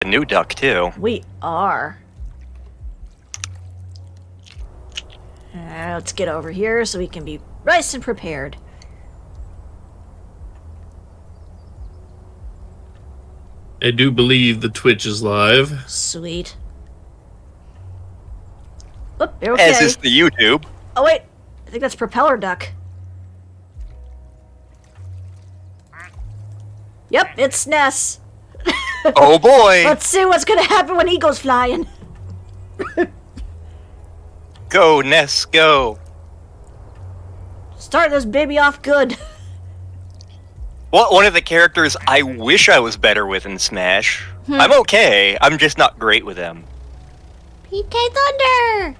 a new duck, too. We are. Let's get over here so we can be nice and prepared. I do believe the Twitch is live. Sweet. Oop, you're okay. As is the YouTube. Oh wait, I think that's propeller duck. Yep, it's Ness. Oh boy! Let's see what's gonna happen when he goes flying. Go, Ness, go. Start this baby off good. Well, one of the characters I wish I was better with in Smash. I'm okay, I'm just not great with them. PK Thunder!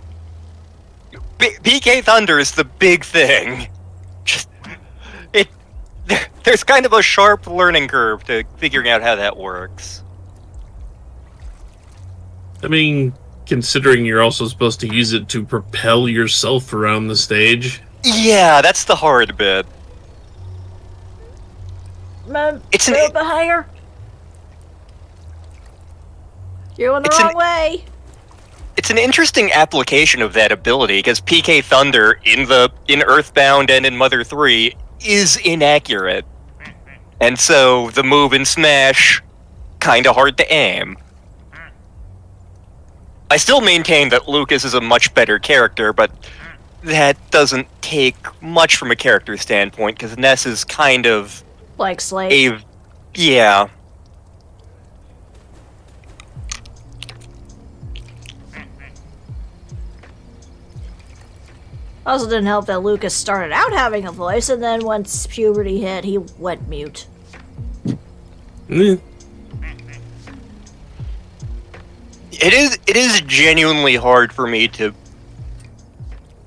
PK Thunder is the big thing. Just... There's kind of a sharp learning curve to figuring out how that works. I mean, considering you're also supposed to use it to propel yourself around the stage. Yeah, that's the hard bit. It's a little bit higher. You're going the wrong way. It's an interesting application of that ability, because PK Thunder in Earthbound and in Mother 3 is inaccurate. And so the move in Smash, kinda hard to aim. I still maintain that Lucas is a much better character, but that doesn't take much from a character standpoint, because Ness is kind of... Like Slate. Yeah. Also didn't help that Lucas started out having a voice, and then once puberty hit, he went mute. Mm. It is genuinely hard for me to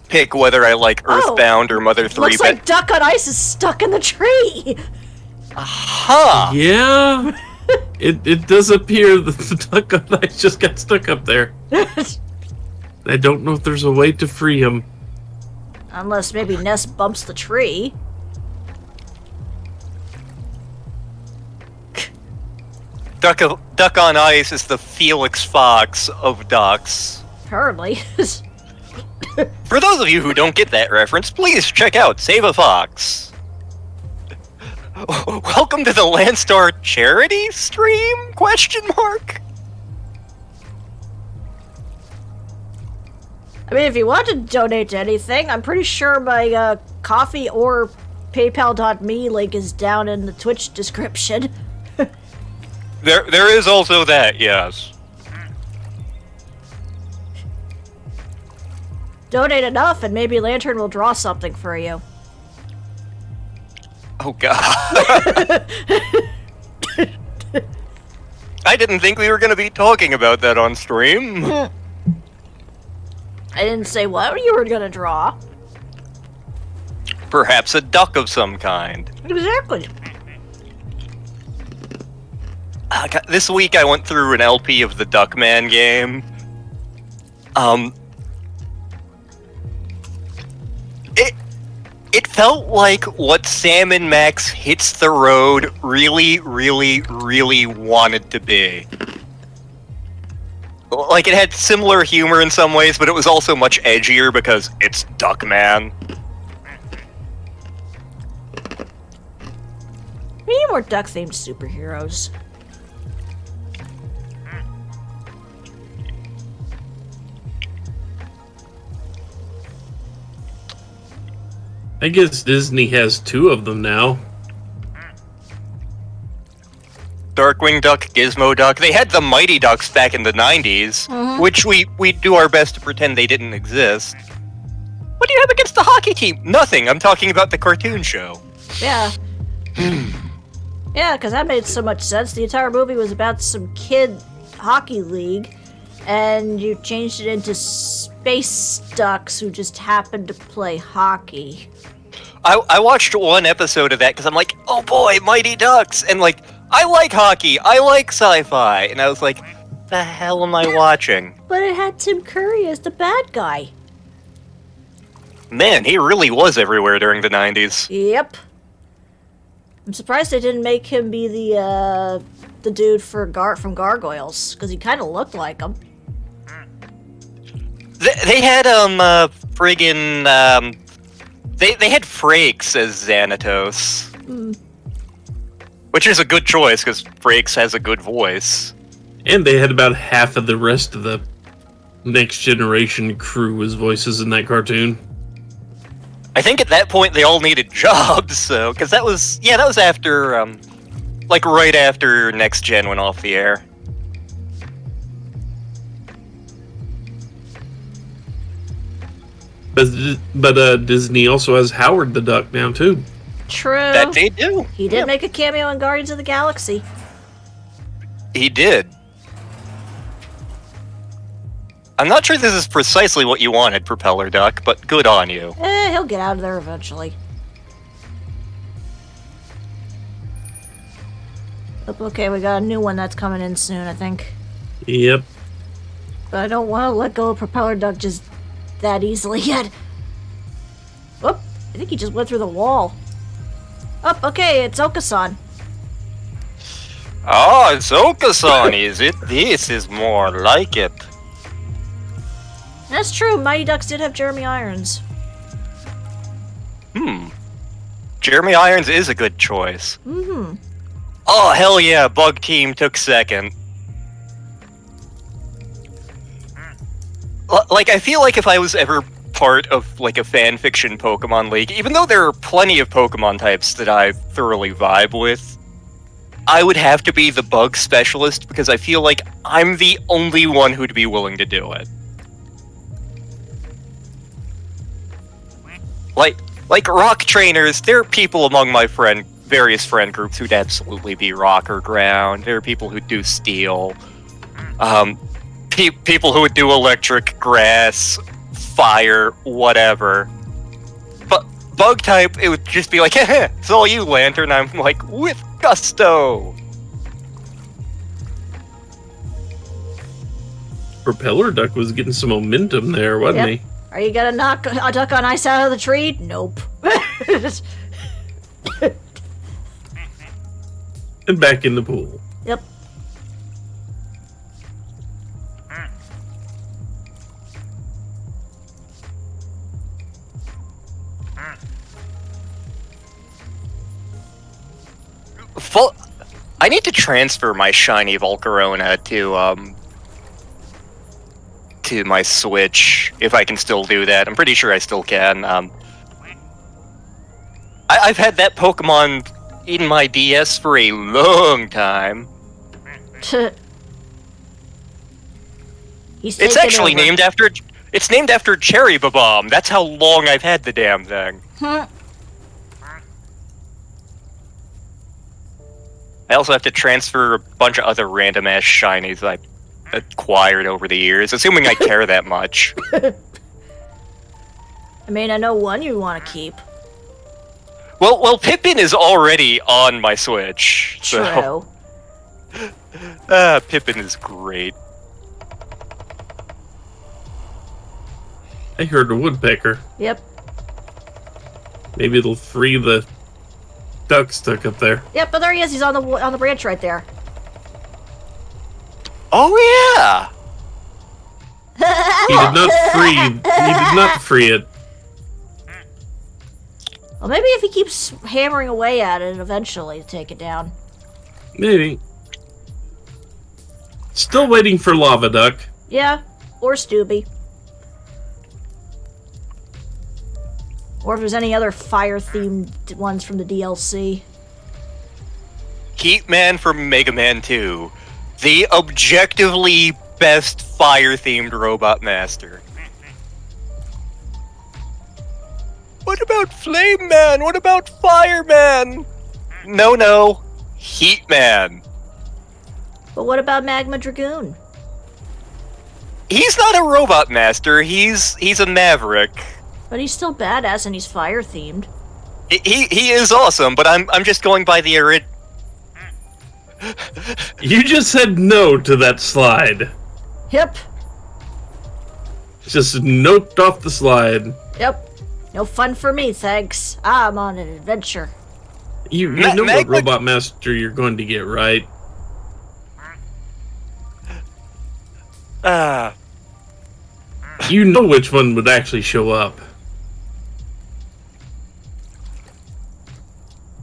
pick whether I like Earthbound or Mother 3. Looks like Duck on Ice is stuck in the tree! Aha! Yeah, it does appear that the Duck on Ice just got stuck up there. I don't know if there's a way to free him. Unless maybe Ness bumps the tree. Duck on Ice is the Felix Fox of ducks. Apparently. For those of you who don't get that reference, please check out Save a Fox. Welcome to the Landstar charity stream? Question mark. I mean, if you want to donate to anything, I'm pretty sure my Coffee or PayPal.me link is down in the Twitch description. There is also that, yes. Donate enough, and maybe Lantern will draw something for you. Oh god. I didn't think we were going to be talking about that on stream. I didn't say what you were gonna draw. Perhaps a duck of some kind. Exactly. This week I went through an LP of the Duckman game. It felt like what Sam and Max Hits the Road really, really, really wanted to be. Like, it had similar humor in some ways, but it was also much edgier because it's Duckman. We need more duck-themed superheroes. I guess Disney has 2 of them now. Darkwing Duck, Gizmo Duck. They had the Mighty Ducks back in the 90s, which we do our best to pretend they didn't exist. What do you have against the hockey team? Nothing. I'm talking about the cartoon show. Yeah. Yeah, because that made so much sense. The entire movie was about some kid hockey league, and you changed it into space ducks who just happened to play hockey. I watched one episode of that because I'm like, oh boy, Mighty Ducks! And like, I like hockey, I like sci-fi! And I was like, the hell am I watching? But it had Tim Curry as the bad guy. Man, he really was everywhere during the 90s. Yep. I'm surprised they didn't make him be the the dude from Gargoyles, because he kind of looked like him. They had friggin' they had Frakes as Xanatos, which is a good choice because Frakes has a good voice. And they had about half of the rest of the Next Generation crew as voices in that cartoon. I think at that point they all needed jobs, so because that was after like right after Next Gen went off the air. But Disney also has Howard the Duck now too. True. That they do. He did make a cameo in Guardians of the Galaxy. He did. I'm not sure this is precisely what you wanted, Propeller Duck, but good on you. He'll get out of there eventually. Okay, we got a new one that's coming in soon, I think. Yep. But I don't want to let go of Propeller Duck just that easily yet. Whoop! I think he just went through the wall. Oh, okay, it's Okasan. Oh, it's Okasan, is it? This is more like it. That's true, Mighty Ducks did have Jeremy Irons. Jeremy Irons is a good choice. Mm-hmm. Oh, hell yeah, Bug Team took second. Like, I feel like if I was ever part of, like, a fanfiction Pokemon League, even though there are plenty of Pokemon types that I thoroughly vibe with, I would have to be the bug specialist because I feel like I'm the only one who'd be willing to do it. Like rock trainers, there are people among my various friend groups who'd absolutely be rock or ground. There are people who do steel. People who would do electric, grass, fire, whatever. But bug type, it would just be like, heh, it's all you, Lantern. I'm like, with gusto. Propeller Duck was getting some momentum there, wasn't he? Are you gonna knock a duck on ice out of the tree? Nope. And back in the pool. Yep. I need to transfer my shiny Volcarona to my Switch, if I can still do that. I'm pretty sure I still can. I've had that Pokemon in my DS for a long time. It's actually named after Cherry Babam. That's how long I've had the damn thing. I also have to transfer a bunch of other random-ass shinies I've acquired over the years, assuming I care that much. I mean, I know one you want to keep. Well, Pippin is already on my Switch. True. So. Pippin is great. I heard a woodpecker. Yep. Maybe it'll free the duck stuck up there. Yep, but there he is. He's on the branch right there. Oh yeah. He did not free it. Well, maybe if he keeps hammering away at it, eventually take it down. Maybe. Still waiting for Lava Duck. Yeah, or Stubby. Or if there's any other fire-themed ones from the DLC. Heatman from Mega Man 2. The objectively best fire-themed robot master. What about Flame Man? What about Fireman? No. Heatman. But what about Magma Dragoon? He's not a robot master. He's a maverick. But he's still badass and he's fire-themed. He is awesome, but I'm just going by the original. You just said no to that slide. Yep. Just noped off the slide. Yep. No fun for me, thanks. I'm on an adventure. You know what robot master you're going to get, right? You know which one would actually show up.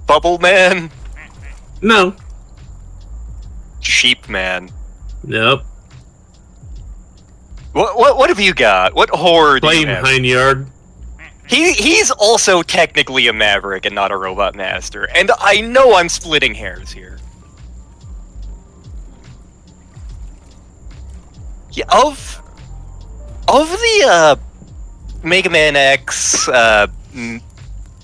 Bubble Man? No. Sheep Man. Nope. What have you got? What horror do you Flame have? Hineyard. He's also technically a maverick and not a robot master, and I know I'm splitting hairs here. Yeah, of the Mega Man X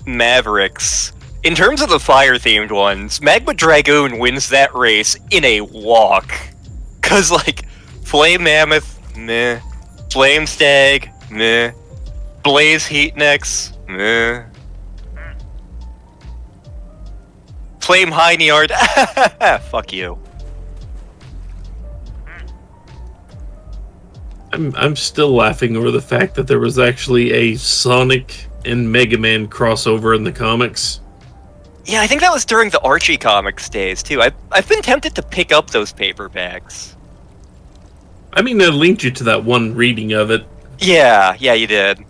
Mavericks, in terms of the fire-themed ones, Magma Dragoon wins that race in a walk. 'Cause, like, Flame Mammoth, meh. Flame Stag, meh. Blaze Heatnex, meh. Flame Hineyard, fuck you. I'm still laughing over the fact that there was actually a Sonic and Mega Man crossover in the comics. Yeah, I think that was during the Archie Comics days, too. I've been tempted to pick up those paperbacks. I mean, I linked you to that one reading of it. Yeah, you did.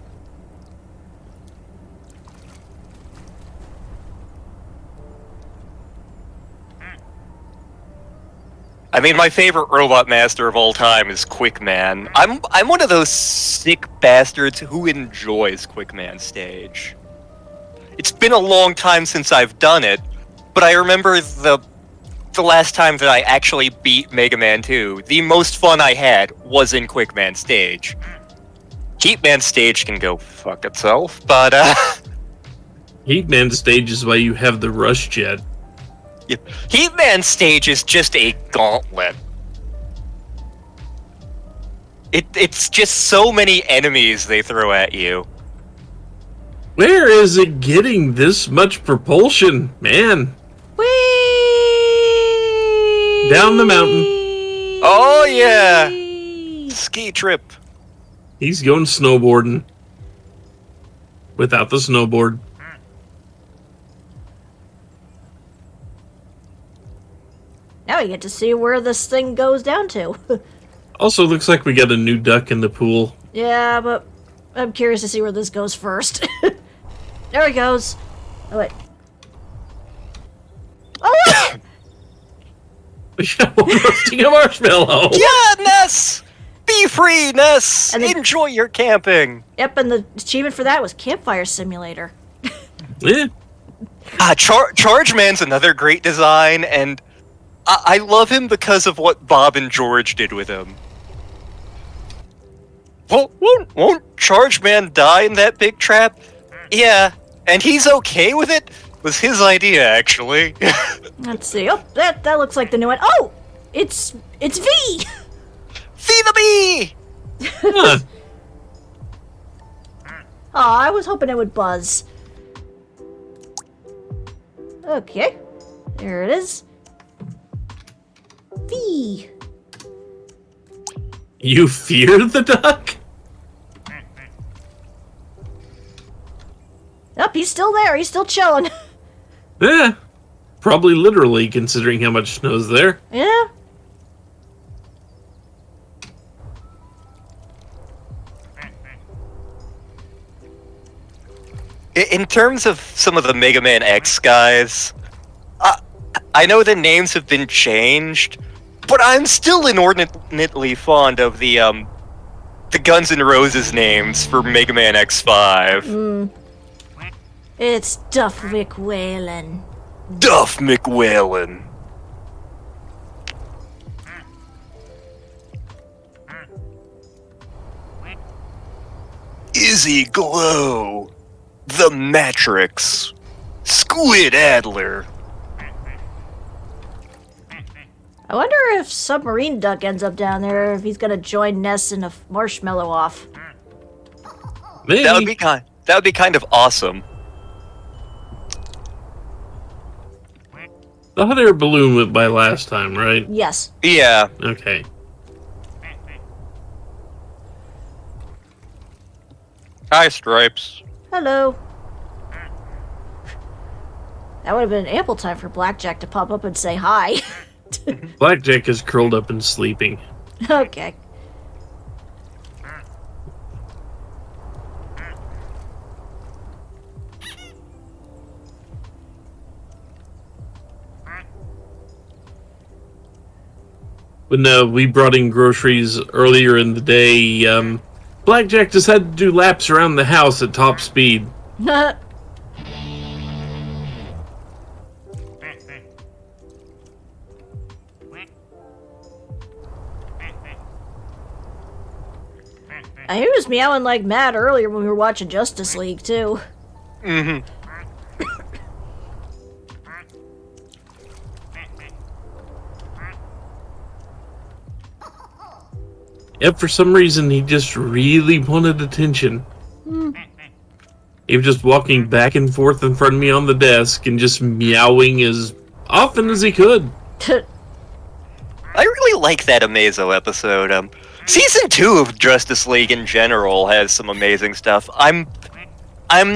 I mean, my favorite robot master of all time is Quickman. I'm one of those sick bastards who enjoys Quickman stage. It's been a long time since I've done it, but I remember the last time that I actually beat Mega Man 2, the most fun I had was in Quickman stage. Heatman stage can go fuck itself, but Heatman stage is why you have the Rush Jet. Heatman stage is just a gauntlet. It's just so many enemies they throw at you. Where is it getting this much propulsion? Man. Whee! Down the mountain. Oh yeah! Ski trip. He's going snowboarding. Without the snowboard. Now we get to see where this thing goes down to. Also, looks like we got a new duck in the pool. Yeah, but I'm curious to see where this goes first. There he goes. Oh, wait. Oh, look! Roasting a marshmallow. Yeah, Ness! Be free, Ness! And then- Enjoy your camping! Yep, and the achievement for that was Campfire Simulator. Yeah. Charge Man's another great design, and I love him because of what Bob and George did with him. Well, won't Charge Man die in that big trap? Yeah, and he's okay with it? Was his idea, actually. Let's see. Oh, that looks like the new one. Oh! It's V! Feed the bee! Huh. Oh, I was hoping it would buzz. Okay. There it is. V. You fear the duck? Nope, he's still there. He's still chilling. Yeah. Probably literally, considering how much snow's there. Yeah. In terms of some of the Mega Man X guys, I know the names have been changed, but I'm still inordinately fond of the Guns N' Roses names for Mega Man X5. It's Duff McWhalen. Duff McWhalen. Izzy Glow. The Matrix. Squid Adler. I wonder if Submarine Duck ends up down there, if he's gonna join Ness in a marshmallow off. Maybe. That would be kind of awesome. The hot air balloon went by last time, right? Yes. Yeah. Okay. Hi, Stripes. Hello. That would have been ample time for Blackjack to pop up and say hi. Blackjack is curled up and sleeping. Okay. When we brought in groceries earlier in the day, Blackjack just had to do laps around the house at top speed. He was meowing like mad earlier when we were watching Justice League, too. Mm-hmm. Yep, for some reason, he just really wanted attention. He was just walking back and forth in front of me on the desk and just meowing as often as he could. I really like that Amazo episode. Season 2 of Justice League in general has some amazing stuff. I'm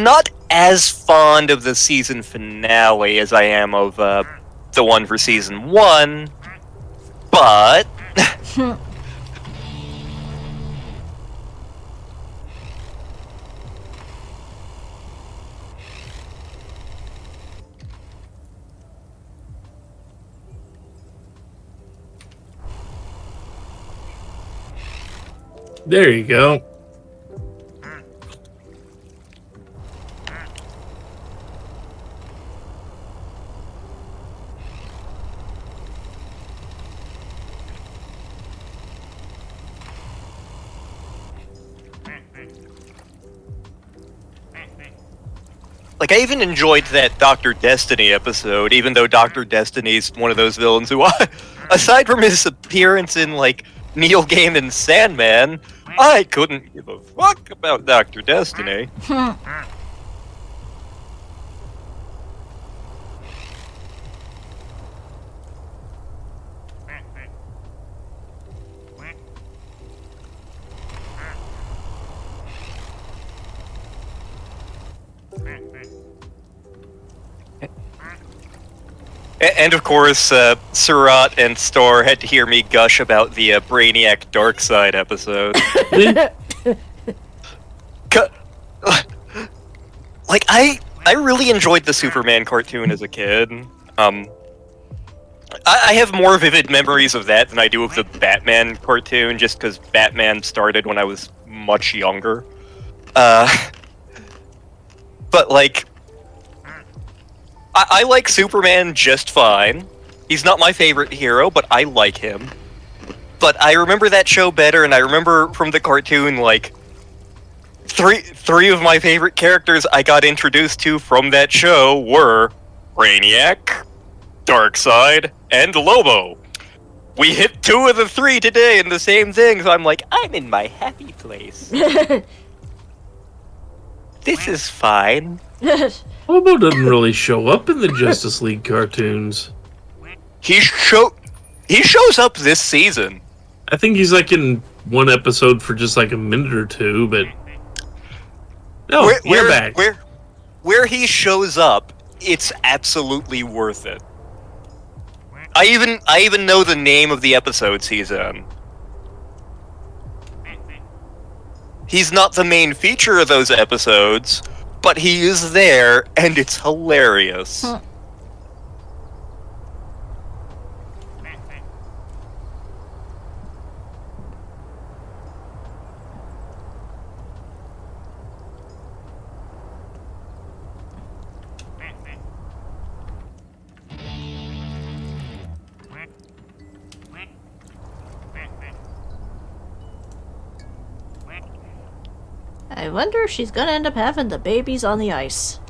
not as fond of the season finale as I am of the one for season 1, but There you go. like, I even enjoyed that Dr. Destiny episode, even though Dr. Destiny's one of those villains who, aside from his appearance in, like, Neil Gaiman's Sandman, I couldn't give a fuck about Dr. Destiny. And of course, Suraht and Star had to hear me gush about the Brainiac Darkseid episode. Like, I really enjoyed the Superman cartoon as a kid. I have more vivid memories of that than I do of the Batman cartoon, just because Batman started when I was much younger. But, like, I like Superman just fine. He's not my favorite hero, but I like him. But I remember that show better, and I remember from the cartoon, like, three of my favorite characters I got introduced to from that show were Brainiac, Darkseid, and Lobo. We hit 2 of the 3 today in the same thing, so I'm like, I'm in my happy place. This is fine. Lobo doesn't really show up in the Justice League cartoons. He shows up this season. I think he's like in one episode for just like a minute or 2, but no, we're back. Where he shows up, it's absolutely worth it. I even know the name of the episodes he's in. He's not the main feature of those episodes, but he is there, and it's hilarious. I wonder if she's gonna end up having the babies on the ice.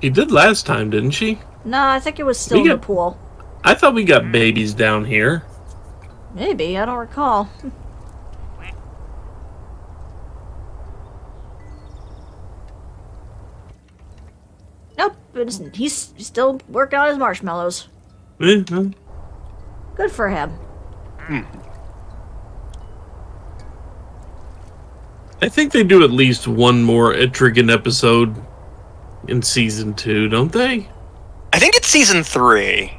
He did last time, didn't she? No, I think it was still in the pool. I thought we got babies down here. Maybe, I don't recall. Nope, he's still working on his marshmallows. Mm-hmm. Good for him. I think they do at least one more Etrigan episode in season 2, don't they? I think it's season 3.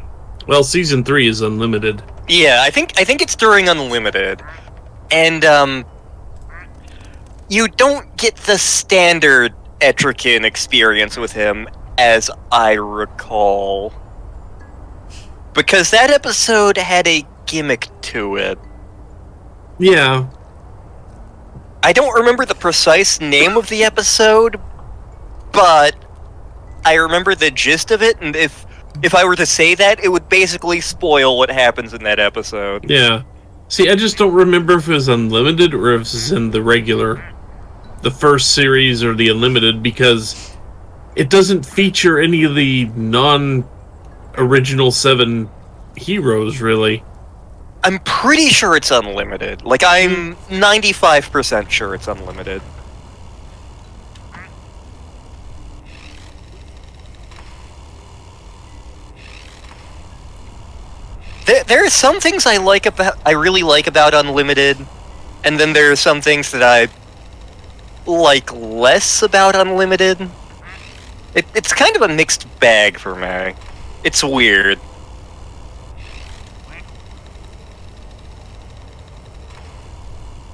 Well, season 3 is unlimited. Yeah, I think it's during Unlimited. And, you don't get the standard Etrigan experience with him, as I recall. because that episode had a gimmick to it. Yeah. I don't remember the precise name of the episode, but I remember the gist of it, and if I were to say that, it would basically spoil what happens in that episode. Yeah. See, I just don't remember if it was unlimited or if it was in the regular, the first series or the unlimited, because it doesn't feature any of the non-original 7 heroes, really. I'm pretty sure it's unlimited. Like, I'm 95% sure it's unlimited. There are some things I really like about Unlimited, and then there are some things that I like less about Unlimited. It's kind of a mixed bag for me. It's weird.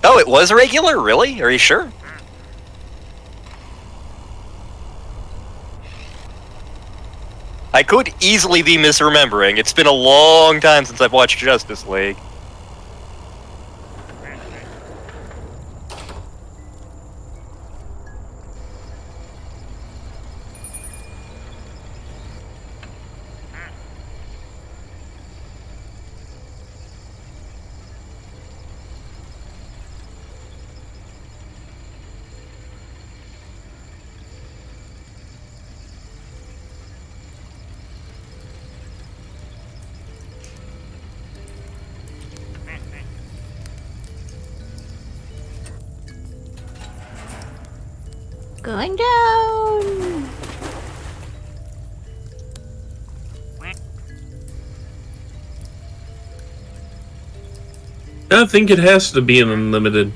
Oh, it was regular? Really? Are you sure? I could easily be misremembering. It's been a long time since I've watched Justice League. Going down! I think it has to be an unlimited.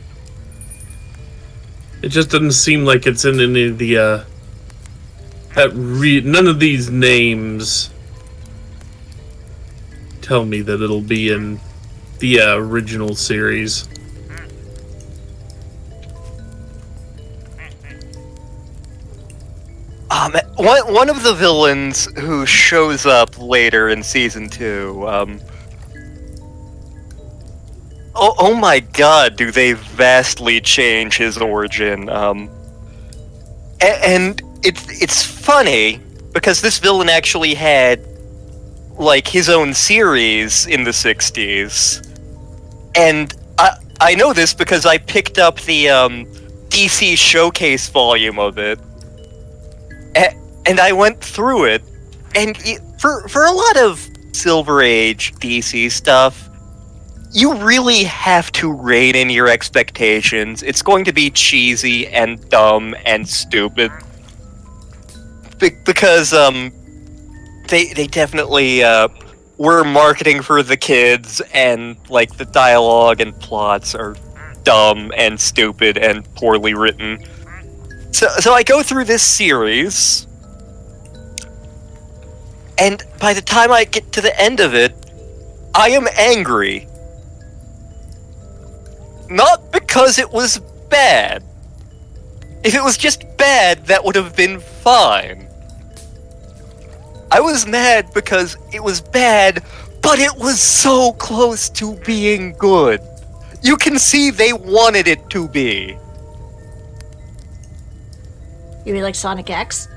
It just doesn't seem like it's in any of the, none of these names tell me that it'll be in the original series. One of the villains who shows up later in Season 2, oh my god, do they vastly change his origin. And it's funny, because this villain actually had, like, his own series in the 60s. And I know this because I picked up the DC Showcase volume of it. And I went through it, and for a lot of Silver Age DC stuff, you really have to rein in your expectations. It's going to be cheesy and dumb and stupid. Because they definitely were marketing for the kids, and like the dialogue and plots are dumb and stupid and poorly written. So I go through this series, and by the time I get to the end of it, I am angry. Not because it was bad. If it was just bad, that would have been fine. I was mad because it was bad, but it was so close to being good. You can see they wanted it to be. You mean like Sonic X?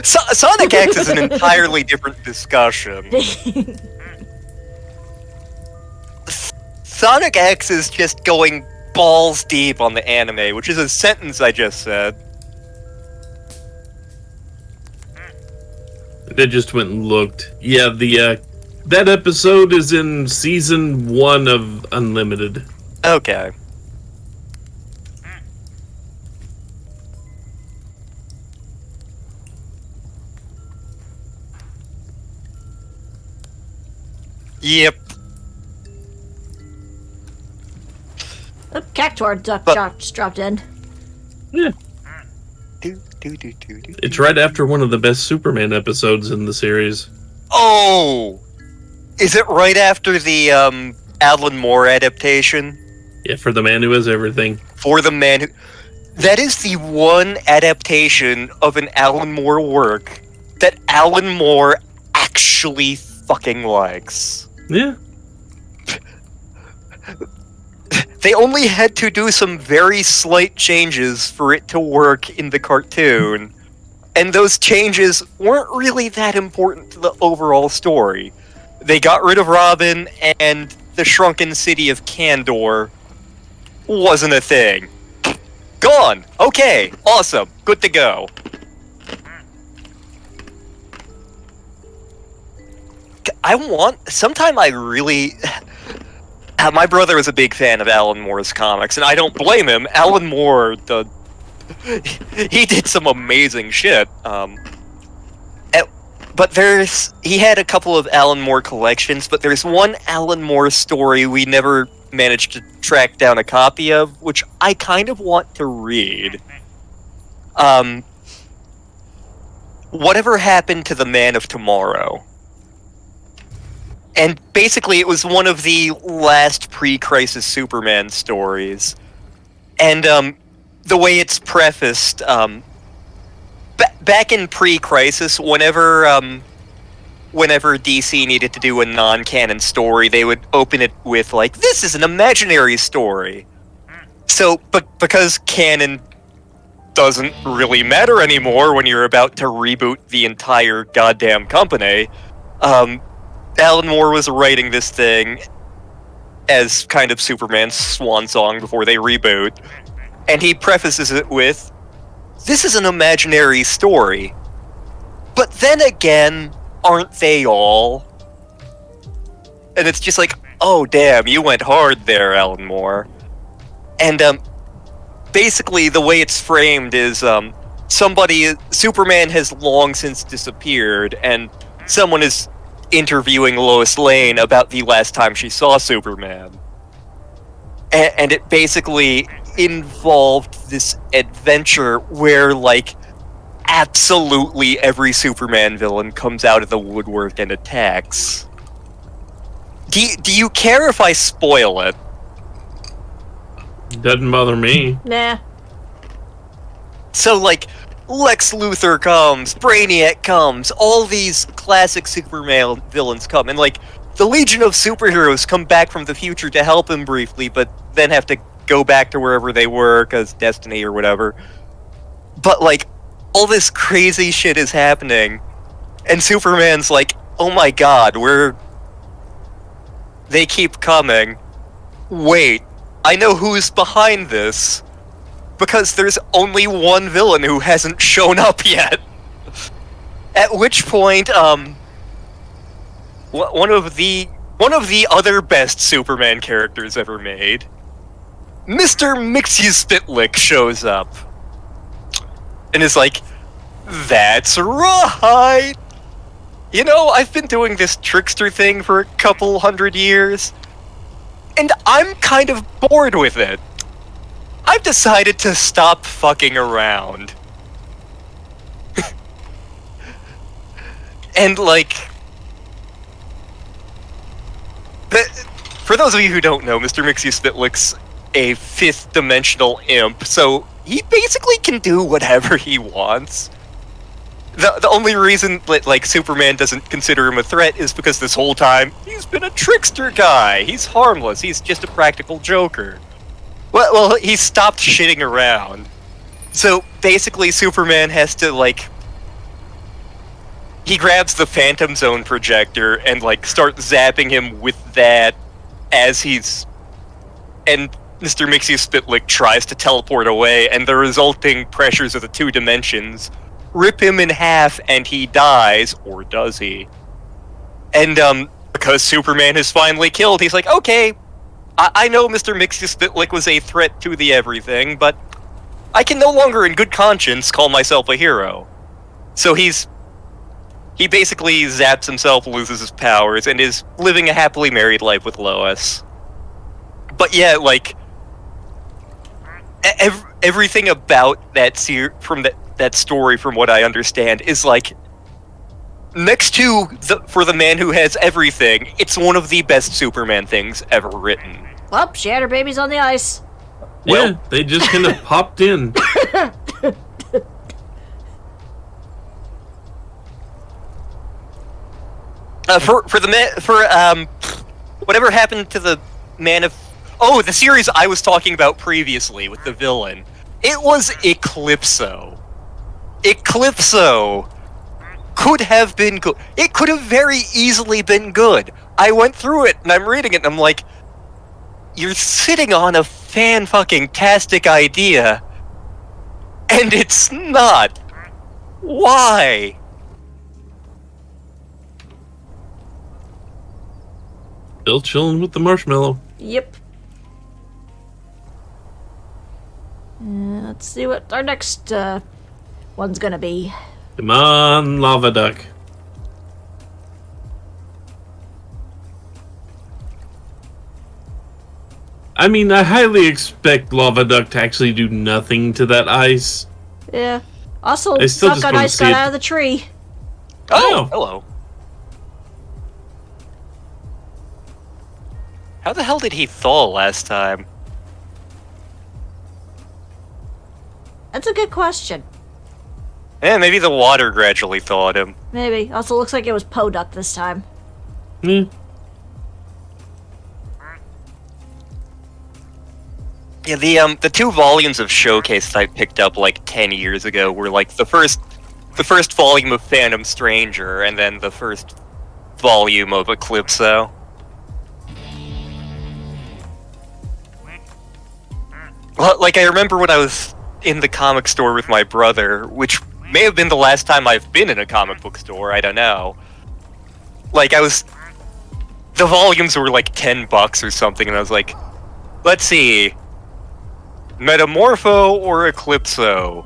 Sonic X is an entirely different discussion. Sonic X is just going balls deep on the anime, which is a sentence I just said. I just went and looked. Yeah, that episode is in Season 1 of Unlimited. Okay. Yep. Oh, Cactuar duck just dropped in. Yeah. It's right after one of the best Superman episodes in the series. Oh! Is it right after the Alan Moore adaptation? Yeah, for the man who has everything. For the man who... That is the one adaptation of an Alan Moore work that Alan Moore actually fucking likes. Yeah. They only had to do some very slight changes for it to work in the cartoon, and those changes weren't really that important to the overall story. They got rid of Robin, and the shrunken city of Kandor wasn't a thing. Gone! Okay, awesome, good to go. Sometime I really... My brother was a big fan of Alan Moore's comics, and I don't blame him. Alan Moore, he did some amazing shit. But he had a couple of Alan Moore collections, but there's one Alan Moore story we never managed to track down a copy of, which I kind of want to read. Whatever Happened to the Man of Tomorrow? And basically, it was one of the last pre-Crisis Superman stories. And the way it's prefaced, back in pre-Crisis, whenever DC needed to do a non-canon story, they would open it with, like, this is an imaginary story. So, because canon doesn't really matter anymore when you're about to reboot the entire goddamn company, Alan Moore was writing this thing as kind of Superman's swan song before they reboot, and he prefaces it with, this is an imaginary story. But then again, aren't they all? And it's just like, oh damn, you went hard there, Alan Moore. And basically the way it's framed is Superman has long since disappeared, and someone is interviewing Lois Lane about the last time she saw Superman. And it basically involved this adventure where, like, absolutely every Superman villain comes out of the woodwork and attacks. Do you care if I spoil it? Doesn't bother me. Nah. So, like, Lex Luthor comes, Brainiac comes, all these classic Superman villains come, and, like, the Legion of Superheroes come back from the future to help him briefly, but then have to go back to wherever they were, because destiny or whatever. But, like, all this crazy shit is happening, and Superman's like, oh my god, they keep coming. Wait, I know who's behind this. Because there's only one villain who hasn't shown up yet. At which point, one of the other best Superman characters ever made, Mr. Mixie-Spitlick, shows up. And is like, that's right! You know, I've been doing this trickster thing for a couple hundred years, and I'm kind of bored with it. I've decided to stop fucking around. And, like... For those of you who don't know, Mr. Mixie-Spitlick's a fifth-dimensional imp, so he basically can do whatever he wants. The only reason that, like, Superman doesn't consider him a threat is because this whole time, he's been a trickster guy. He's harmless. He's just a practical joker. Well, he stopped shitting around. So, basically, Superman has to, like... He grabs the Phantom Zone projector and, like, starts zapping him with that as he's... And Mr. Mixie-Spitlick tries to teleport away, and the resulting pressures of the two dimensions rip him in half, and he dies. Or does he? And, because Superman has finally killed, he's like, okay... I know Mr. Mixie-Spitlick was a threat to the everything, but I can no longer in good conscience call myself a hero. So he basically zaps himself, loses his powers, and is living a happily married life with Lois. But yeah, like, everything about that that story, from what I understand, is like, next to For the Man Who Has Everything, it's one of the best Superman things ever written. Well, she had her babies on the ice. Yeah, they just kind of popped in. Whatever happened to the Man of... Oh, the series I was talking about previously with the villain. It was Eclipso. Eclipso could have been good. It could have very easily been good. I went through it, and I'm reading it, and I'm like, you're sitting on a fan-fucking-tastic idea, and it's not. Why? Still chilling with the marshmallow. Yep. Let's see what our next one's gonna be. Come on, lava duck. I mean, I highly expect lava duck to actually do nothing to that ice. Yeah. Also, I still just suck on wanna ice see got it. out of the tree. Oh, Oh. hello. How the hell did he thaw last time? That's a good question. Maybe the water gradually thawed him. Maybe. Also, looks like it was Poduk this time. Hmm. Yeah, the 2 volumes of Showcase I picked up like 10 years ago were like the first volume of Phantom Stranger and then the first volume of Eclipso. Well, like I remember when I was in the comic store with my brother, which may have been the last time I've been in a comic book store, I don't know. Like the volumes were like $10 or something, and I was like, let's see. Metamorpho or Eclipso?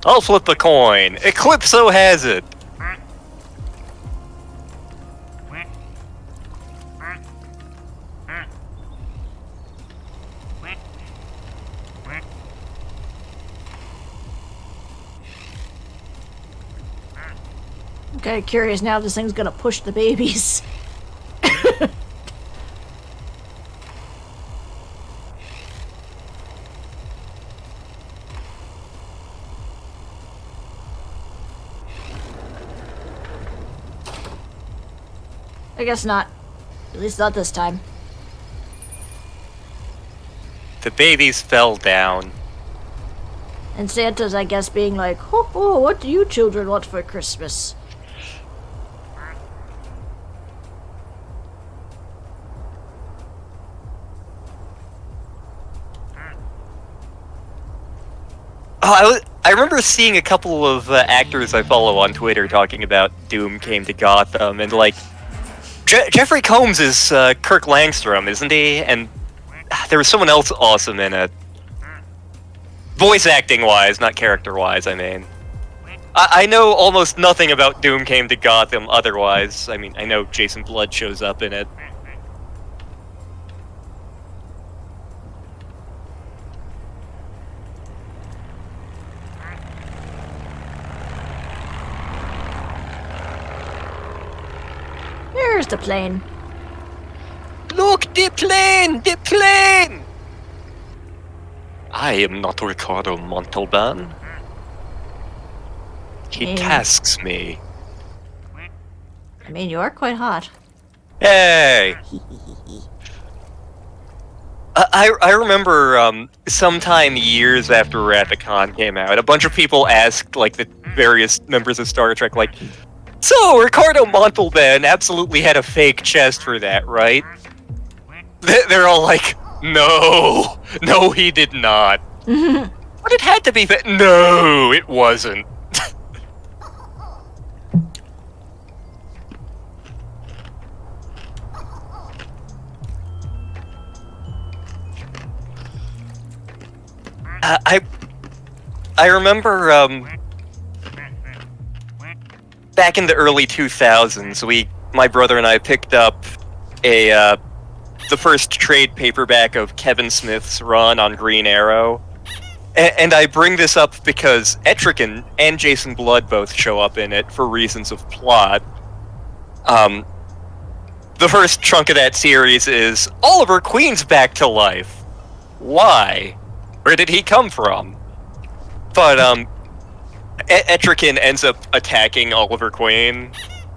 I'll flip a coin. Eclipso has it. Okay, curious now if this thing's gonna push the babies. I guess not. At least not this time. The babies fell down. And Santa's, I guess, being like, ho ho, what do you children want for Christmas? Oh, I remember seeing a couple of actors I follow on Twitter talking about Doom Came to Gotham, and like, Jeffrey Combs is Kirk Langstrom, isn't he? And there was someone else awesome in it. Voice acting wise, not character wise, I mean. I know almost nothing about Doom Came to Gotham otherwise. I mean, I know Jason Blood shows up in it. Here's the plane. Look, the plane! The plane! I am not Ricardo Montalban. He tasks me. I mean, you are quite hot. Hey! I remember sometime years after Wrath of Khan came out, a bunch of people asked like the various members of Star Trek, like, so Ricardo Montalban absolutely had a fake chest for that, right? They're all like, no, he did not. But it had to be fake. No, it wasn't. I remember back in the early 2000s, my brother and I picked up the first trade paperback of Kevin Smith's run on Green Arrow, and I bring this up because Etrigan and Jason Blood both show up in it for reasons of plot. The first chunk of that series is Oliver Queen's back to life. Why? Where did he come from? But Etrigan ends up attacking Oliver Queen,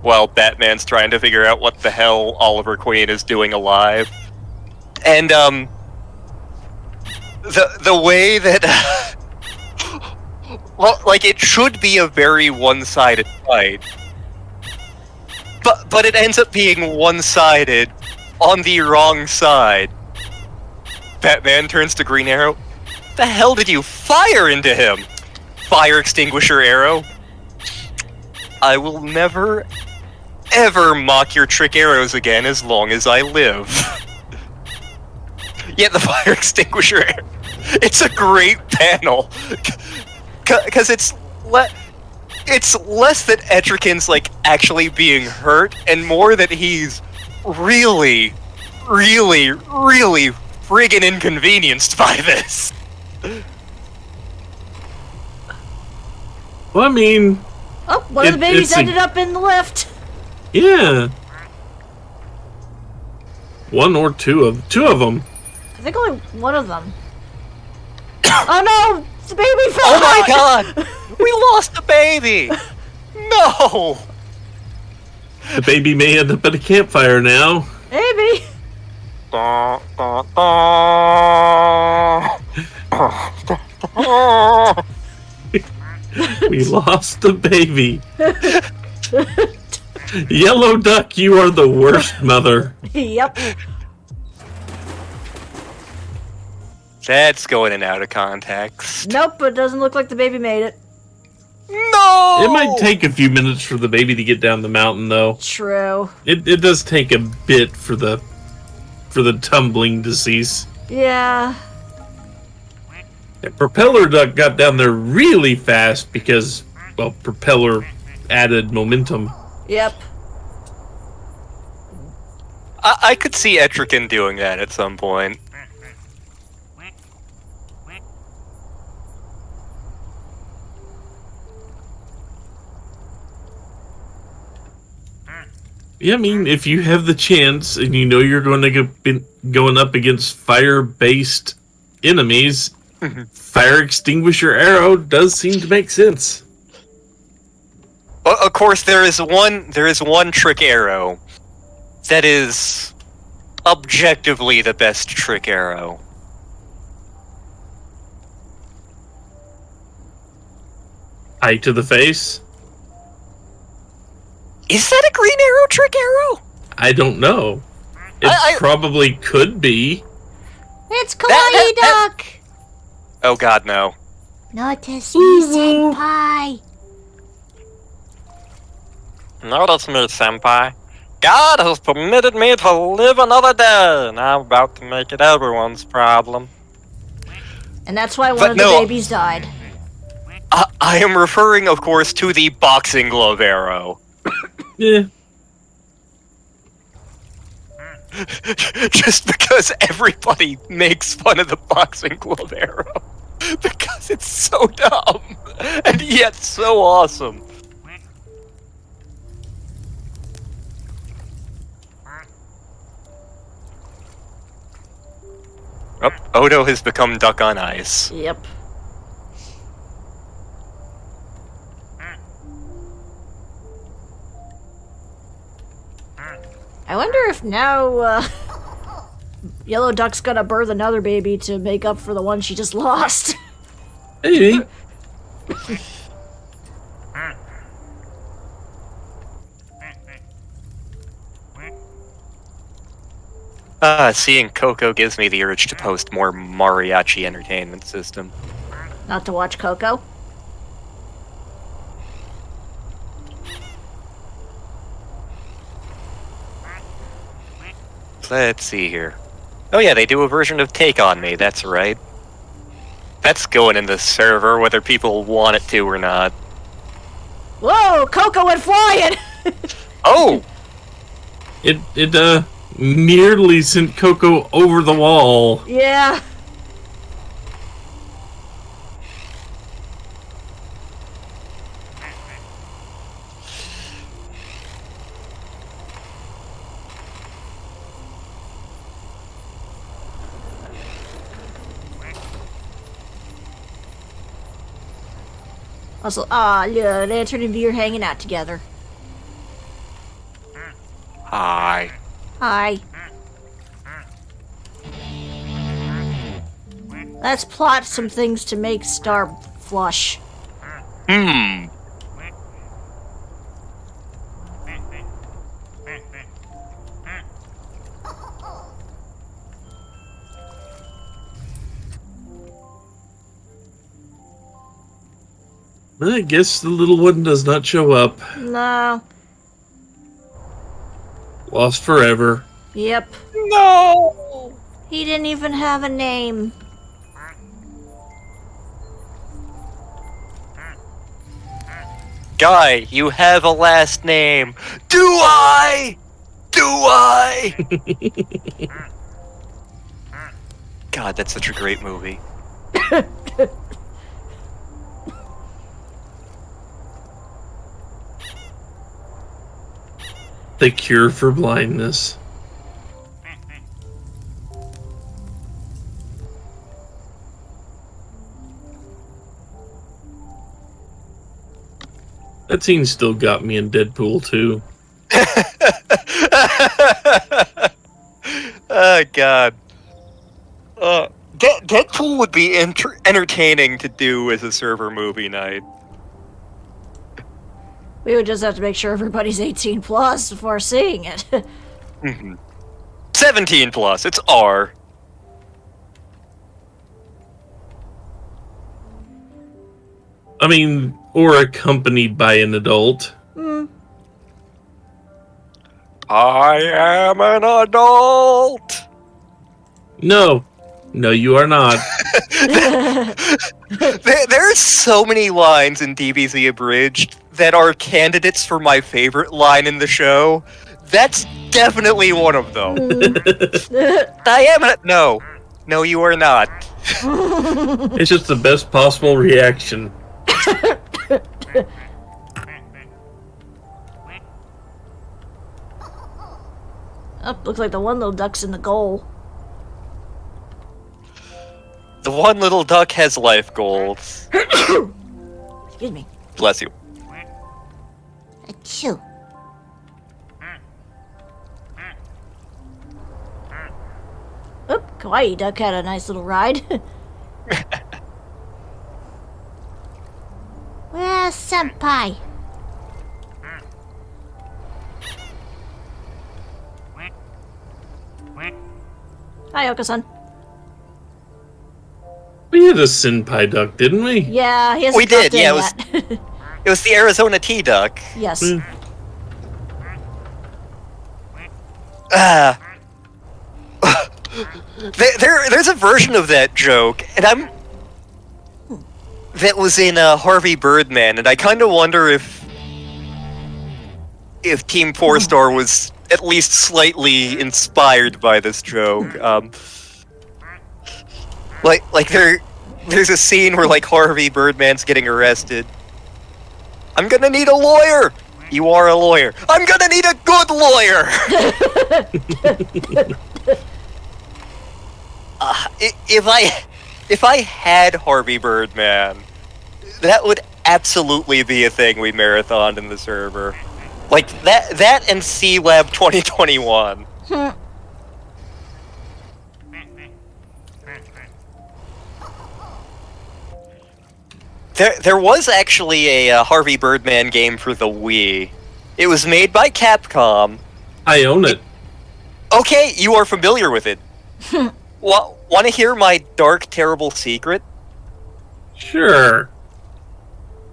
while Batman's trying to figure out what the hell Oliver Queen is doing alive. And, the way that... well, like, it should be a very one-sided fight. But it ends up being one-sided on the wrong side. Batman turns to Green Arrow. The hell did you fire into him? Fire extinguisher arrow. I will never, ever mock your trick arrows again as long as I live. Yet the fire extinguisher arrow. It's a great panel. Because it's less that Etrigan's, like, actually being hurt, and more that he's really, really, really friggin' inconvenienced by this. Well, I mean... Oh, one of the babies ended up in the lift. Yeah. One or two of them. I think only one of them. Oh no! The baby fell Oh my out! god! We lost a baby! No! The baby may end up at a campfire now. Maybe. We lost the baby. Yellow Duck, you are the worst mother. Yep. That's going in out of context. Nope, it doesn't look like the baby made it. No! It might take a few minutes for the baby to get down the mountain, though. True. It does take a bit for the tumbling decease. Yeah. Propeller Duck got down there really fast because, well, Propeller added momentum. Yep. I could see Etrigan doing that at some point. Yeah, I mean, if you have the chance and you know you're going to be going up against fire-based enemies, fire extinguisher arrow does seem to make sense. Well, of course, there is one trick arrow that is objectively the best trick arrow. Eye to the face? Is that a Green Arrow trick arrow? I don't know. It probably could be. It's Kawaii Duck! Oh god, no. Notice me, senpai. Notice me, senpai. God has permitted me to live another day, and I'm about to make it everyone's problem. And that's why one of the babies died. I am referring, of course, to the boxing glove arrow. Yeah. Just because everybody makes fun of the boxing glove arrow. Because it's so dumb, and yet so awesome. Oh, Odo has become Duck on Ice. Yep. I wonder if now, Yellow Duck's gonna birth another baby to make up for the one she just lost. Maybe. Seeing Coco gives me the urge to post more Mariachi Entertainment System. Not to watch Coco? Let's see here. Oh yeah, they do a version of Take On Me, that's right. That's going in the server, whether people want it to or not. Whoa, Coco went flying! Oh! It nearly sent Coco over the wall. Yeah. Also, look, Lantern and V are hanging out together. Hi. Hi. Let's plot some things to make Star flush. Hmm. I guess the little one does not show up. No. Lost forever. Yep. No! He didn't even have a name. Guy, you have a last name. Do I? Do I? God, that's such a great movie. The cure for blindness. That scene still got me in Deadpool 2. Oh, God. Deadpool would be entertaining to do as a server movie night. We would just have to make sure everybody's 18 plus before seeing it. 17 plus, it's R. I mean, or accompanied by an adult. I am an adult! No. No, you are not. There's so many lines in DBZ Abridged that are candidates for my favorite line in the show. That's definitely one of them. I am an... No. No, you are not. It's just the best possible reaction. Oh, looks like the one little duck's in the goal. The one little duck has life goals. Excuse me. Bless you. Achoo. Oop, Kawaii Duck had a nice little ride. Well, senpai. Hi, Oko-san. We had a senpai duck, didn't we? Yeah, he hasn't We did, dropped in yeah, yet. It was the Arizona tea duck. Yes. There's a version of that joke, and that was in Harvey Birdman, and I kind of wonder if Team 4-Star was at least slightly inspired by this joke. There's a scene where Harvey Birdman's getting arrested. I'm gonna need a lawyer. You are a lawyer. I'm gonna need a good lawyer. If I had Harvey Birdman, that would absolutely be a thing we marathoned in the server. Like that and C Lab 2021. There was actually a Harvey Birdman game for the Wii. It was made by Capcom. I own it. Okay, you are familiar with it. Want to hear my dark, terrible secret? Sure.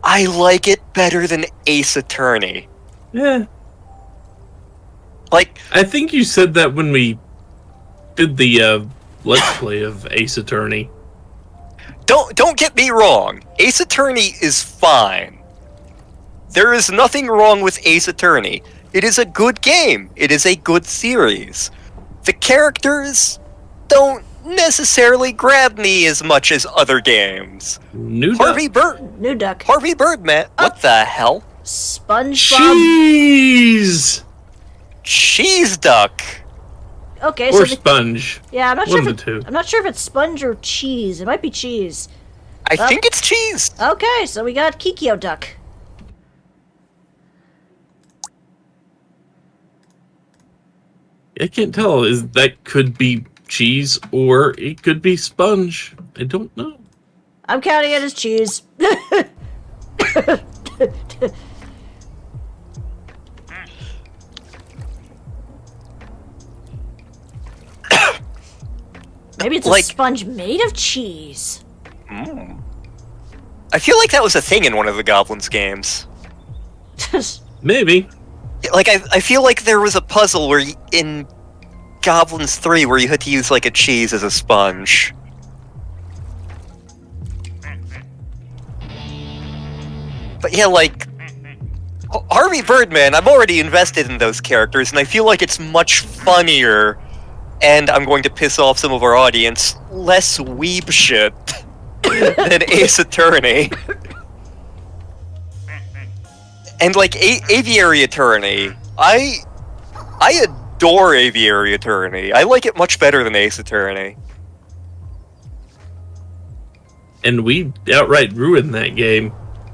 I like it better than Ace Attorney. Yeah. Like, I think you said that when we did the Let's Play of Ace Attorney. don't get me wrong. Ace Attorney is fine. There is nothing wrong with Ace Attorney. It is a good game. It is a good series. The characters don't necessarily grab me as much as other games. New Harvey Birdman. What the hell? SpongeBob. Cheese Duck. Okay, or so sponge. yeah, I'm not One sure. of the two. I'm not sure if it's sponge or cheese. It might be cheese. I think it's cheese. Okay, so we got Kikyo Duck. I can't tell. That could be cheese or it could be sponge. I don't know. I'm counting it as cheese. Maybe it's a sponge made of cheese. I feel like that was a thing in one of the Goblins games. Maybe. Like, I feel like there was a puzzle where in Goblins 3 where you had to use, like, a cheese as a sponge. But yeah, like, Harvey Birdman, I'm already invested in those characters, and I feel like it's much funnier, and I'm going to piss off some of our audience, less weeb shit than Ace Attorney. And like Aviary Attorney, I adore Aviary Attorney. I like it much better than Ace Attorney. And we outright ruined that game.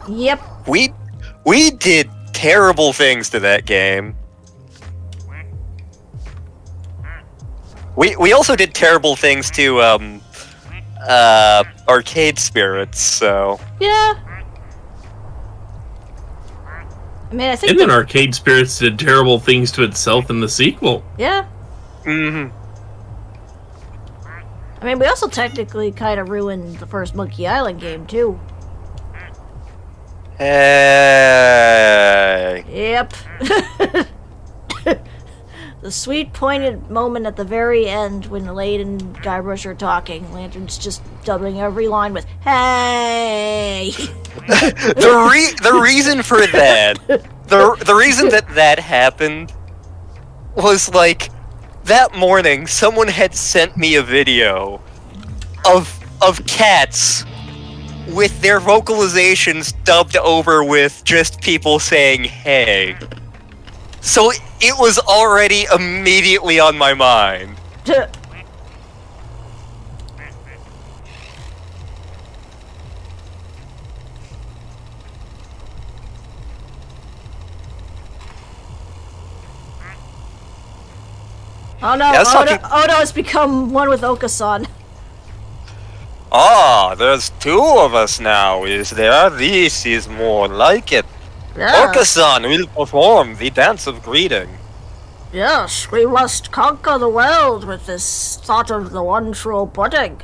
Yep. We did terrible things to that game. We also did terrible things to Arcade Spirits, so Yeah. I mean, I think. And then Arcade Spirits did terrible things to itself in the sequel. Yeah. Mm-hmm. I mean, we also technically kind of ruined the first Monkey Island game, too. Hey. Yep. The sweet, poignant moment at the very end when Lade and Guybrush are talking. Lantern's just doubling every line with, "Hey!" The reason for that, the reason that happened was, like, that morning someone had sent me a video of cats with their vocalizations dubbed over with just people saying "hey." So it was already immediately on my mind. Oh no, Yeah, Odo has become one with Okasan. Ah, there's two of us now, is there? This is more like it. Yeah. Okasan will perform the dance of greeting. Yes, we must conquer the world with this thought of the one true pudding.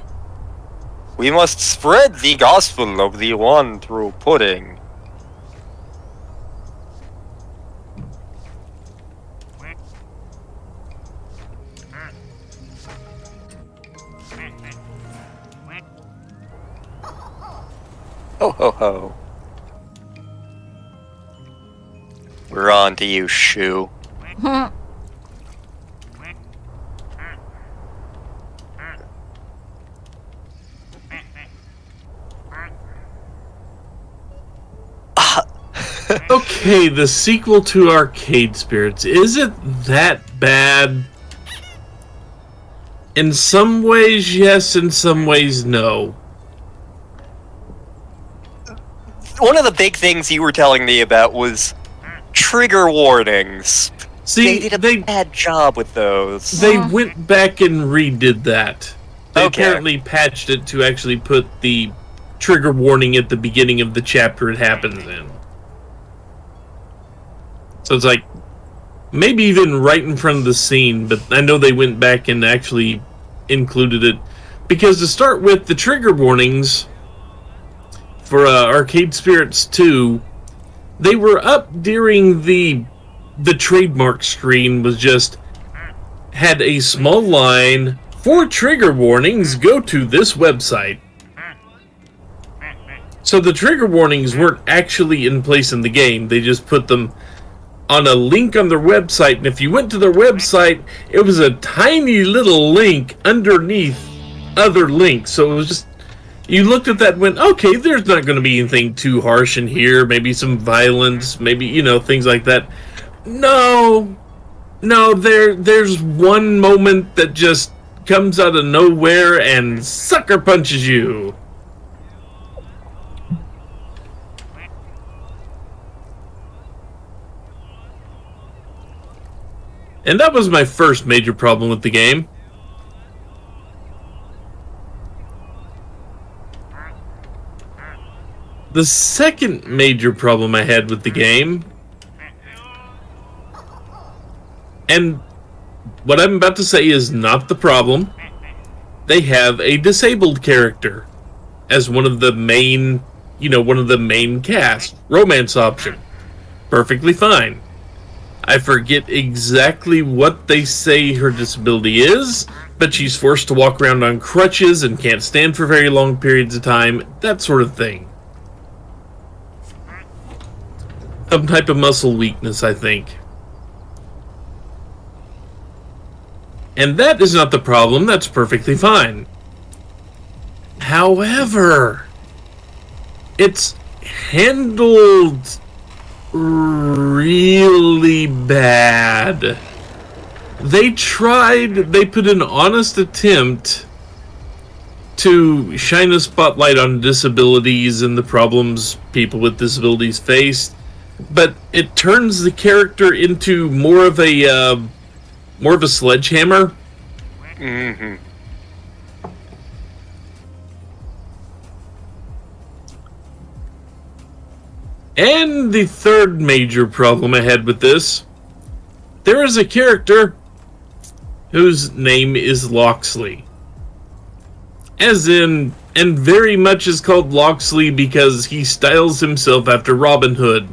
We must spread the gospel of the one true pudding. Ho ho ho. We're on to you, Shoe. Okay, the sequel to Arcade Spirits, is it that bad? In some ways, yes. In some ways, no. One of the big things you were telling me about was trigger warnings. See, they did a bad job with those. They went back and redid that. They Okay. apparently patched it to actually put the trigger warning at the beginning of the chapter it happens in. So it's like, maybe even right in front of the scene, but I know they went back and actually included it. Because to start with, the trigger warnings for Arcade Spirits 2, they were up during the trademark screen was just, had a small line, for trigger warnings, go to this website. So the trigger warnings weren't actually in place in the game, they just put them on a link on their website, and if you went to their website, it was a tiny little link underneath other links. So it was just, you looked at that and went, okay, there's not going to be anything too harsh in here, maybe some violence, maybe, you know, things like that. No, there's one moment that just comes out of nowhere and sucker punches you. And that was my first major problem with the game. The second major problem I had with the game, and what I'm about to say is not the problem, they have a disabled character as one of the main, one of the main cast. Romance option. Perfectly fine. I forget exactly what they say her disability is, but she's forced to walk around on crutches and can't stand for very long periods of time, that sort of thing. Some type of muscle weakness, I think. And that is not the problem, that's perfectly fine. However, it's handled really bad. They put an honest attempt to shine a spotlight on disabilities and the problems people with disabilities face, but it turns the character into more of a sledgehammer. Mm-hmm. And the third major problem I had with this, there is a character whose name is Loxley. As in, and very much is called Loxley because he styles himself after Robin Hood.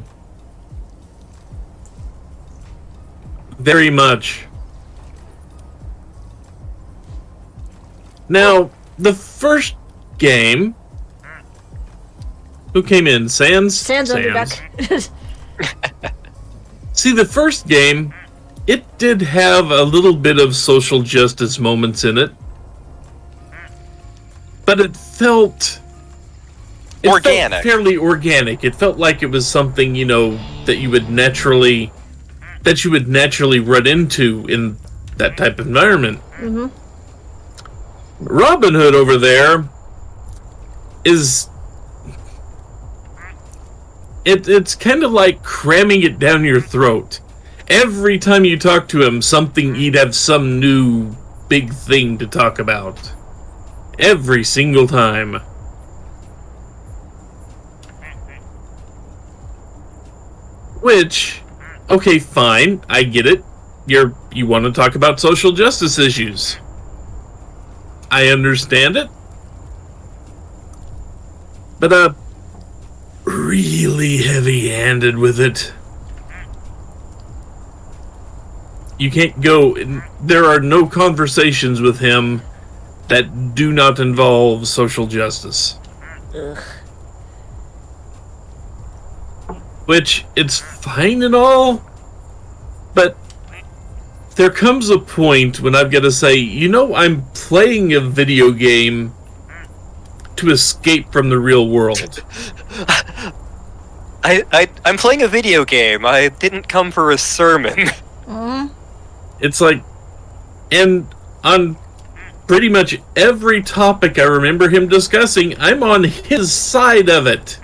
Very much. Now, the first game... Who came in? Sans? Sans Underduck. See, the first game, it did have a little bit of social justice moments in it. But it felt organic. Felt fairly organic. It felt like it was something, that you would naturally run into in that type of environment. Mm-hmm. Robin Hood over there is... It's kind of like cramming it down your throat. Every time you talk to him, he'd have some new big thing to talk about. Every single time. Which, okay, fine, I get it. You want to talk about social justice issues. I understand it. But, really heavy-handed with it. You can't go... There are no conversations with him that do not involve social justice. Ugh. Which, it's fine and all, but there comes a point when I've got to say, I'm playing a video game to escape from the real world. I'm playing a video game. I didn't come for a sermon. Mm-hmm. It's like, and on pretty much every topic I remember him discussing, I'm on his side of it.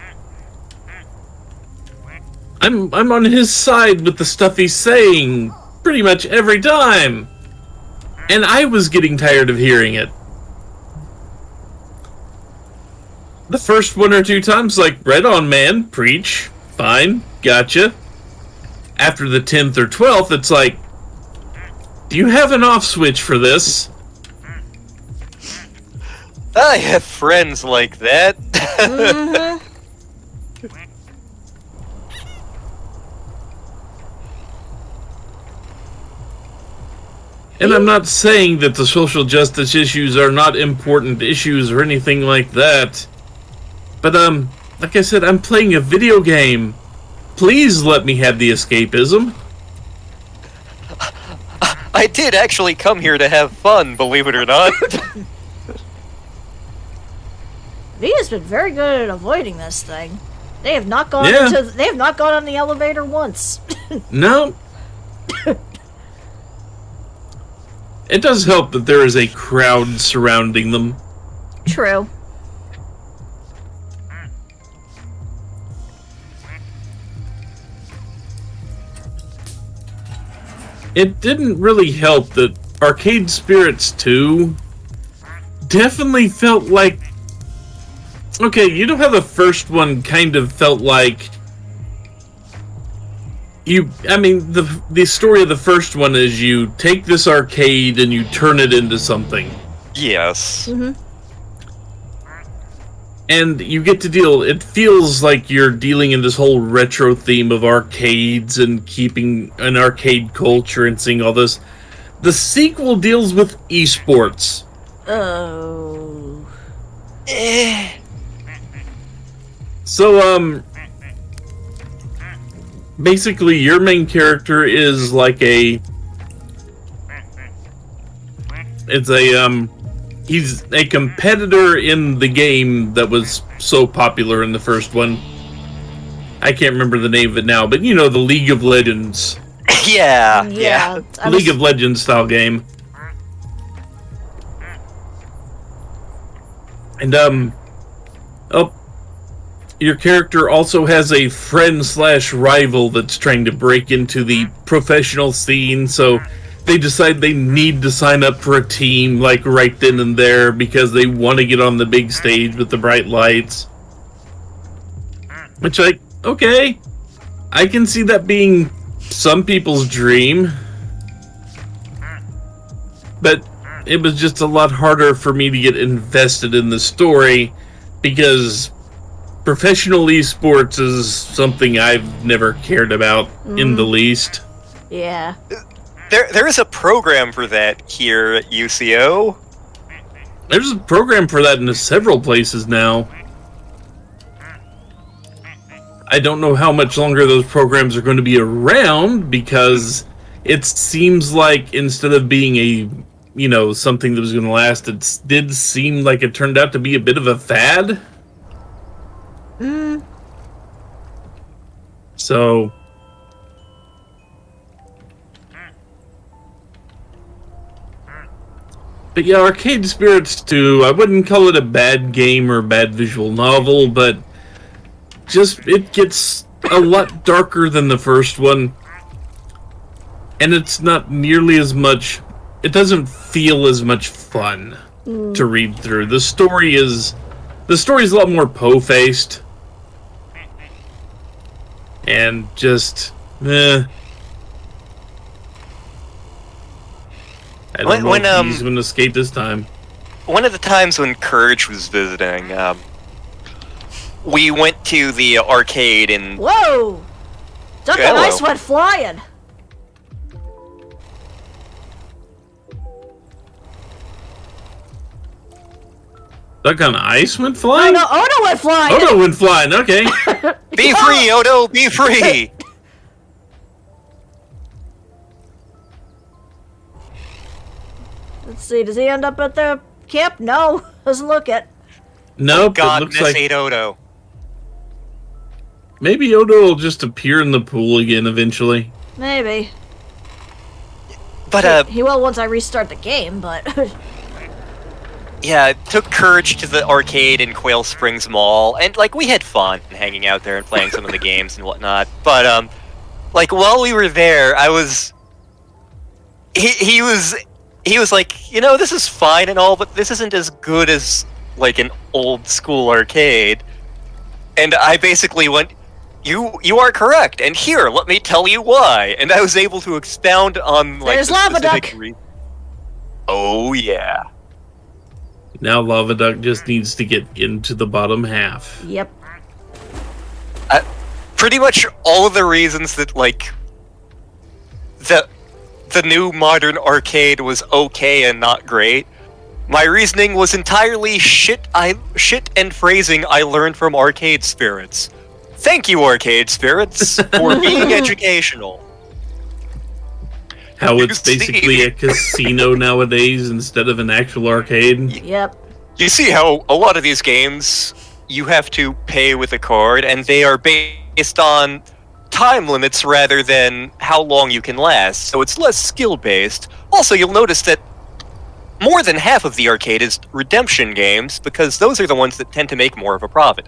I'm on his side with the stuff he's saying pretty much every time. And I was getting tired of hearing it. The first one or two times, like, right on, man, preach, fine, gotcha. After the 10th or 12th, it's like, do you have an off switch for this? I have friends like that. Mm-hmm. And I'm not saying that the social justice issues are not important issues or anything like that. But, like I said, I'm playing a video game. Please let me have the escapism. I did actually come here to have fun, believe it or not. Via's been very good at avoiding this thing. They have not gone they have not gone on the elevator once. No. It does help that there is a crowd surrounding them. True. it didn't really help that Arcade Spirits 2 definitely felt like... Okay, you know how the first one kind of felt like... the story of the first one is you take this arcade and you turn it into something. Yes. Mm-hmm. And you get to deal... It feels like you're dealing in this whole retro theme of arcades and keeping an arcade culture and seeing all this. The sequel deals with esports. Oh. So, basically, your main character is like a... He's a competitor in the game that was so popular in the first one. I can't remember the name of it now, but you know, the League of Legends. Yeah. League of Legends style game. And, your character also has a friend/rival that's trying to break into the professional scene, so they decide they need to sign up for a team, like, right then and there, because they want to get on the big stage with the bright lights. Which, like, okay, I can see that being some people's dream. But it was just a lot harder for me to get invested in the story, because professional esports is something I've never cared about in the least. Yeah. There is a program for that here at UCO. There's a program for that in several places now. I don't know how much longer those programs are going to be around, because it seems like instead of being a, you know, something that was going to last, it did seem like it turned out to be a bit of a fad. So... But yeah, Arcade Spirits 2, I wouldn't call it a bad game or a bad visual novel, but just, it gets a lot darker than the first one. And it's not nearly as much, it doesn't feel as much fun to read through. The story is a lot more po-faced. And just, I don't know if he's going to skate this time. One of the times when Courage was visiting, we went to the arcade and... Whoa! Duck and Ice went flying! Duck on Ice went flying? Oh no, Odo went flying! Odo went flying, okay. Be free, Odo, be free! Let's see, does he end up at the camp? No, doesn't look it. Nope, God, it looks miss like... 8 Odo. Maybe Odo will just appear in the pool again eventually. Maybe. But, He will once I restart the game, but... yeah, it took Courage to the arcade in Quail Springs Mall, and, like, we had fun hanging out there and playing some of the games and whatnot. But, like, while we were there, I was... He was like, you know, this is fine and all, but this isn't as good as, like, an old-school arcade. And I basically went, you are correct, and here, let me tell you why. And I was able to expound on, like, There's the Lava specific Duck. reason. Oh, yeah. Now Lava Duck just needs to get into the bottom half. Yep. Pretty much all of the reasons that, like, the new modern arcade was okay and not great, my reasoning was entirely shit and phrasing I learned from Arcade Spirits. Thank you, Arcade Spirits, for being educational. How it's basically a casino nowadays instead of an actual arcade. Yep. You see how a lot of these games, you have to pay with a card, and they are based on time limits rather than how long you can last, so it's less skill-based. Also, you'll notice that more than half of the arcade is redemption games, because those are the ones that tend to make more of a profit.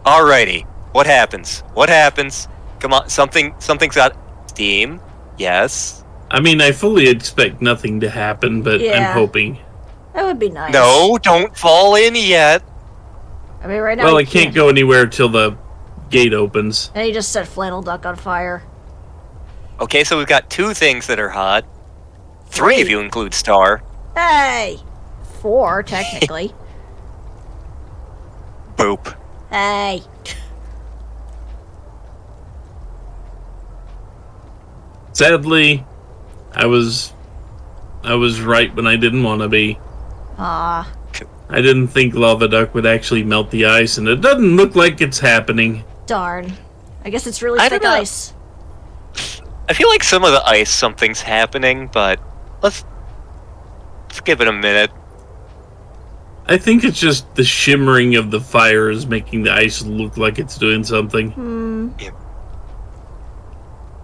Alrighty, what happens? What happens? Come on, something's got... steam. Yes. I mean, I fully expect nothing to happen, but I'm Yeah. hoping. That would be nice. No, don't fall in yet. I mean, right now. Well, he I can't go anywhere till the gate opens. And he just set Flannel Duck on fire. Okay, so we've got 2 things that are hot. 3 if you include Star. Hey! 4, technically. Boop. Hey! Sadly, I was right when I didn't want to be. Aw. I didn't think Lava Duck would actually melt the ice, and it doesn't look like it's happening. Darn. I guess it's really I thick don't know. ice. I feel like some of the ice, something's happening, but let's give it a minute. I think it's just the shimmering of the fire is making the ice look like it's doing something.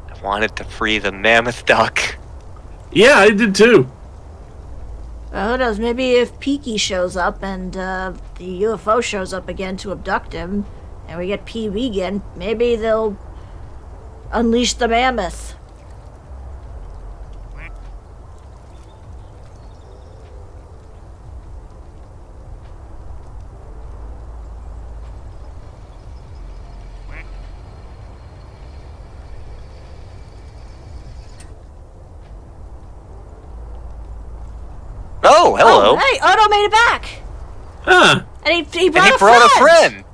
I wanted to free the mammoth duck. Yeah, I did too. Well, who knows? Maybe if Peaky shows up and the UFO shows up again to abduct him, and we get PB again, maybe they'll unleash the mammoth. Oh, hello. Oh, hey, Odo made it back! Ah, And he brought, And he brought a friend.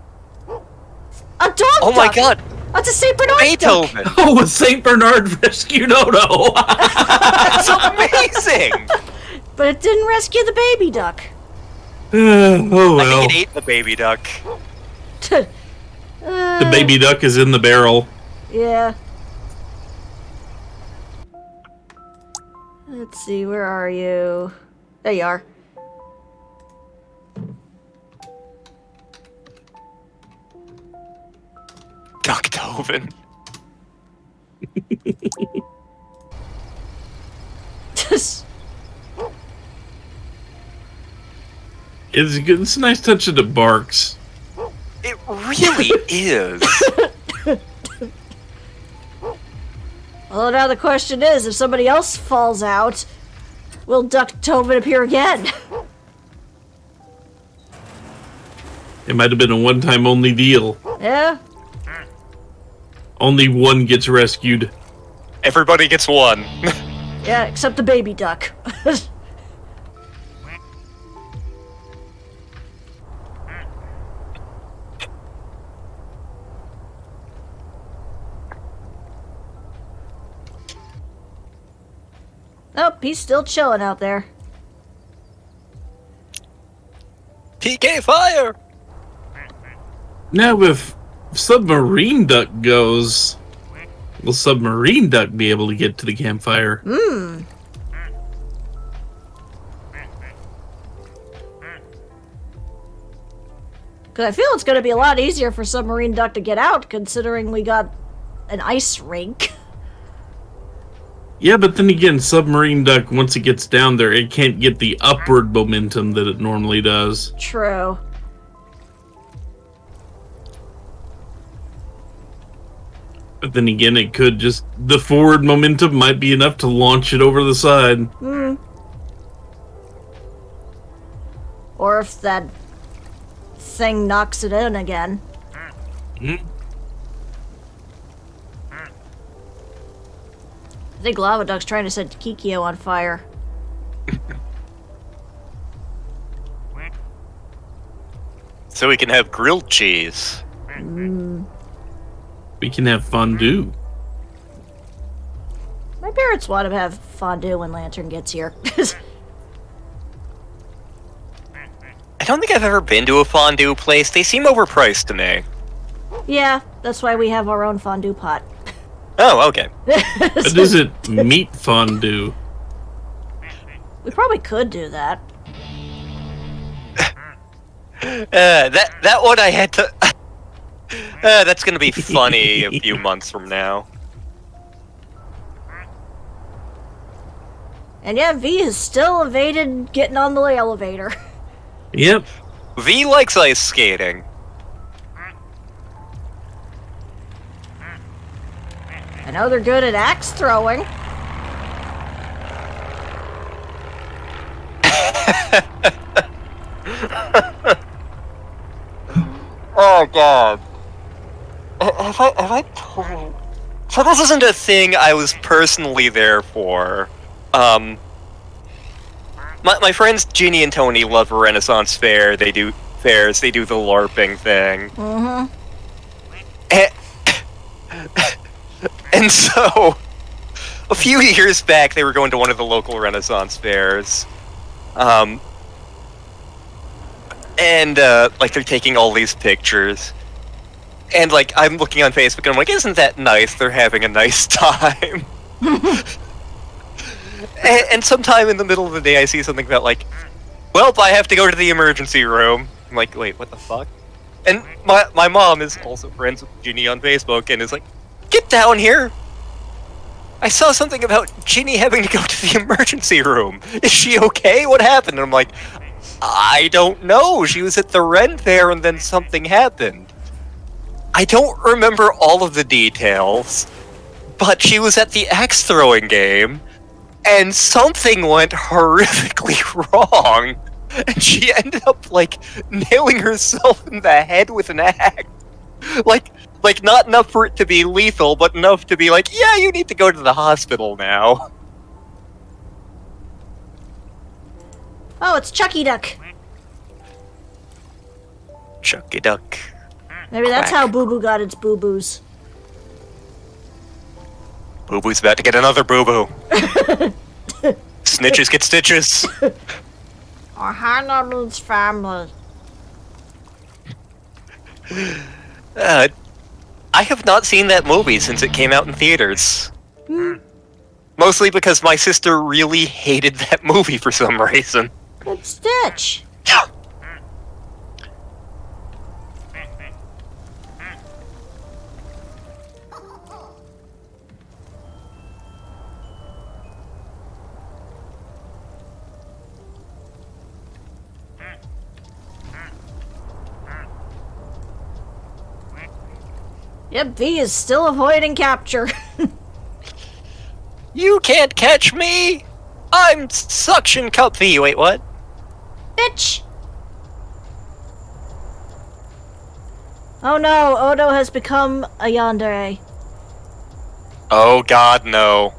A dog Oh my duck. god, That's a St. Bernard duck! Beethoven. oh, a Saint Bernard rescued Odo. That's amazing. But it didn't rescue the baby duck. Oh I well. think it ate the baby duck. The baby duck is in the barrel. Yeah. Let's see, where are you? There you are. Ducktoven. It's good. It's a nice touch of the barks. It really is. Well, now the question is, if somebody else falls out, will Ducktoven appear again? It might have been a one-time only deal. Yeah? Only one gets rescued. Everybody gets one. Yeah, except the baby duck. Nope, he's still chilling out there. PK fire. Now, if Submarine Duck goes, will Submarine Duck be able to get to the campfire? Because I feel it's going to be a lot easier for Submarine Duck to get out, considering we got an ice rink. Yeah, but then again, Submarine Duck, once it gets down there, it can't get the upward momentum that it normally does. True. But then again, it could just... The forward momentum might be enough to launch it over the side. Or if that thing knocks it in again. Hmm? I think Lava Duck's trying to set Kikyo on fire. So we can have grilled cheese. We can have fondue. My parents want to have fondue when Lantern gets here. I don't think I've ever been to a fondue place. They seem overpriced to me. Yeah, that's why we have our own fondue pot. Oh, okay. But is it meat fondue? We probably could do that. That one I had to... that's gonna be funny a few months from now. And yeah, V has still evaded getting on the elevator. Yep. V likes ice skating. And know they're good at axe throwing. Oh god. Have I told... So this isn't a thing I was personally there for. My friends Ginny and Tony love a Renaissance fair. They do fairs. They do the LARPing thing. Mm-hmm. And so, a few years back, they were going to one of the local Renaissance fairs. Like, they're taking all these pictures. And, like, I'm looking on Facebook and I'm like, isn't that nice? They're having a nice time. and sometime in the middle of the day, I see something about, like, well, I have to go to the emergency room. I'm like, wait, what the fuck? And my mom is also friends with Ginny on Facebook and is like, get down here! I saw something about Ginny having to go to the emergency room. Is she okay? What happened? And I'm like, I don't know. She was at the Ren Fair and then something happened. I don't remember all of the details, but she was at the axe throwing game and something went horrifically wrong. And she ended up, like, nailing herself in the head with an axe. Like, not enough for it to be lethal, but enough to be like, yeah, you need to go to the hospital now. Oh, it's Chucky Duck. Chucky Duck. Maybe that's how Boo Boo got its boo boos. Boo Boo's about to get another boo boo. Snitches get stitches. Or Hannah means family. I have not seen that movie since it came out in theaters. Mostly because my sister really hated that movie for some reason. It's Stitch. Yep, V is still avoiding capture. You can't catch me! I'm Suction Cup V. Wait, what? Bitch! Oh no, Odo has become a yandere. Oh god, no.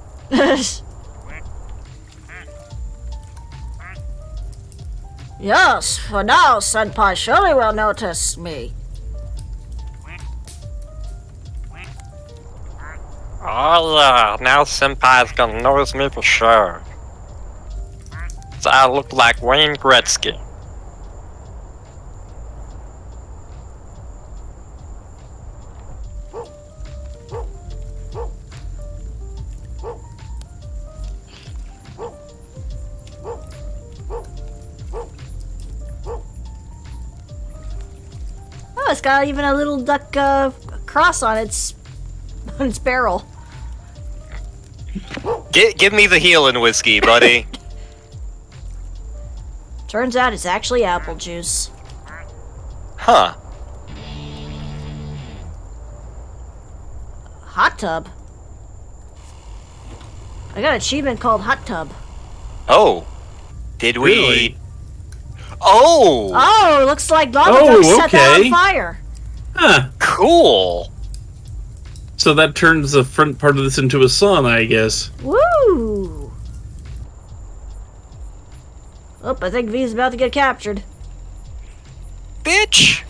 Yes, for now, Senpai surely will notice me. Oh yeah, now Senpai's gonna notice me for sure. So I look like Wayne Gretzky. Oh, it's got even a little duck cross on its barrel. Give me the healing whiskey, buddy. Turns out it's actually apple juice. Huh. Hot tub? I got an achievement called Hot Tub. Oh. Did we... Really? Oh! Oh, looks like Lava Oh, Duck set that okay. on fire. Huh. Cool! So that turns the front part of this into a sauna, I guess. Woo! Oh, I think V's about to get captured. Bitch!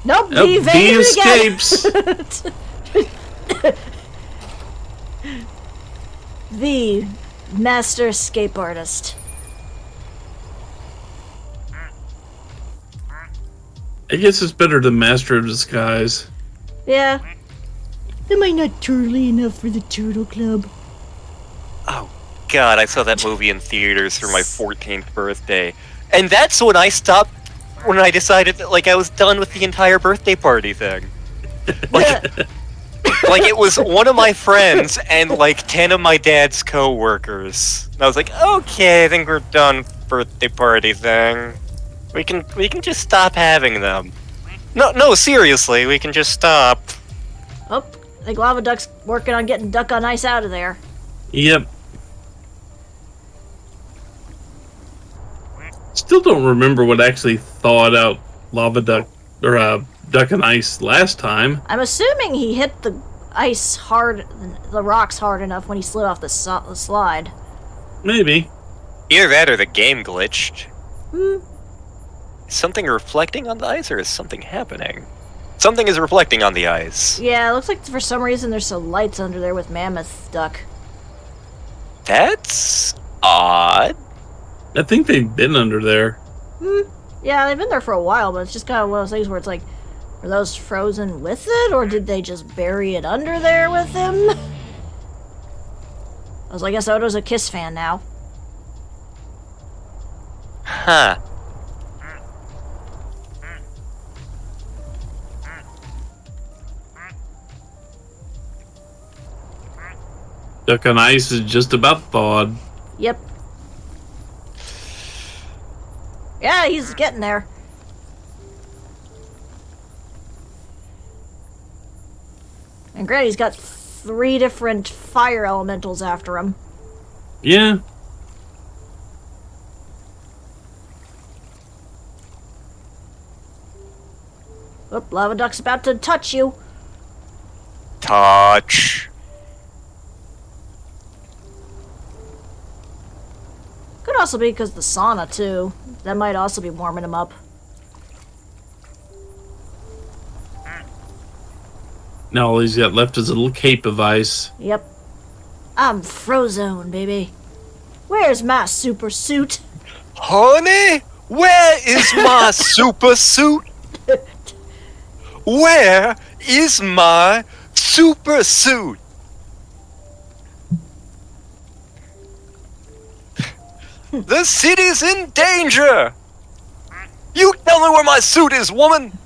Nope, Oh, V V evaded escapes. again. The master escape artist. I guess it's better to Master of Disguise. Yeah. Am I not turtly enough for the Turtle Club? Oh god, I saw that movie in theaters for my 14th birthday. And that's when I stopped, when I decided that, like, I was done with the entire birthday party thing. Like, like it was one of my friends and, like, 10 of my dad's co-workers. And I was like, okay, I think we're done with the birthday party thing. We can just stop having them. No, seriously, we can just stop. Oh, I think Lava Duck's working on getting Duck on Ice out of there. Yep. Still don't remember what actually thawed out Lava Duck, or Duck on Ice last time. I'm assuming he hit the ice hard, the rocks hard enough when he slid off the slide. Maybe. Either that or the game glitched. Hmm. Is something reflecting on the ice, or is something happening? Something is reflecting on the ice. Yeah, it looks like for some reason there's some lights under there with Mammoth Duck. That's odd. I think they've been under there. Yeah, they've been there for a while, but it's just kind of one of those things where it's like, are those frozen with it, or did they just bury it under there with him? I guess Odo's a Kiss fan now. Huh. Duck on Ice is just about thawed. Yep. Yeah, he's getting there. And granted, he's got 3 different fire elementals after him. Yeah. Oop, Lava Duck's about to touch you. Touch. Could also be because the sauna, too. That might also be warming him up. Now all he's got left is a little cape of ice. Yep. I'm Frozone, baby. Where's my super suit? Honey, where is my super suit? Where is my super suit? The city's in danger! You tell me where my suit is, woman!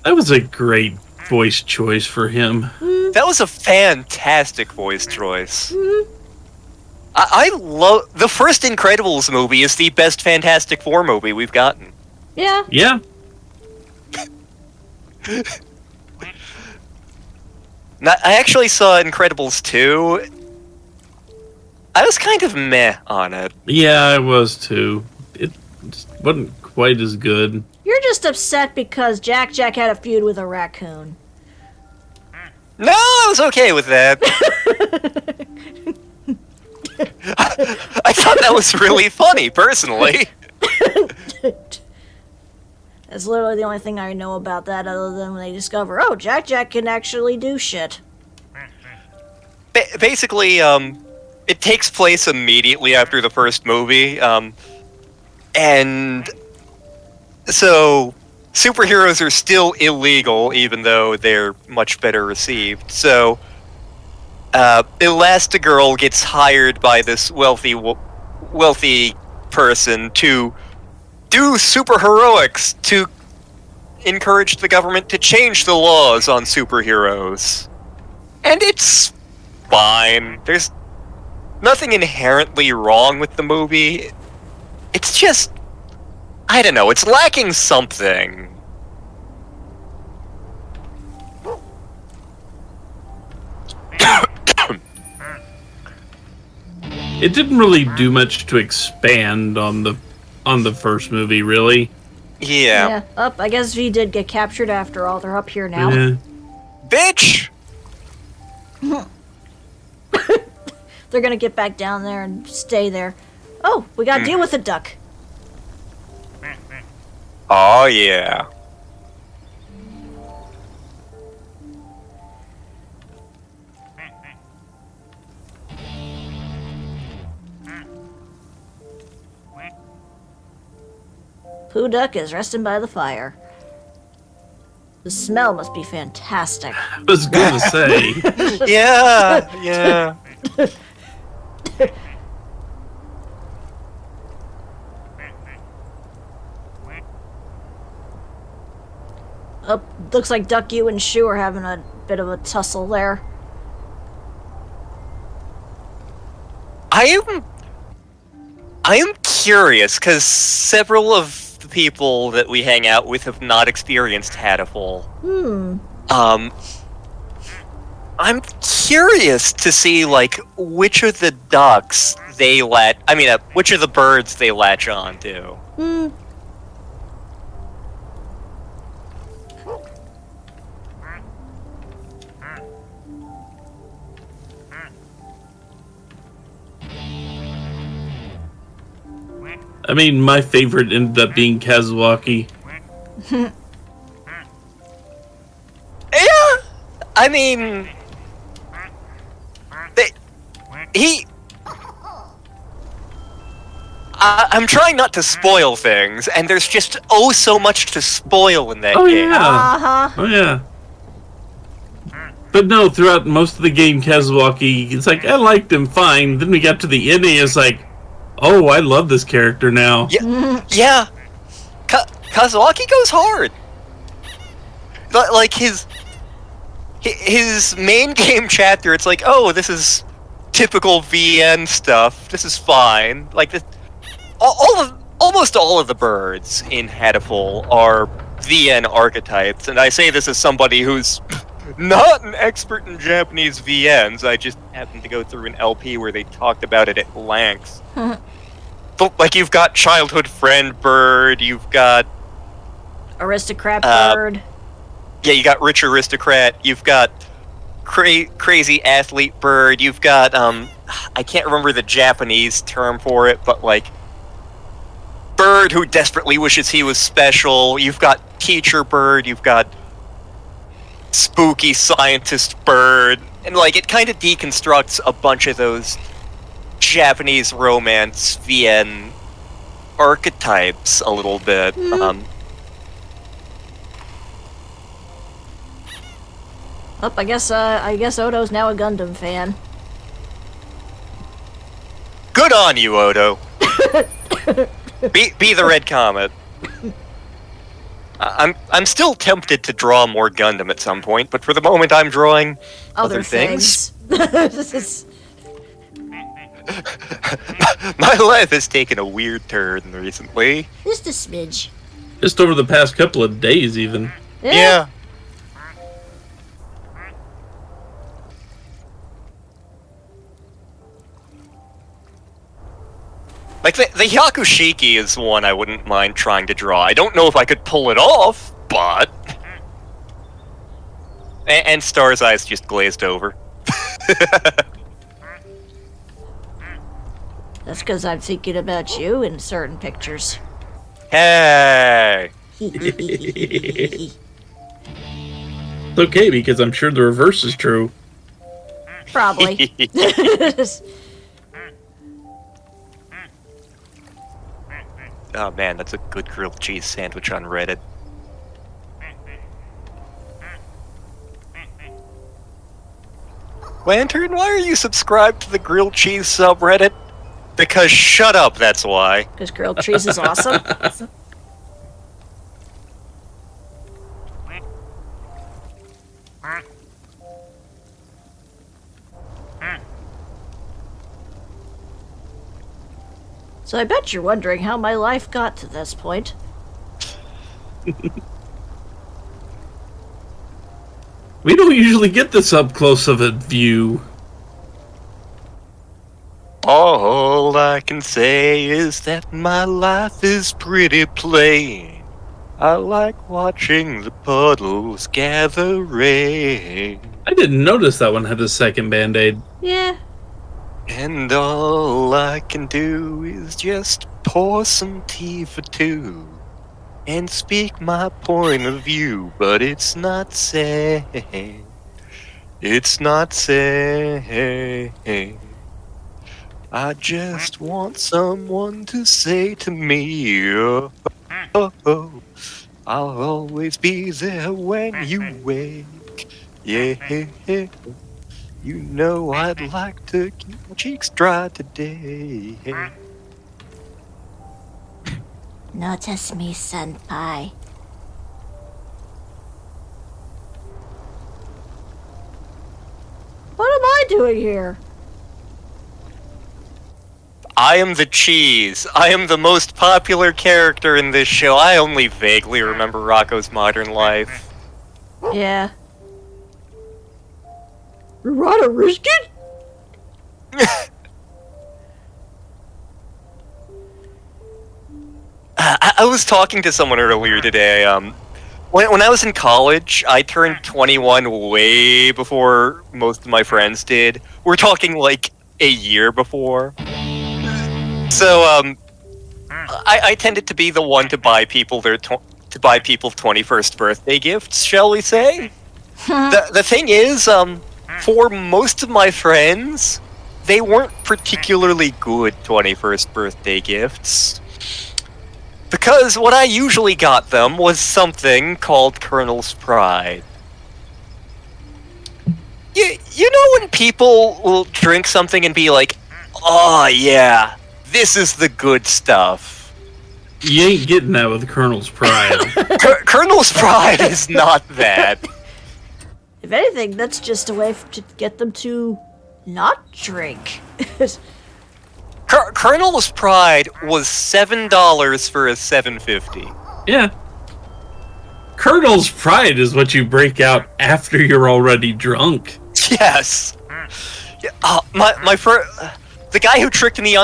That was a great voice choice for him. That was a fantastic voice choice. I love... The first Incredibles movie is the best Fantastic Four movie we've gotten. Yeah. Yeah. Now, I actually saw Incredibles 2. I was kind of meh on it. Yeah, I was too. It just wasn't quite as good. You're just upset because Jack had a feud with a raccoon. No, I was okay with that. I thought that was really funny, personally. That's literally the only thing I know about that, other than when they discover, oh, Jack can actually do shit. Basically, it takes place immediately after the first movie, and so superheroes are still illegal, even though they're much better received. So, Elastigirl gets hired by this wealthy person to do superheroics to encourage the government to change the laws on superheroes. And it's fine. There's nothing inherently wrong with the movie. It's just, I don't know, it's lacking something. It didn't really do much to expand on the first movie, really. Yeah. Up. I guess V did get captured after all. They're up here now. Yeah. Bitch! They're gonna get back down there and stay there. Oh, we gotta deal with the duck. Oh, yeah. Pooh Duck is resting by the fire. The smell must be fantastic. I was gonna say. Yeah. Oh, looks like Duck, you and Shu are having a bit of a tussle there. I am curious, because several of people that we hang out with have not experienced Hatterful. I'm curious to see, like, which of the ducks they which of the birds they latch on to. I mean, my favorite ended up being Kazuaki. Yeah, I mean, I'm trying not to spoil things, and there's just so much to spoil in that game. Yeah. Oh yeah. But no, throughout most of the game, Kazuaki, it's like, I liked him fine. Then we got to the ending, it's like, oh, I love this character now. Yeah. Kazuaki goes hard. Like, his main game chapter, it's like, oh, this is typical VN stuff. This is fine. Like, almost all of the birds in Hatterful are VN archetypes, and I say this as somebody who's not an expert in Japanese VNs. I just happened to go through an LP where they talked about it at length. But, like, you've got childhood friend bird, you've got aristocrat bird. Yeah, you got rich aristocrat, you've got crazy athlete bird, you've got I can't remember the Japanese term for it, but, like, bird who desperately wishes he was special. You've got teacher bird, you've got spooky scientist bird, and, like, it kind of deconstructs a bunch of those Japanese romance VN archetypes a little bit. I guess Odo's now a Gundam fan. Good on you, Odo. Be the Red Comet. I'm still tempted to draw more Gundam at some point, but for the moment I'm drawing other things. My life has taken a weird turn recently. Just a smidge. Just over the past couple of days, even. Yeah. Like, the Yakushiki is one I wouldn't mind trying to draw. I don't know if I could pull it off, but... And Star's eyes just glazed over. That's because I'm thinking about you in certain pictures. Hey! It's okay, because I'm sure the reverse is true. Probably. Oh man, that's a good grilled cheese sandwich on Reddit. Lantern, why are you subscribed to the grilled cheese subreddit? Because shut up, that's why. Because grilled cheese is awesome. So I bet you're wondering how my life got to this point. We don't usually get this up close of a view. All I can say is that my life is pretty plain. I like watching the puddles gather rain. I didn't notice that one had a second Band-Aid. Yeah. And all I can do is just pour some tea for two and speak my point of view, but it's not safe. It's not safe. I just want someone to say to me, oh, oh, oh, I'll always be there when you wake. Yeah. You know I'd like to keep my cheeks dry today. Notice me, senpai. What am I doing here? I am the cheese. I am the most popular character in this show. I only vaguely remember Rocco's Modern Life. Yeah. You want a biscuit? I was talking to someone earlier today. When I was in college, I turned 21 way before most of my friends did. We're talking like a year before. So, I tended to be the one to buy people their 21st birthday gifts, shall we say? The thing is, for most of my friends, they weren't particularly good 21st birthday gifts. Because what I usually got them was something called Colonel's Pride. You know when people will drink something and be like, oh yeah, this is the good stuff. You ain't getting that with Colonel's Pride. Colonel's Pride is not that. If anything, that's just a way to get them to not drink. Colonel's Pride was $7 for a 750. Yeah. Colonel's Pride is what you break out after you're already drunk. Yes. Yeah, the guy who tricked me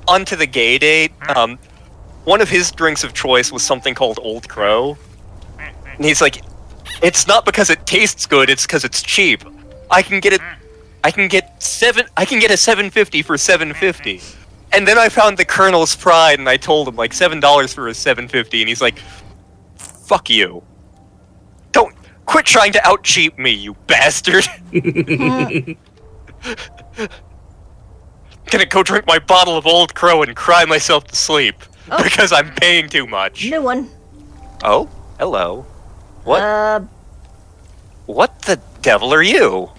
onto the gay date, one of his drinks of choice was something called Old Crow. And he's like, it's not because it tastes good, it's because it's cheap. I can get a 750 for 750. And then I found the Colonel's Pride and I told him like $7 for a 750 and he's like, fuck you. Don't quit trying to out cheap me, you bastard. Gonna go drink my bottle of Old Crow and cry myself to sleep because I'm paying too much. New one. Oh, hello. What? What the devil are you?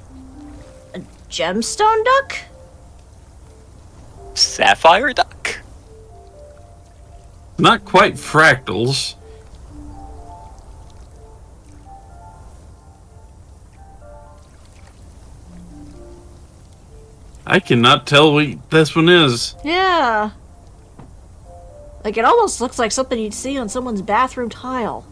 Gemstone duck? Sapphire duck? Not quite fractals. I cannot tell what this one is. Yeah. Like, it almost looks like something you'd see on someone's bathroom tile.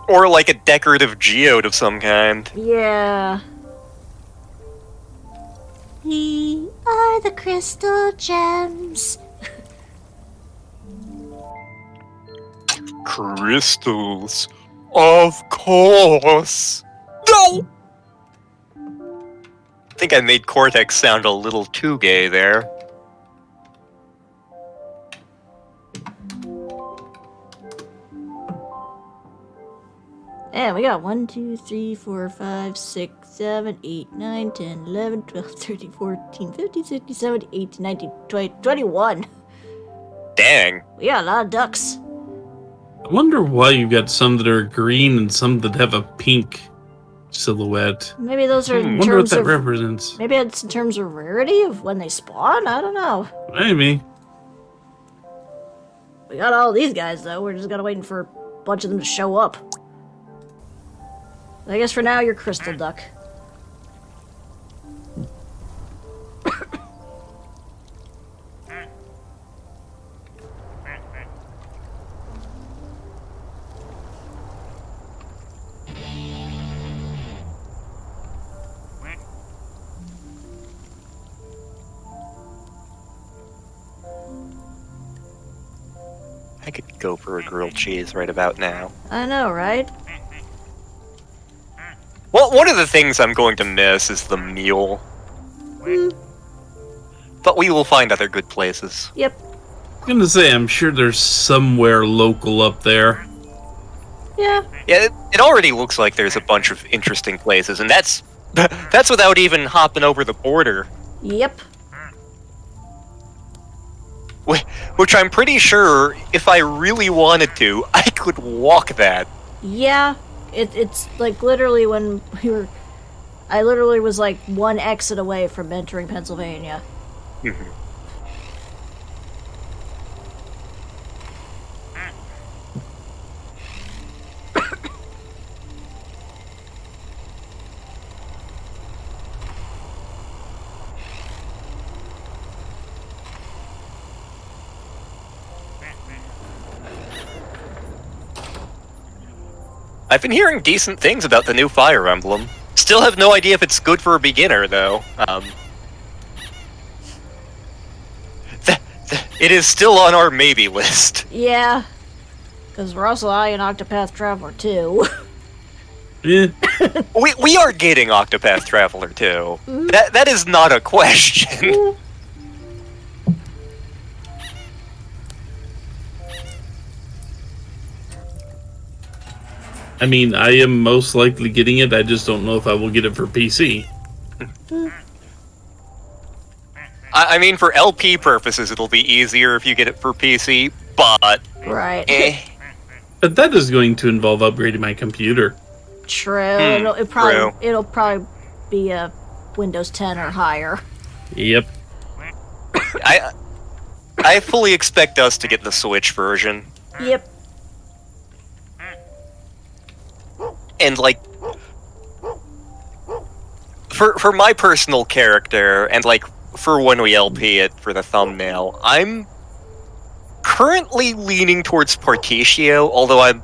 Or like a decorative geode of some kind. Yeah. We are the crystal gems. Crystals. Of course. No! I think I made Cortex sound a little too gay there. And we got 1, 2, 3, 4, 5, 6, 7, 8, 9, 10, 11, 12, 13, 14, 15, 16, 17, 18, 19, 20, 21. Dang. We got a lot of ducks. I wonder why you got some that are green and some that have a pink silhouette. Maybe those are I in wonder what terms that of... represents. Maybe it's in terms of rarity of when they spawn? I don't know. Maybe. We got all these guys, though. We're just gotta wait for a bunch of them to show up. I guess for now, you're Crystal Duck. I could go for a grilled cheese right about now. I know, right? Well, one of the things I'm going to miss is the mule. But we will find other good places. Yep. I'm gonna say, I'm sure there's somewhere local up there. Yeah. Yeah, it already looks like there's a bunch of interesting places, and that's without even hopping over the border. Yep. Which I'm pretty sure, if I really wanted to, I could walk that. Yeah. It's like literally when we were... I literally was like one exit away from entering Pennsylvania. I've been hearing decent things about the new Fire Emblem. Still have no idea if it's good for a beginner, though. It is still on our maybe list. Yeah. Because we're also eyeing Octopath Traveler 2. Yeah. We are getting Octopath Traveler 2. That is not a question. I mean, I am most likely getting it. I just don't know if I will get it for PC. I mean, for LP purposes, it'll be easier if you get it for PC, but... Right. But that is going to involve upgrading my computer. True. It'll probably be a Windows 10 or higher. Yep. I fully expect us to get the Switch version. Yep. And, like... For my personal character, and, like, for when we LP it for the thumbnail, I'm currently leaning towards Particio, although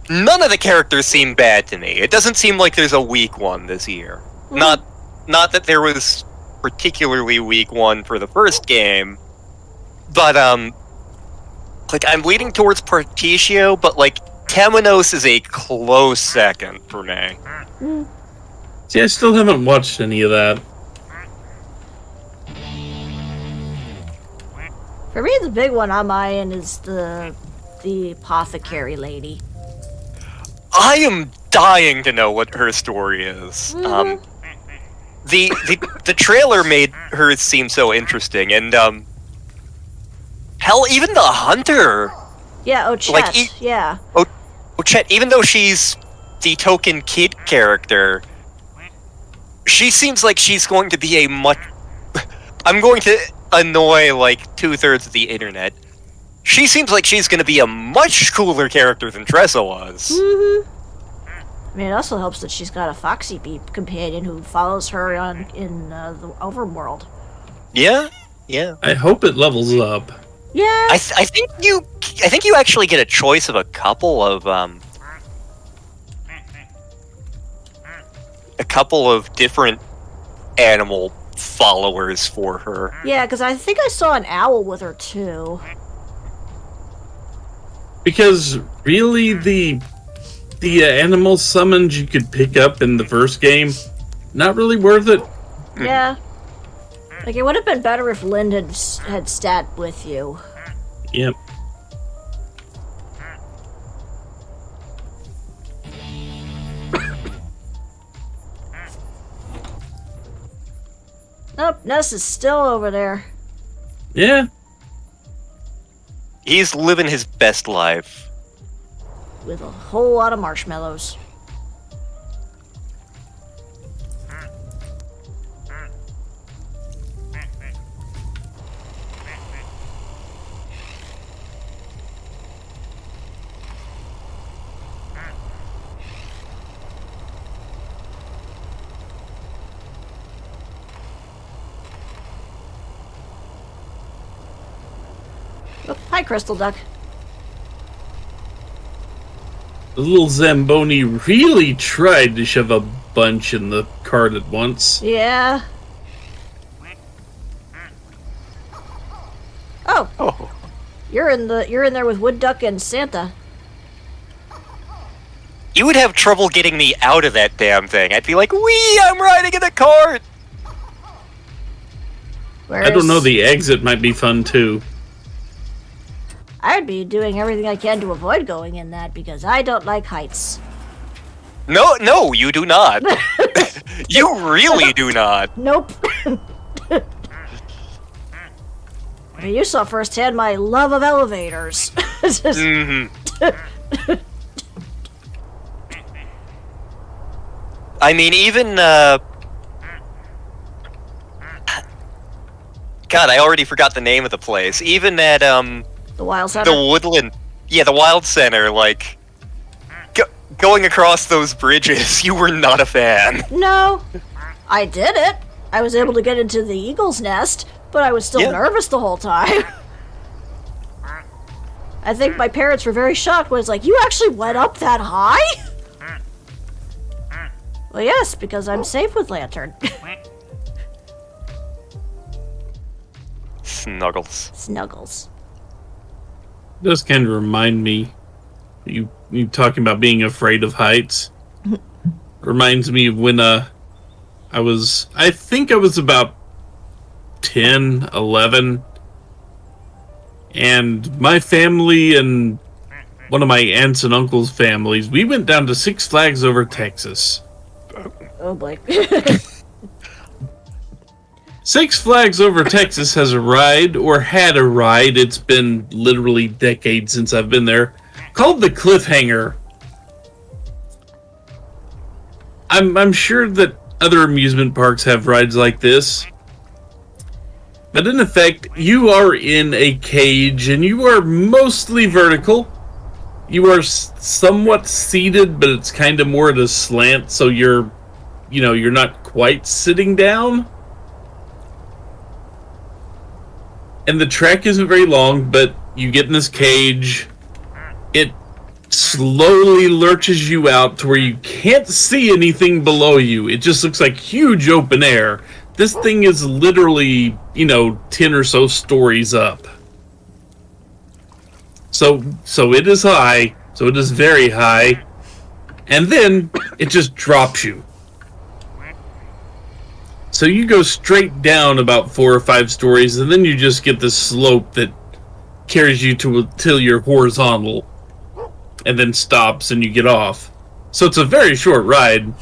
none of the characters seem bad to me. It doesn't seem like there's a weak one this year. Not that there was particularly weak one for the first game, but like I'm leaning towards Particio, but like Temenos is a close second for me. See, I still haven't watched any of that. For me, the big one I'm eyeing is the apothecary lady. I am dying to know what her story is. The trailer made her seem so interesting, and hell, even the hunter. Yeah, Ochette. Like, yeah. Ochette, even though she's the token kid character, she seems like she's going to be a much. I'm going to annoy like 2/3 of the internet. She seems like she's going to be a much cooler character than Tressa was. I mean, it also helps that she's got a Foxy Beep companion who follows her in the overworld. Yeah. I hope it levels up. Yeah. I think you actually get a choice of a couple of different animal followers for her. Yeah, because I think I saw an owl with her too. Because really, the animal summons you could pick up in the first game, not really worth it. Yeah. Like, it would have been better if Lynn had sat with you. Yep. Nope, Ness is still over there. Yeah. He's living his best life. With a whole lot of marshmallows. Oh, hi, Crystal Duck. The little Zamboni really tried to shove a bunch in the cart at once. Yeah. Oh, you're in there with Wood Duck and Santa. You would have trouble getting me out of that damn thing. I'd be like, wee, I'm riding in a cart! Whereas I don't know, the exit might be fun too. I'd be doing everything I can to avoid going in that because I don't like heights. No, you do not. You really do not. Nope. I mean, you saw firsthand my love of elevators. I mean, even, God, I already forgot the name of the place. Even at, The Wild Center? the Woodland... Yeah, the Wild Center, like... going across those bridges, you were not a fan. No. I did it. I was able to get into the eagle's nest, but I was still nervous the whole time. I think my parents were very shocked when it's like, you actually went up that high? Well, yes, because I'm safe with Lantern. Snuggles. Snuggles. Does kind of remind me, you talking about being afraid of heights. Reminds me of when I think I was about 10, 11, and my family and one of my aunts and uncles' families, we went down to Six Flags over Texas. Oh boy. Six Flags over Texas has a ride, or had a ride, it's been literally decades since I've been there, called the Cliffhanger. I'm sure that other amusement parks have rides like this, but in effect, you are in a cage, and you are mostly vertical. You are somewhat seated, but it's kind of more at a slant, so you're not quite sitting down. And the track isn't very long, but you get in this cage. It slowly lurches you out to where you can't see anything below you. It just looks like huge open air. This thing is literally, 10 or so stories up. So it is high. So it is very high. And then it just drops you. So you go straight down about 4 or 5 stories, and then you just get this slope that carries you till you're horizontal, and then stops and you get off. So it's a very short ride.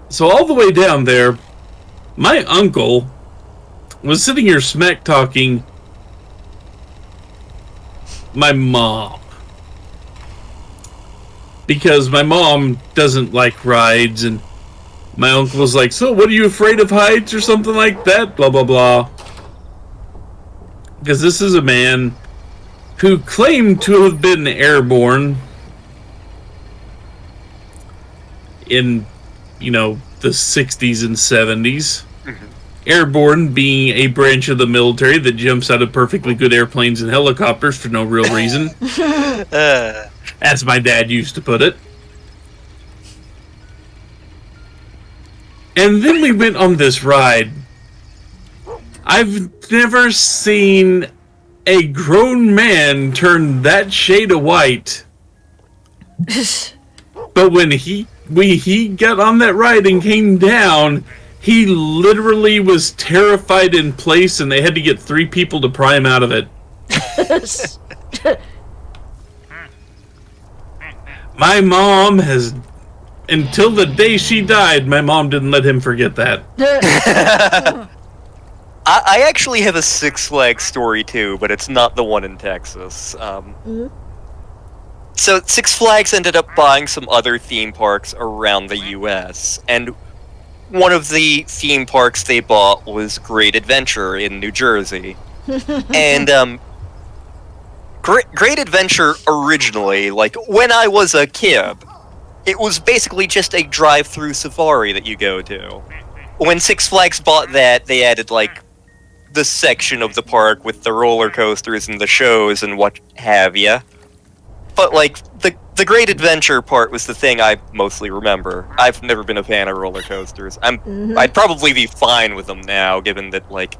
So all the way down there, my uncle was sitting here smack talking my mom. Because my mom doesn't like rides, and my uncle was like, so what, are you afraid of heights or something like that? Blah, blah, blah. Because this is a man who claimed to have been airborne in, the 60s and 70s. Mm-hmm. Airborne being a branch of the military that jumps out of perfectly good airplanes and helicopters for no real reason. As my dad used to put it. And then we went on this ride. I've never seen a grown man turn that shade of white. But when he got on that ride and came down, he literally was terrified in place, and they had to get 3 people to pry him out of it. My mom has, until the day she died, my mom didn't let him forget that. I actually have a Six Flags story too, but it's not the one in Texas. So Six Flags ended up buying some other theme parks around the U.S., and one of the theme parks they bought was Great Adventure in New Jersey. And Great Adventure originally, like when I was a kid, it was basically just a drive-through safari that you go to. When Six Flags bought that, they added like the section of the park with the roller coasters and the shows and what have ya. But like the Great Adventure part was the thing I mostly remember. I've never been a fan of roller coasters. I'd probably be fine with them now, given that like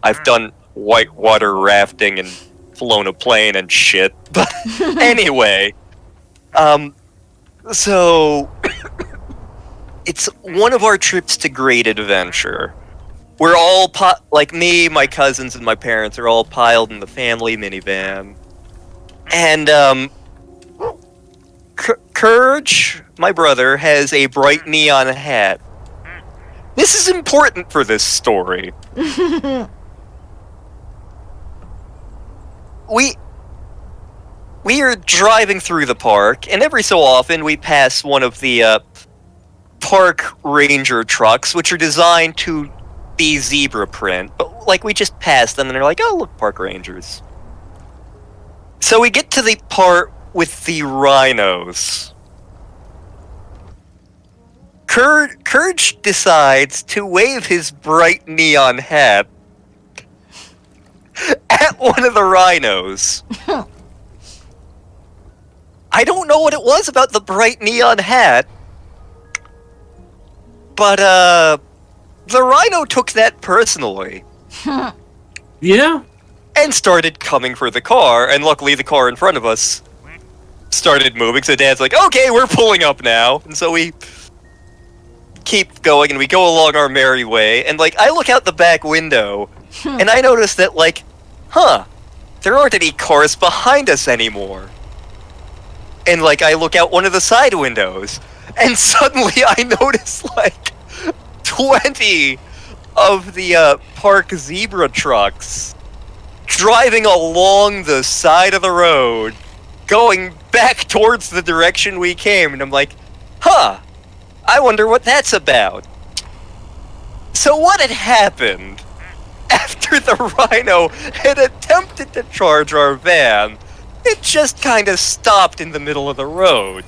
I've done whitewater rafting and flown a plane and shit. But anyway, so it's one of our trips to Great Adventure. We're all like me, my cousins, and my parents are all piled in the family minivan, and Courage, my brother, has a bright neon hat. This is important for this story. We are driving through the park, and every so often we pass one of the park ranger trucks, which are designed to be zebra print. But like we just passed them, and they're like, "Oh, look, park rangers." So we get to the part with the rhinos. Courage decides to wave his bright neon hat one of the rhinos. I don't know what it was about the bright neon hat, but the rhino took that personally. Yeah. And started coming for the car, and luckily the car in front of us started moving, so Dad's like, okay, we're pulling up now. And so we keep going, and we go along our merry way, and, like, I look out the back window, and I notice that, like, there aren't any cars behind us anymore. And, like, I look out one of the side windows, and suddenly I notice, like, 20 of the park zebra trucks driving along the side of the road, going back towards the direction we came, and I'm like, I wonder what that's about. So what had happened after the rhino had attempted to charge our van, it just kind of stopped in the middle of the road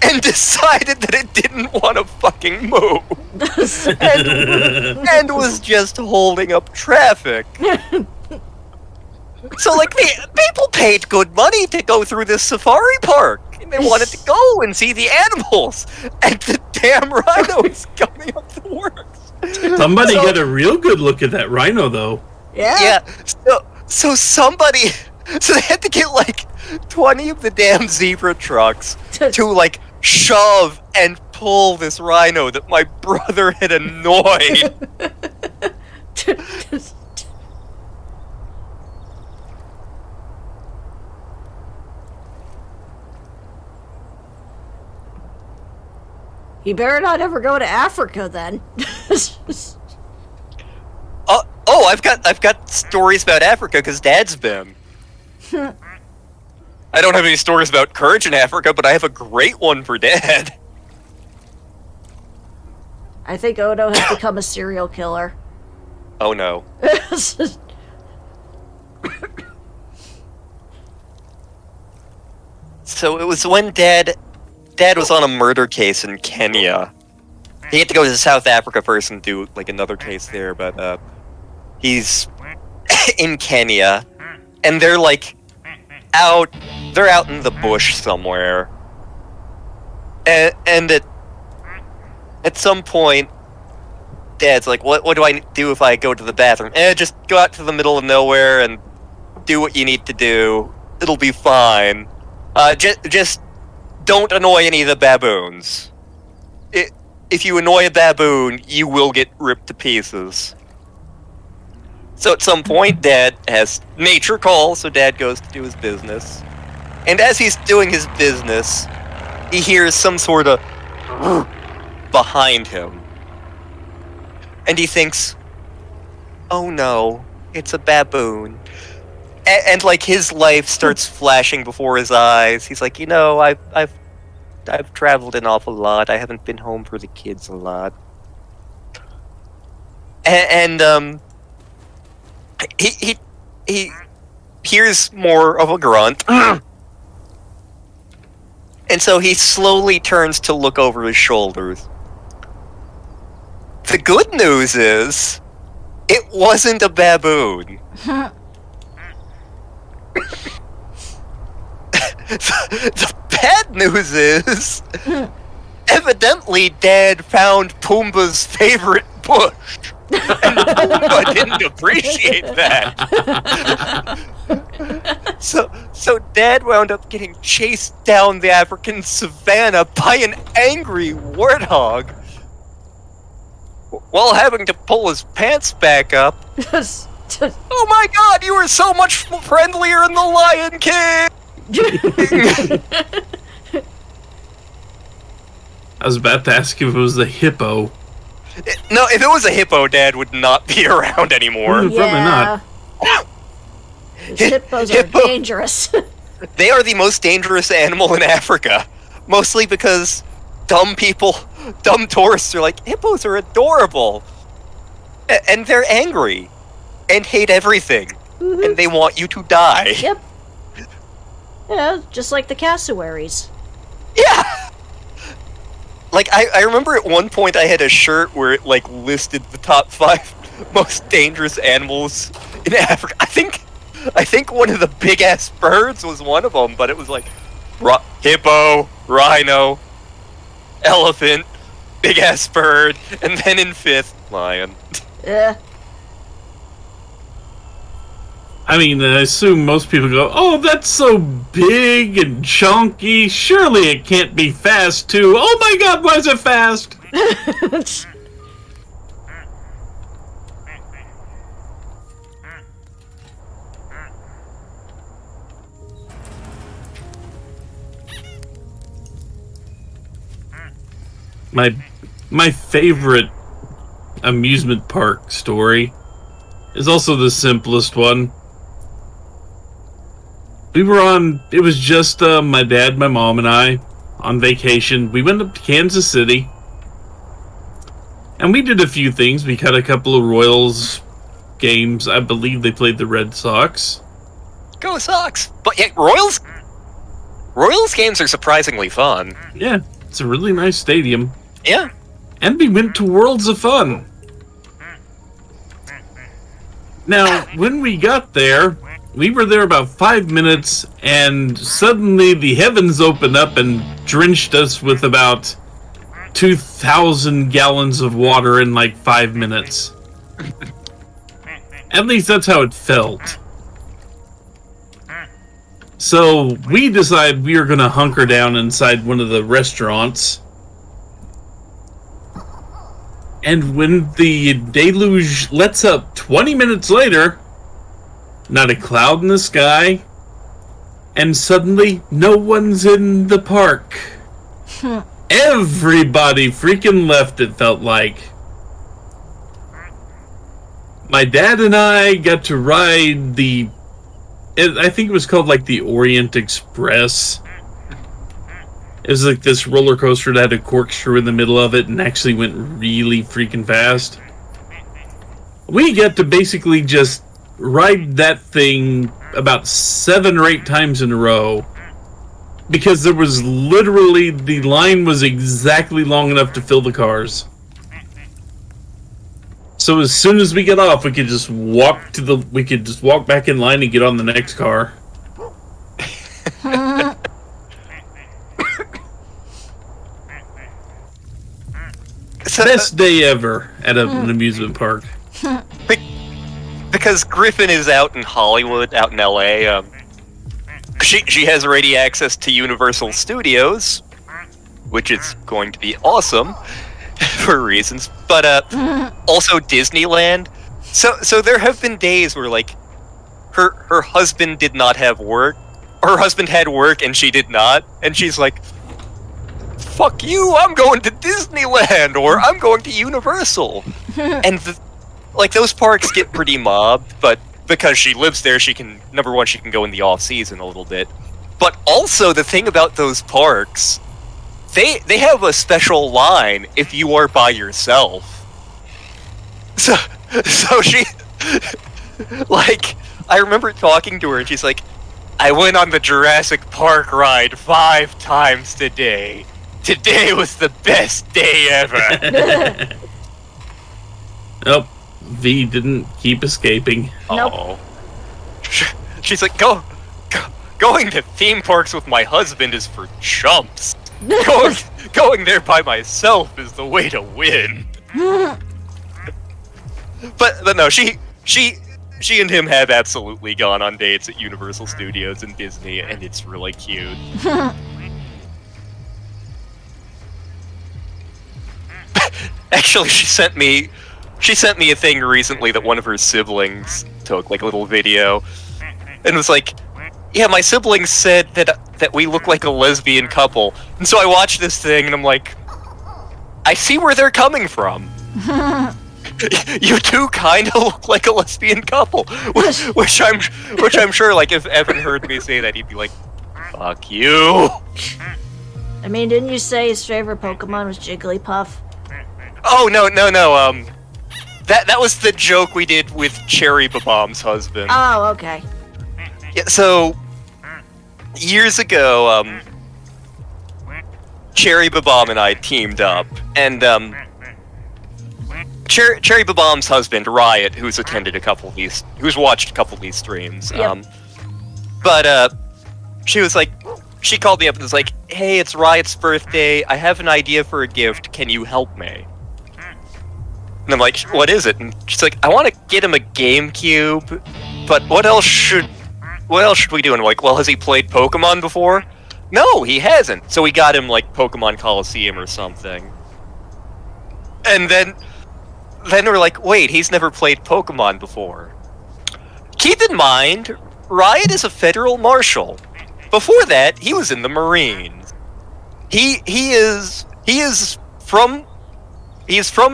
and decided that it didn't want to fucking move and was just holding up traffic. So, like, people paid good money to go through this safari park, and they wanted to go and see the animals, and the damn rhino is coming up the works. Somebody got a real good look at that rhino, though. Yeah. So somebody, so they had to get, like, 20 of the damn zebra trucks to, like, shove and pull this rhino that my brother had annoyed. You better not ever go to Africa then. I've got stories about Africa because Dad's been. I don't have any stories about courage in Africa, but I have a great one for Dad. I think Odo has become a serial killer. Oh no. So it was when Dad was on a murder case in Kenya. He had to go to South Africa first and do, like, another case there, but he's in Kenya, and they're, like, out in the bush somewhere. And at some point, Dad's like, what do I do if I go to the bathroom? Just go out to the middle of nowhere and do what you need to do. It'll be fine. Just don't annoy any of the baboons. If you annoy a baboon, you will get ripped to pieces. So at some point, Dad has nature call, so Dad goes to do his business. And as he's doing his business, he hears some sort of behind him. And he thinks, oh no, it's a baboon. And like, his life starts flashing before his eyes. He's like, I've traveled an awful lot. I haven't been home for the kids a lot. And he hears more of a grunt. And so he slowly turns to look over his shoulders. The good news is, it wasn't a baboon. The bad news is, evidently Dad found Pumbaa's favorite bush, and Pumbaa didn't appreciate that. So Dad wound up getting chased down the African savannah by an angry warthog, while having to pull his pants back up. Oh my God, you were so much friendlier in The Lion King! I was about to ask if it was the hippo. No, if it was a hippo, Dad would not be around anymore. Probably not. Hippos are dangerous. They are the most dangerous animal in Africa. Mostly because dumb tourists are like, hippos are adorable. And they're angry. And hate everything. Mm-hmm. And they want you to die. Yep. Yeah, just like the cassowaries. Yeah! Like, I remember at one point I had a shirt where it, like, listed the top 5 most dangerous animals in Africa. I think I think one of the big ass birds was one of them, but it was like hippo, rhino, elephant, big ass bird, and then in 5th, lion. Yeah. I mean, I assume most people go, "Oh, that's so big and chunky. Surely it can't be fast, too. Oh my god, why is it fast?" My favorite amusement park story is also the simplest one. It was just my dad, my mom, and I on vacation. We went up to Kansas City, and we did a few things. We cut a couple of Royals games. I believe they played the Red Sox. Go Sox! But yeah, Royals games are surprisingly fun. Yeah, it's a really nice stadium. Yeah. And we went to Worlds of Fun. Now, when we got there, we were there about 5 minutes, and suddenly the heavens opened up and drenched us with about 2,000 gallons of water in like 5 minutes. At least that's how it felt. So we decided we were going to hunker down inside one of the restaurants. And when the deluge lets up 20 minutes later, not a cloud in the sky, and suddenly no one's in the park. Everybody freaking left, it felt like. My dad and I got to ride I think it was called like the Orient Express. It was like this roller coaster that had a corkscrew in the middle of it and actually went really freaking fast. We got to basically just ride that thing about 7 or 8 times in a row because there was literally, the line was exactly long enough to fill the cars. So as soon as we get off, we could just walk back in line and get on the next car. Best day ever at an amusement park. Because Griffin is out in Hollywood, out in LA. She has ready access to Universal Studios, which is going to be awesome for reasons. But also Disneyland. So there have been days where like her husband did not have work, or her husband had work and she did not, and she's like, "Fuck you! I'm going to Disneyland, or I'm going to Universal." And like those parks get pretty mobbed, but because she lives there, she can go in the off season a little bit. But also the thing about those parks, they have a special line if you are by yourself. So she, like, I remember talking to her and she's like, "I went on the Jurassic Park ride 5 times today. Today was the best day ever." Nope. V didn't keep escaping. Nope. Oh. She's like, going to theme parks with my husband is for chumps. Going there by myself is the way to win. But no, she and him have absolutely gone on dates at Universal Studios and Disney, and it's really cute. Actually, she sent me a thing recently that one of her siblings took, like a little video, and was like, "Yeah, my siblings said that we look like a lesbian couple." And so I watched this thing, and I'm like, I see where they're coming from. You two kind of look like a lesbian couple, which I'm sure, like, if Evan heard me say that, he'd be like, "Fuck you." I mean, didn't you say his favorite Pokemon was Jigglypuff? Oh no. That was the joke we did with Cherry Babam's husband. Oh, okay. Yeah, so years ago, Cherry Babam and I teamed up, and Cherry Bomb's husband, Riot, who's watched a couple of these streams. Yep. But she was like, she called me up and was like, "Hey, it's Riot's birthday. I have an idea for a gift. Can you help me?" And I'm like, "What is it?" And she's like, "I want to get him a GameCube, but what else should we do?" And I'm like, "Well, has he played Pokemon before?" "No, he hasn't." So we got him like Pokemon Coliseum or something. And then we're like, "Wait, he's never played Pokemon before." Keep in mind, Riot is a federal marshal. Before that, he was in the Marines. He is from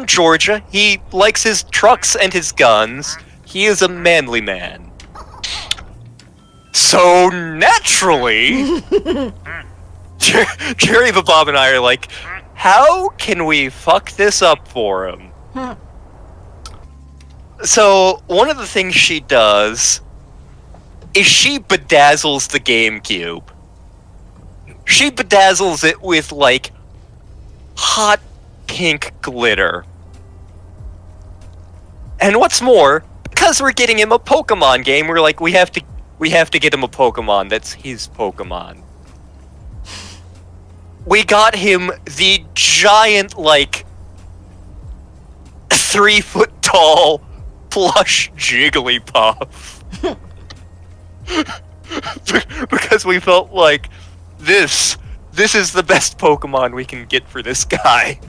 Georgia. He likes his trucks and his guns. He is a manly man. So naturally, Jerry Bob and I are like, how can we fuck this up for him? So one of the things she does is she bedazzles the GameCube. She bedazzles it with, like, hot pink glitter. And what's more, because we're getting him a Pokemon game, we're like, we have to get him a Pokemon that's his Pokemon. We got him the giant, like, 3-foot-tall plush Jigglypuff. Because we felt like this is the best Pokemon we can get for this guy.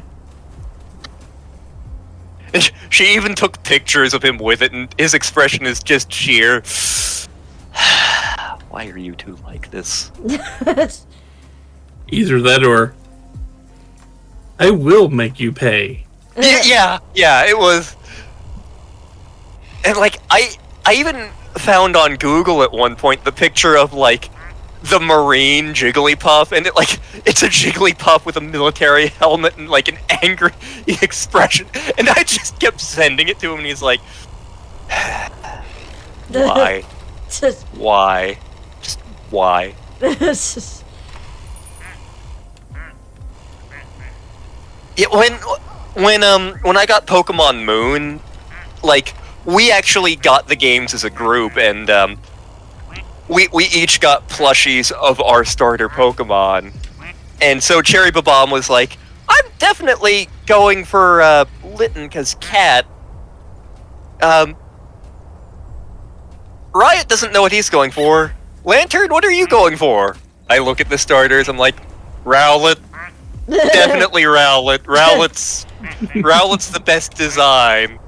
And she even took pictures of him with it, and his expression is just sheer, why are you two like this? Either that or I will make you pay. Yeah, it was. And like I even found on Google at one point the picture of like the Marine Jigglypuff, and it's a Jigglypuff with a military helmet and like an angry expression, and I just kept sending it to him, and he's like, why? Why? Just why? Yeah, when I got Pokemon Moon, like, we actually got the games as a group, and we each got plushies of our starter Pokemon. And so Cherry Babam was like, I'm definitely going for Litten, because Cat. Riot doesn't know what he's going for. Lantern, what are you going for? I look at the starters, I'm like, Rowlet. Definitely Rowlet. Rowlet's the best design.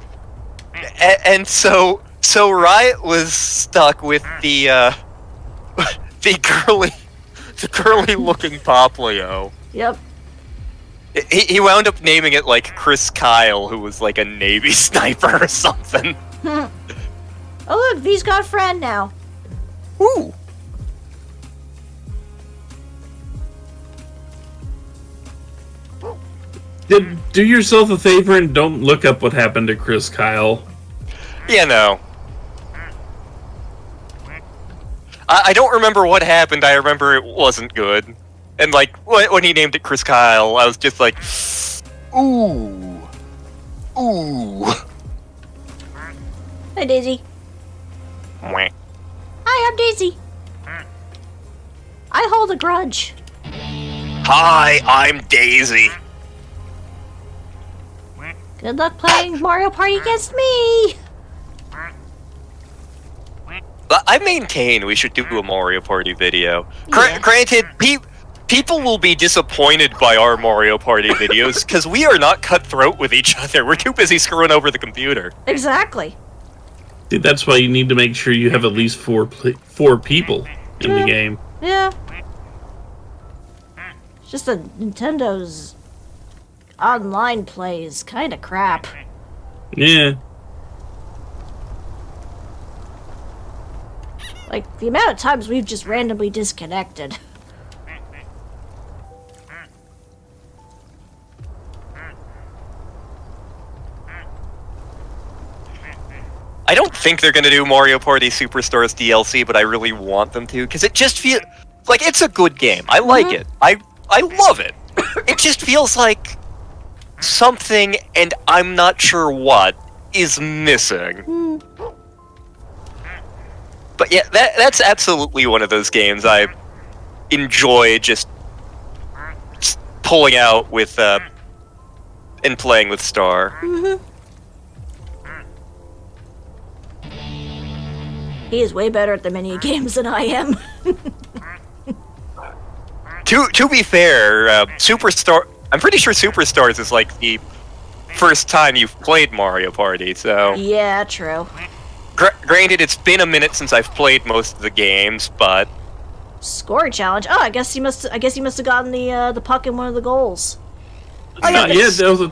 And so Riot was stuck with the curly looking Poplio. Yep. He wound up naming it like Chris Kyle, who was like a Navy sniper or something. Oh look, V's got a friend now. Ooh. Do yourself a favor and don't look up what happened to Chris Kyle. Yeah, no. I don't remember what happened. I remember it wasn't good. And like when he named it Chris Kyle, I was just like, ooh. Hi, Daisy. Mwah. Hi, I'm Daisy. I hold a grudge. Hi, I'm Daisy. Good luck playing Mario Party against me. I maintain we should do a Mario Party video. Yeah. Granted, people will be disappointed by our Mario Party videos because we are not cutthroat with each other. We're too busy screwing over the computer. Exactly. See, that's why you need to make sure you have at least four people in the game. Yeah. It's just that Nintendo's online play is kind of crap. Yeah. Like, the amount of times we've just randomly disconnected. I don't think they're going to do Mario Party Superstars DLC, but I really want them to, because it just feels like it's a good game. I like it. I love it. It just feels like something, and I'm not sure what, is missing. But yeah, that's absolutely one of those games I enjoy just pulling out with and playing with Star. He is way better at the mini games than I am. To be fair, Superstar, I'm pretty sure Superstars is like the first time you've played Mario Party, so... Yeah, true. Granted, it's been a minute since I've played most of the games, but... Scoring challenge. Oh, I guess he must have gotten the puck in one of the goals. Oh, yeah, it is over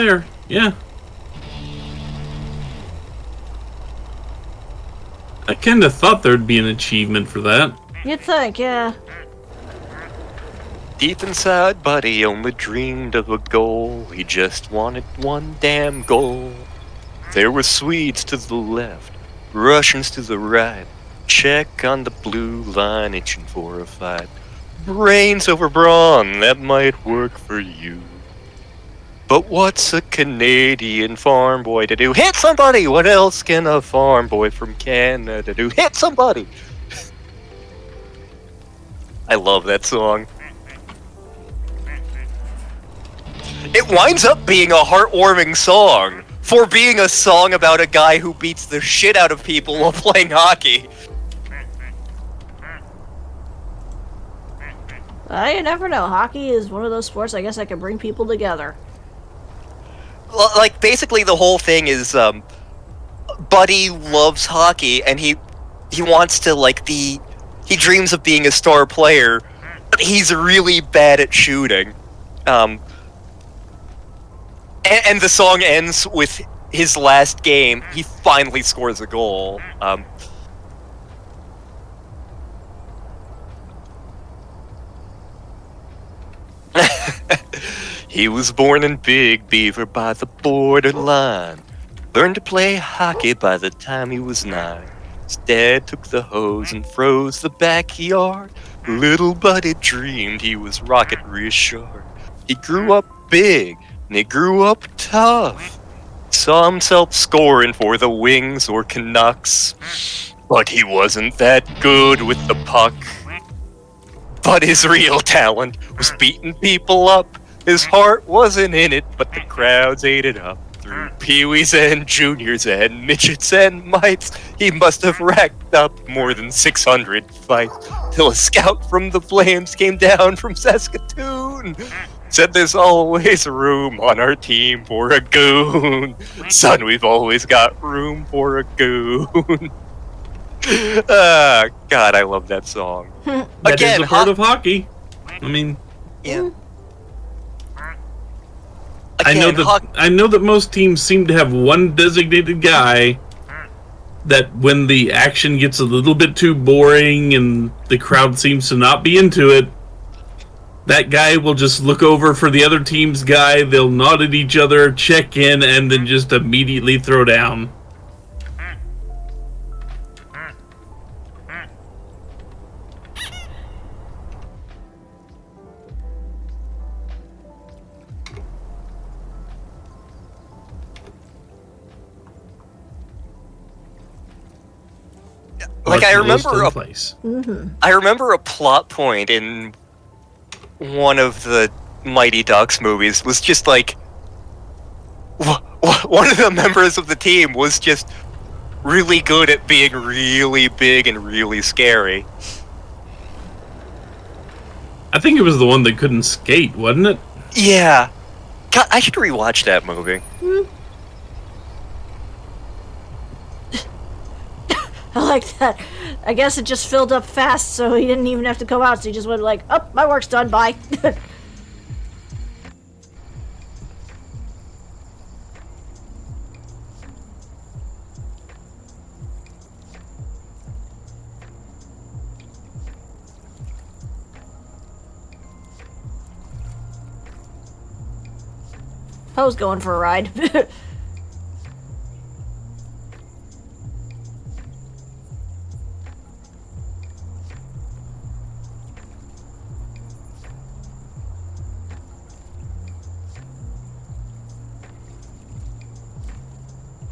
there. Yeah. I kind of thought there'd be an achievement for that. You'd think, yeah. Deep inside, Buddy only dreamed of a goal. He just wanted one damn goal. There were Swedes to the left, Russians to the right. Czech on the blue line, itching for a fight. Brains over brawn, that might work for you. But what's a Canadian farm boy to do? Hit somebody! What else can a farm boy from Canada do? Hit somebody! I love that song. It winds up being a heartwarming song for being a song about a guy who beats the shit out of people while playing hockey. You never know. Hockey is one of those sports I guess I can bring people together. Like, basically the whole thing is, Buddy loves hockey, and he wants to, like, he dreams of being a star player, but he's really bad at shooting. And the song ends with his last game, he finally scores a goal. He was born in Big Beaver by the borderline. Learned to play hockey by the time he was 9. His dad took the hose and froze the backyard. Little Buddy dreamed he was rocket reassured. He grew up big, and he grew up tough. Saw himself scoring for the Wings or Canucks. But he wasn't that good with the puck. But his real talent was beating people up. His heart wasn't in it, but the crowds ate it up. Through peewees and juniors and midgets and mites, he must have racked up more than 600 fights. Till a scout from the Flames came down from Saskatoon. Said there's always room on our team for a goon. Son, we've always got room for a goon. God, I love that song. That is a part of hockey. I mean... Yeah. Again, I know that most teams seem to have one designated guy that when the action gets a little bit too boring and the crowd seems to not be into it, that guy will just look over for the other team's guy, they'll nod at each other, check in, and then just immediately throw down. Like, I remember I remember a plot point in one of the Mighty Ducks movies was just like one of the members of the team was just really good at being really big and really scary. I think it was the one that couldn't skate, wasn't it? Yeah. God, I should rewatch that movie. I like that. I guess it just filled up fast, so he didn't even have to go out, so he just went like, oh, my work's done, bye. Poe's going for a ride.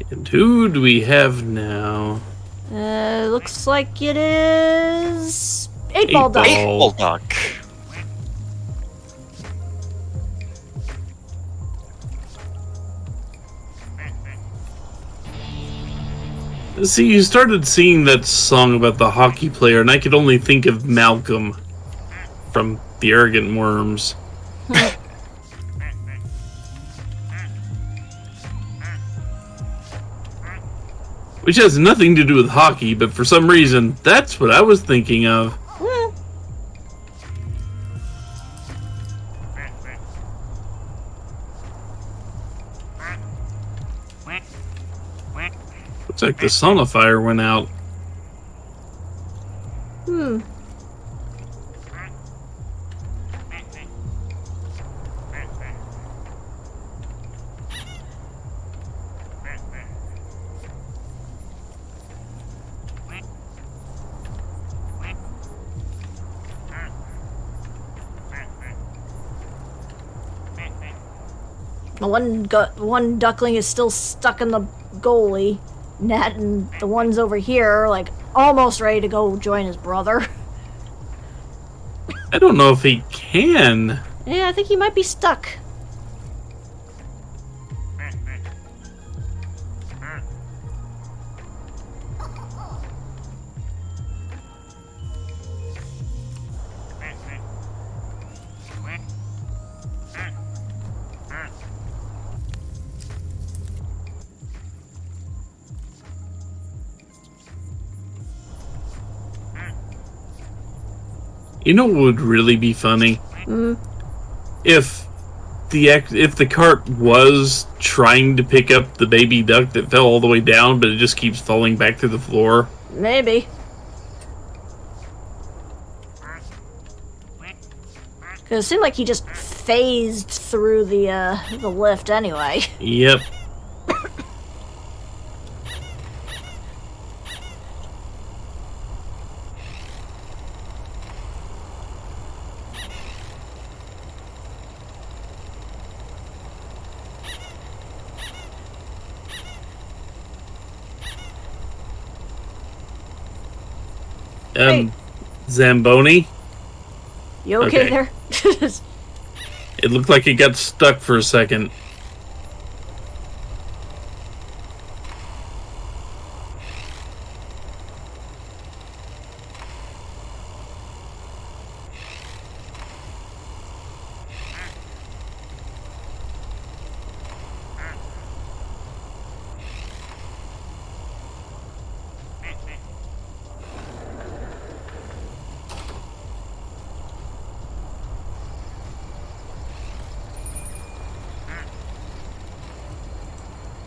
And who do we have now? Looks like it is 8-Ball Duck. 8-Ball Duck. See, you started singing that song about the hockey player, and I could only think of Malcolm from The Arrogant Worms. Which has nothing to do with hockey, but for some reason, that's what I was thinking of. Looks like the sonifier went out. One duckling is still stuck in the goalie net, and the ones over here are like almost ready to go join his brother. I don't know if he can. Yeah, I think he might be stuck. You know what would really be funny? If the cart was trying to pick up the baby duck that fell all the way down, but it just keeps falling back to the floor. Maybe. Because it seemed like he just phased through the lift anyway. Yep. Hey. Zamboni? You okay Okay. there? It looked like it got stuck for a second.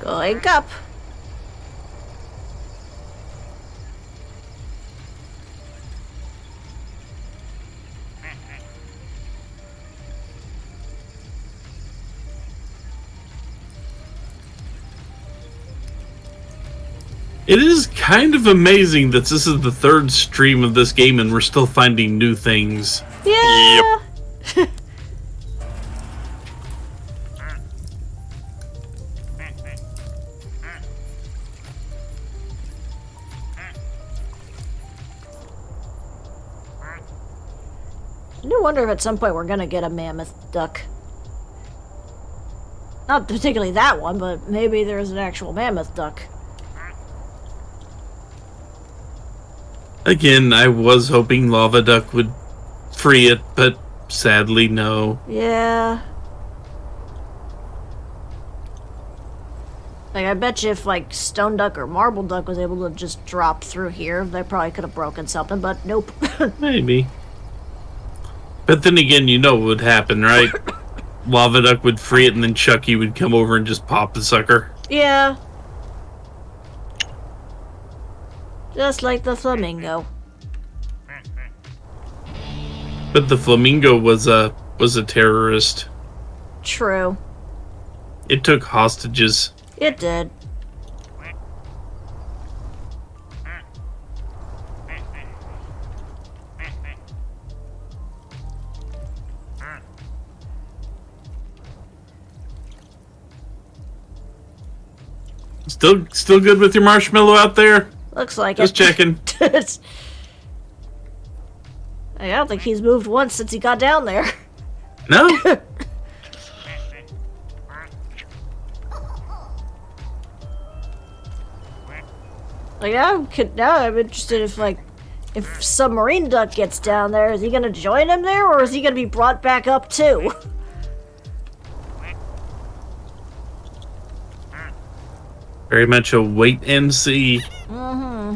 Going up. It is kind of amazing that this is the third stream of this game and we're still finding new things. Yeah. I do wonder if at some point we're gonna get a mammoth duck. Not particularly that one, but maybe there's an actual mammoth duck. Again, I was hoping Lava Duck would free it, but sadly no. Yeah. Like, I bet you if, like, Stone Duck or Marble Duck was able to just drop through here, they probably could have broken something, but nope. Maybe. But then again, you know what would happen, right? Lava Duck would free it and then Chucky would come over and just pop the sucker. Yeah. Just like the flamingo. But the flamingo was a terrorist. True. It took hostages. It did. Still good with your marshmallow out there? Looks like Just checking. I don't think he's moved once since he got down there. No? Like now I'm interested if submarine duck gets down there, is he gonna join him there, or is he gonna be brought back up too? Very much a wait and see. Mm-hmm.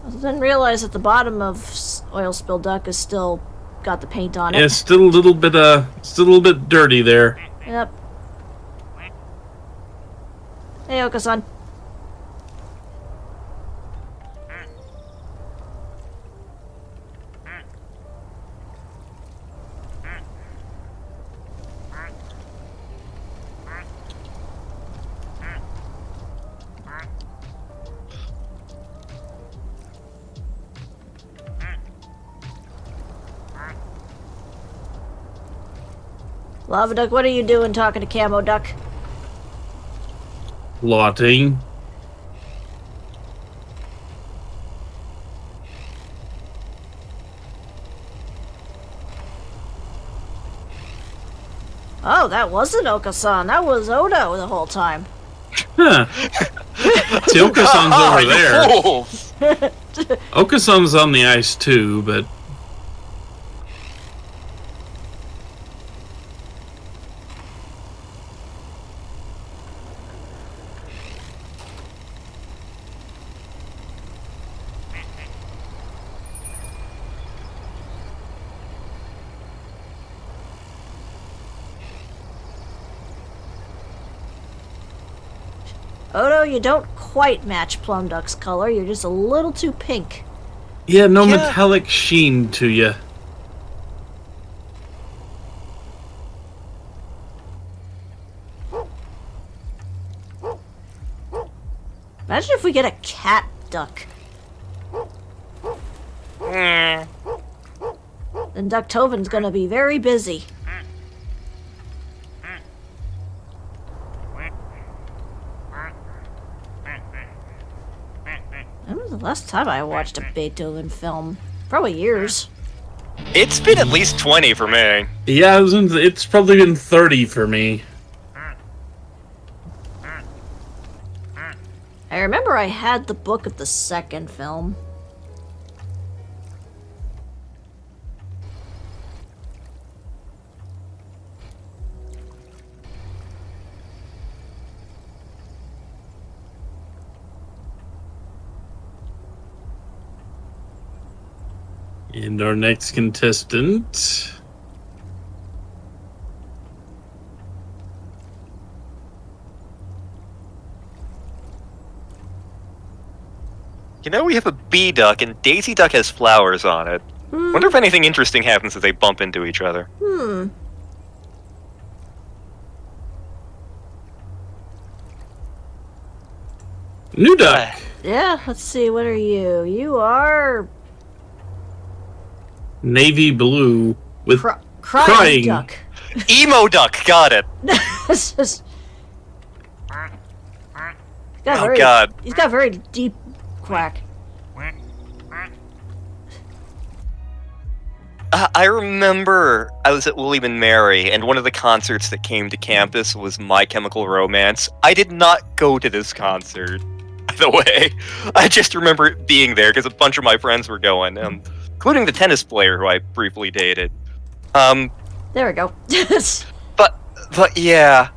I didn't realize that the bottom of oil spill duck is still got the paint on it. Yeah, still a little bit dirty there. Yep. Hey, Oka-san. Lava Duck, what are you doing talking to Camo Duck? Plotting. Oh, that wasn't Oka-san. That was Odo the whole time. Huh. See, Oka-san's over there. Oka-san's on the ice too, but... Odo, you don't quite match Plum Duck's color. You're just a little too pink. Yeah, no metallic sheen to you. Imagine if we get a cat duck. Then Ducktoven's gonna be very busy. When was the last time I watched a Beethoven film? Probably years. It's been at least 20 for me. Yeah, it's probably been 30 for me. I remember I had the book of the second film. And our next contestant... You know, we have a bee duck, and Daisy Duck has flowers on it. Wonder if anything interesting happens if they bump into each other. New duck! Yeah, let's see, what are you? You are... Navy blue with crying duck. Emo duck, got it. God. He's got very deep quack. I remember I was at William and Mary, and one of the concerts that came to campus was My Chemical Romance. I did not go to this concert, by the way. I just remember it being there because a bunch of my friends were going, including the tennis player who I briefly dated. There we go. But yeah.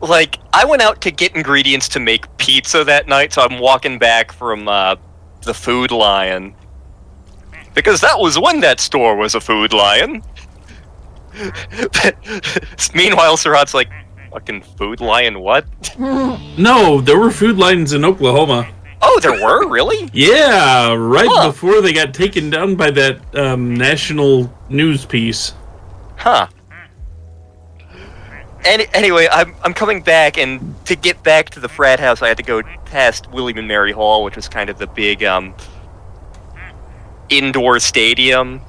Like, I went out to get ingredients to make pizza that night, so I'm walking back from the Food Lion. Because that was when that store was a Food Lion. Meanwhile, Suraht's like, fucking Food Lion what? No, there were food lines in Oklahoma. Oh, there were? Really? Yeah, right before they got taken down by that national news piece. Huh. Anyway, I'm coming back, and to get back to the frat house, I had to go past William and Mary Hall, which was kind of the big indoor stadium,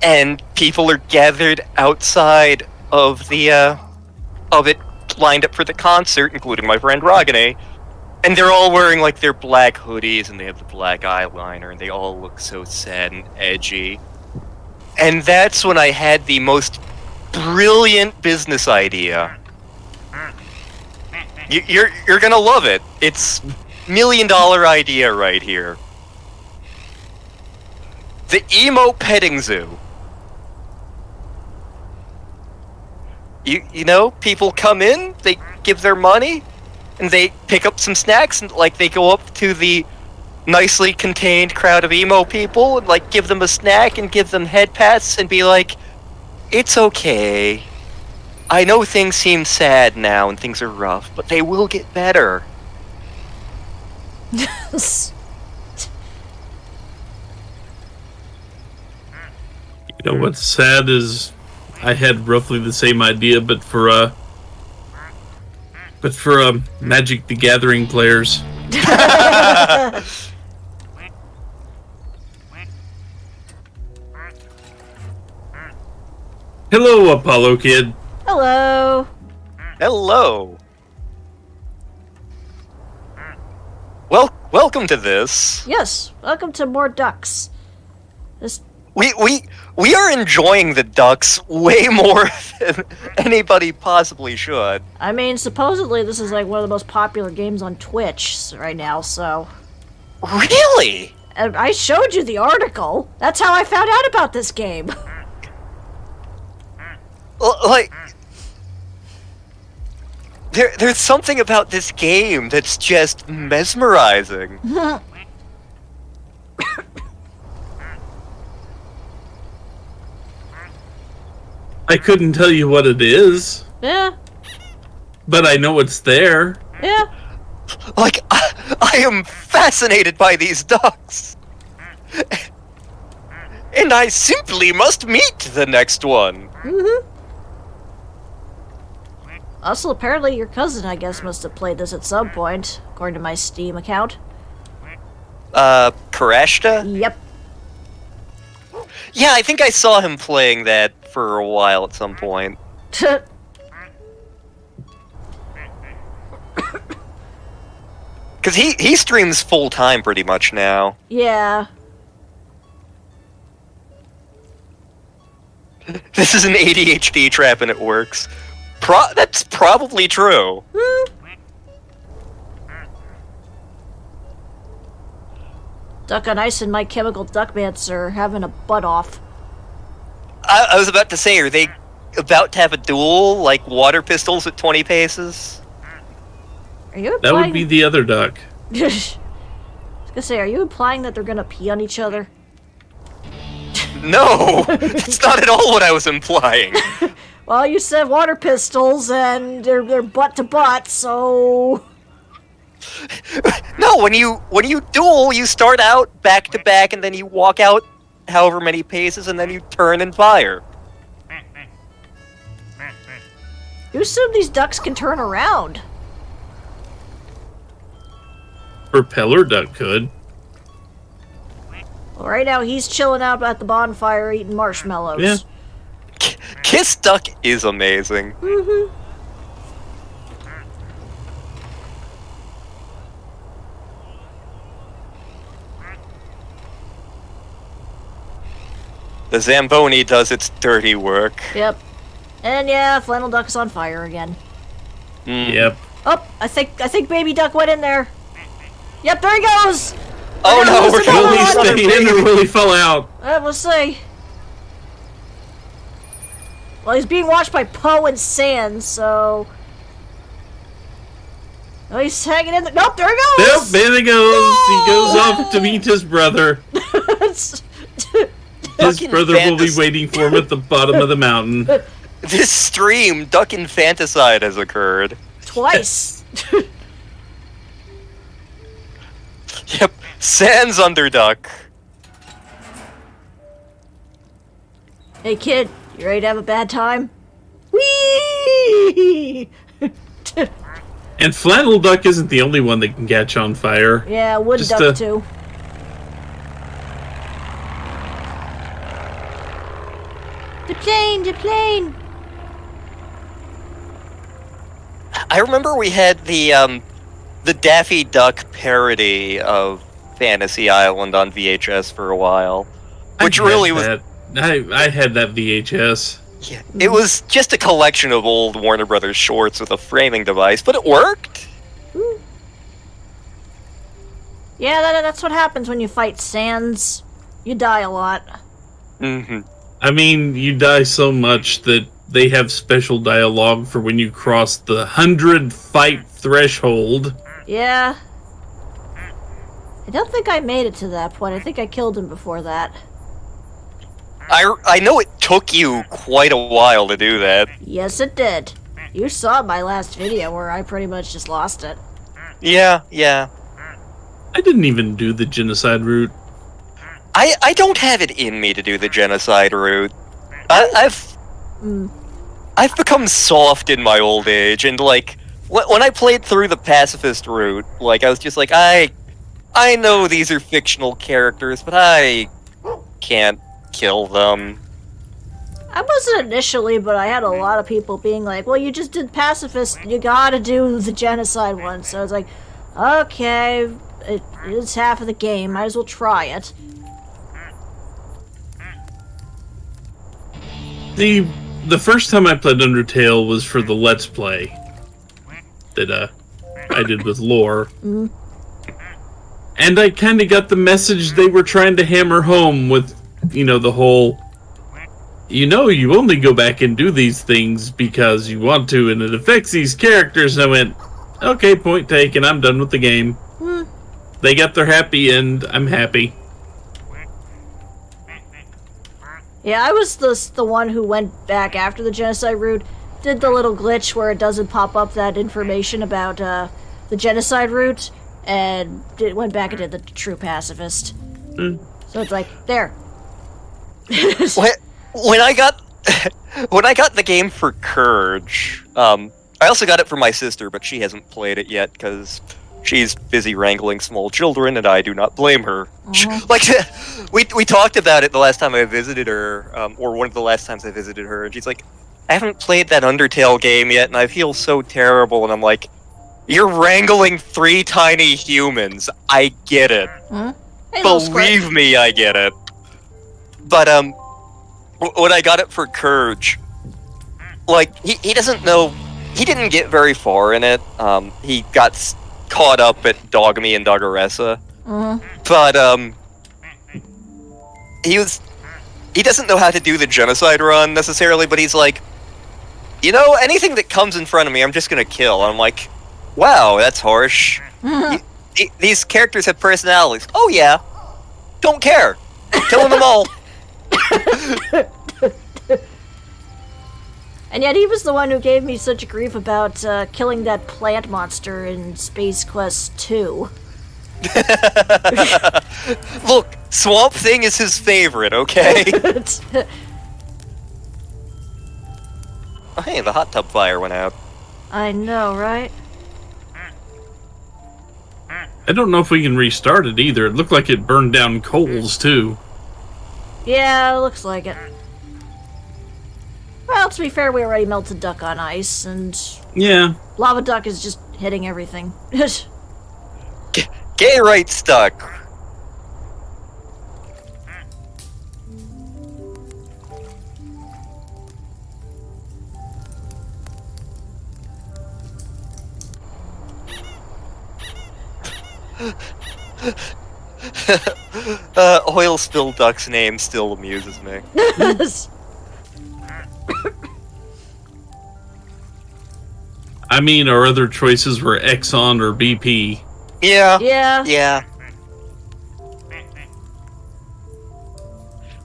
and people are gathered outside of the of it lined up for the concert, including my friend Ragane. And they're all wearing like their black hoodies and they have the black eyeliner and they all look so sad and edgy. And that's when I had the most brilliant business idea. You're gonna love it. It's $1 million idea right here. The emo petting zoo. You know, people come in, they give their money, and they pick up some snacks, and like they go up to the nicely contained crowd of emo people and like give them a snack and give them head pats and be like, "It's okay. I know things seem sad now and things are rough, but they will get better." You know what's sad is I had roughly the same idea, but for Magic the Gathering players. Hello, Apollo Kid. Hello. Hello. Welcome to this. Yes, welcome to more ducks. This We are enjoying the ducks way more than anybody possibly should. I mean, supposedly this is like one of the most popular games on Twitch right now, so... Really? And I showed you the article. That's how I found out about this game. Like, there's something about this game that's just mesmerizing. I couldn't tell you what it is, Yeah, but I know it's there. yeah. Like, I am fascinated by these ducks. And I simply must meet the next one. Mm-hmm. Also, apparently your cousin, I guess, must have played this at some point, according to my Steam account. Karashta? Yep. Yeah, I think I saw him playing that for a while at some point. Because he streams full-time pretty much now. Yeah. This is an ADHD trap and it works. That's probably true. Duck on Ice and My Chemical Duckmans are having a butt off. I was about to say, are they about to have a duel, like water pistols at 20 paces? Are you implying... That would be the other duck. I was gonna say, are you implying that they're gonna pee on each other? No! That's not at all what I was implying. Well, you said water pistols, and they're butt to butt, so... No, when you duel, you start out back to back, and then you walk out however many paces, and then you turn and fire. You assume these ducks can turn around. Propeller duck could. Well, right now he's chilling out at the bonfire eating marshmallows. Yeah. Kiss Duck is amazing. Mm-hmm. The Zamboni does its dirty work. Yep. And yeah, Flannel Duck is on fire again. Yep. Oh, I think Baby Duck went in there. Yep, there he goes! Oh no, we're Another Will he one. stay in or will he fall out? We'll see. Well, he's being watched by Poe and Sans, so... Oh, he's hanging in the... Nope, there he Yep, goes! there he goes. He goes off to meet his brother. His Fucking brother will be fantasy. waiting for him at the bottom of the mountain. This stream, Duck Infanticide has occurred. Twice. Yep, Sans Underduck. Hey, kid, you ready to have a bad time? Whee! And Flannel Duck isn't the only one that can catch on fire. Yeah, Wood Just, Duck, too. The plane! I remember we had the Daffy Duck parody of Fantasy Island on VHS for a while, which really was. I had that VHS. Yeah, it was just a collection of old Warner Brothers shorts with a framing device, but it worked. Yeah, that's what happens when you fight Sans. You die a lot. Mm-hmm. I mean, you die so much that they have special dialogue for when you cross the 100 fight threshold. Yeah. I don't think I made it to that point. I think I killed him before that. I know it took you quite a while to do that. Yes, it did. You saw my last video where I pretty much just lost it. Yeah, yeah. I didn't even do the genocide route. I don't have it in me to do the genocide route. I've become soft in my old age, and like when I played through the pacifist route, like I was just like, I know these are fictional characters, but I can't kill them. I wasn't initially, but I had a lot of people being like, well, you just did pacifist, you gotta do the genocide one. So I was like, okay, it is half of the game, might as well try it. The first time I played Undertale was for the Let's Play that I did with Lore. And I kind of got the message they were trying to hammer home with, the whole, you only go back and do these things because you want to, and it affects these characters. And I went, okay, point taken, I'm done with the game. They got their happy end, I'm happy. Yeah, I was the one who went back after the genocide route, did the little glitch where it doesn't pop up that information about the genocide route, and went back and did the true pacifist. So it's like, there. When I got the game for Courage, I also got it for my sister, but she hasn't played it yet because she's busy wrangling small children, and I do not blame her. Like, we talked about it the last time I visited her, or one of the last times I visited her, and she's like, I haven't played that Undertale game yet, and I feel so terrible. And I'm like, you're wrangling 3 tiny humans. I get it. Hey, Believe me, I get it. But, when I got it for Courage, like, he doesn't know, he didn't get very far in it. He got caught up at Dogme and Doggeressa. But, he doesn't know how to do the genocide run necessarily, but he's like, anything that comes in front of me, I'm just gonna kill. And I'm like, wow, that's harsh. These characters have personalities. Oh yeah, don't care. Killing them all. And yet he was the one who gave me such grief about killing that plant monster in Space Quest 2. Look, Swamp Thing is his favorite, okay? Oh, hey, the hot tub fire went out. I know, right? I don't know if we can restart it either. It looked like it burned down coals, too. Yeah, it looks like it. Well, to be fair, we already melted duck on ice, and... Yeah. Lava duck is just hitting everything. Gay right stuck. Oil spill duck's name still amuses me. I mean, our other choices were Exxon or BP. Yeah. Yeah. Yeah.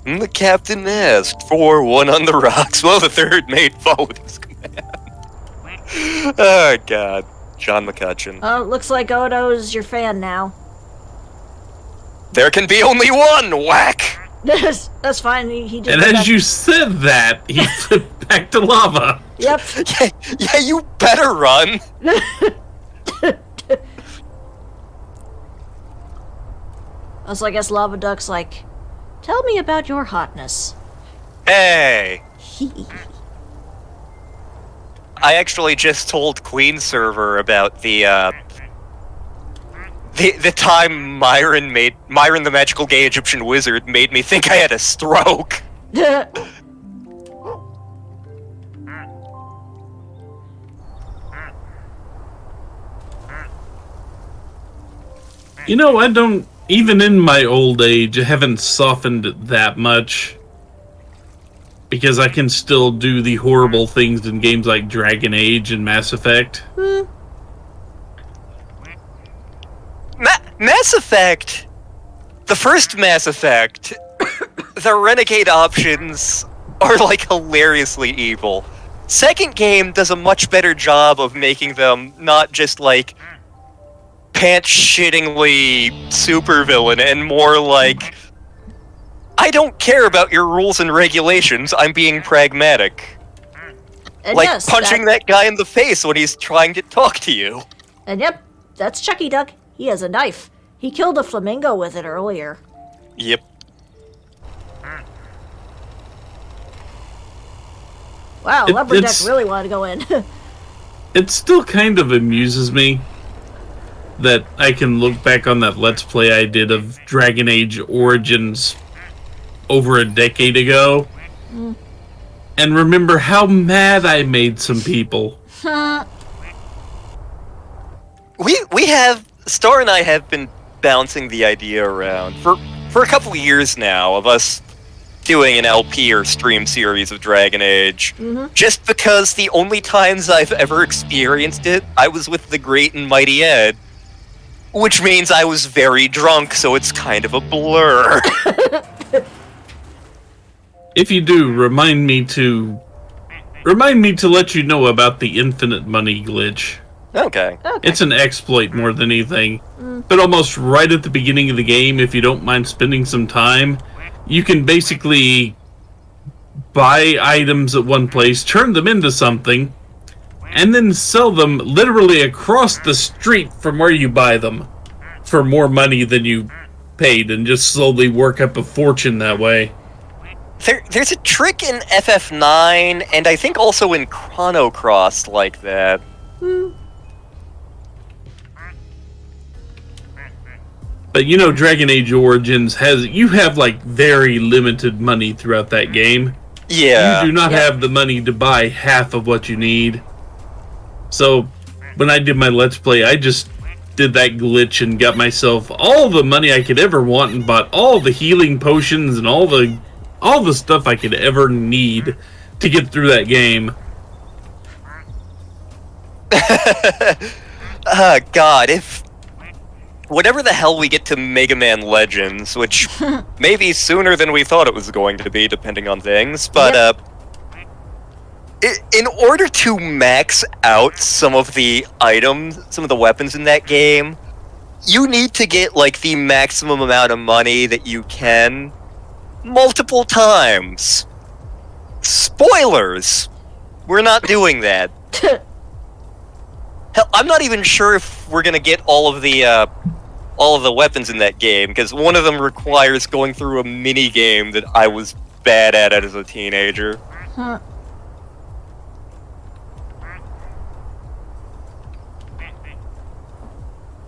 The captain asked for one on the rocks while the third mate followed his command. Oh, God. John McCutcheon. Oh, looks like Odo's your fan now. There can be only one, whack! That's fine, he did And as you said that, he flipped back to lava. Yep. Yeah, you better run! So I guess Lava Duck's like, tell me about your hotness. Hey! I actually just told Queen Server about the time Myron the Magical Gay Egyptian Wizard made me think I had a stroke. You know, I don't, even in my old age, I haven't softened it that much. Because I can still do the horrible things in games like Dragon Age and Mass Effect. Mass Effect, the first Mass Effect, the renegade options are like hilariously evil. Second game does a much better job of making them not just like pants-shittingly supervillain and more like, I don't care about your rules and regulations, I'm being pragmatic. And Like yes, punching that guy in the face when he's trying to talk to you. And yep, that's Chucky Duck. He has a knife. He killed a flamingo with it earlier. Yep. Wow, Lumberjack really wanted to go in. It still kind of amuses me that I can look back on that Let's Play I did of Dragon Age Origins over a decade ago and remember how mad I made some people. We have, Star and I have been bouncing the idea around for a couple of years now of us doing an LP or stream series of Dragon Age. Just because the only times I've ever experienced it, I was with the great and mighty Ed, which means I was very drunk, so it's kind of a blur. If you do, remind me to let you know about the infinite money glitch. Okay. It's an exploit more than anything. But almost right at the beginning of the game, if you don't mind spending some time, you can basically buy items at one place, turn them into something, and then sell them literally across the street from where you buy them for more money than you paid, and just slowly work up a fortune that way. There's a trick in FF9, and I think also in Chrono Cross like that. But you know, Dragon Age Origins you have like very limited money throughout that game. Yeah. You do not have the money to buy half of what you need. So, when I did my Let's Play, I just did that glitch and got myself all the money I could ever want and bought all the healing potions and all the stuff I could ever need to get through that game. God, if whatever the hell we get to Mega Man Legends, which may be sooner than we thought it was going to be, depending on things, but in order to max out some of the items, some of the weapons in that game, you need to get like the maximum amount of money that you can multiple times. Spoilers! We're not doing that. Hell, I'm not even sure if we're gonna get all of the weapons in that game, because one of them requires going through a mini game that I was bad at as a teenager.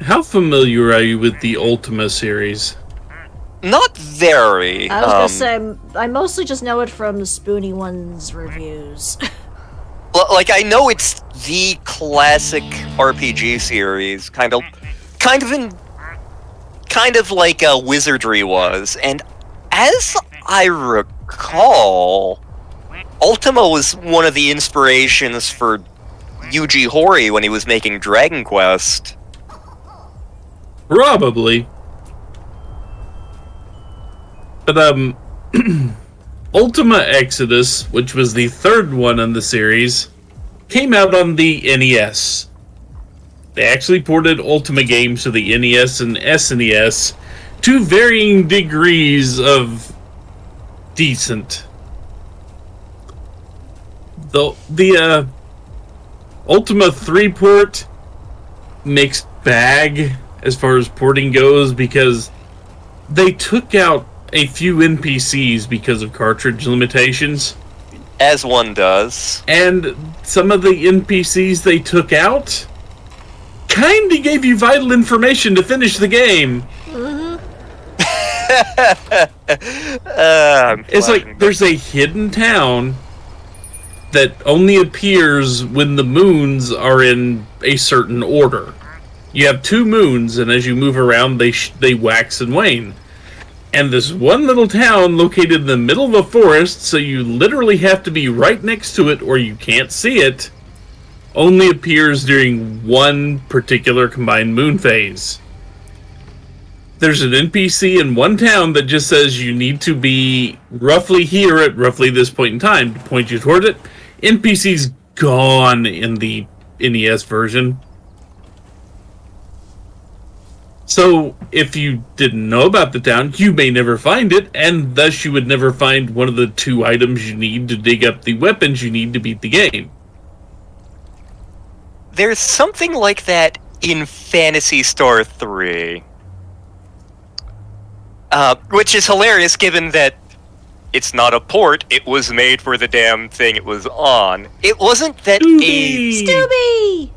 How familiar are you with the Ultima series? Not very. I was gonna say, I mostly just know it from the Spoony One's reviews. Like, I know it's the classic RPG series, kind of like Wizardry was, and as I recall, Ultima was one of the inspirations for Yuji Horii when he was making Dragon Quest. Probably. But, Ultima Exodus, which was the third one in the series, came out on the NES. They actually ported Ultima games to the NES and SNES to varying degrees of decent. The Ultima 3 port, mixed bag as far as porting goes, because they took out a few NPCs because of cartridge limitations. As one does. And some of the NPCs they took out kinda gave you vital information to finish the game. It's like there's a hidden town that only appears when the moons are in a certain order. You have 2 moons, and as you move around, they wax and wane. And this one little town located in the middle of a forest, so you literally have to be right next to it or you can't see it, only appears during one particular combined moon phase. There's an NPC in one town that just says you need to be roughly here at roughly this point in time to point you toward it. NPC's gone in the NES version. So, if you didn't know about the town, you may never find it, and thus you would never find one of the 2 items you need to dig up the weapons you need to beat the game. There's something like that in Phantasy Star 3. Which is hilarious given that it's not a port, it was made for the damn thing it was on. It wasn't that Stubby!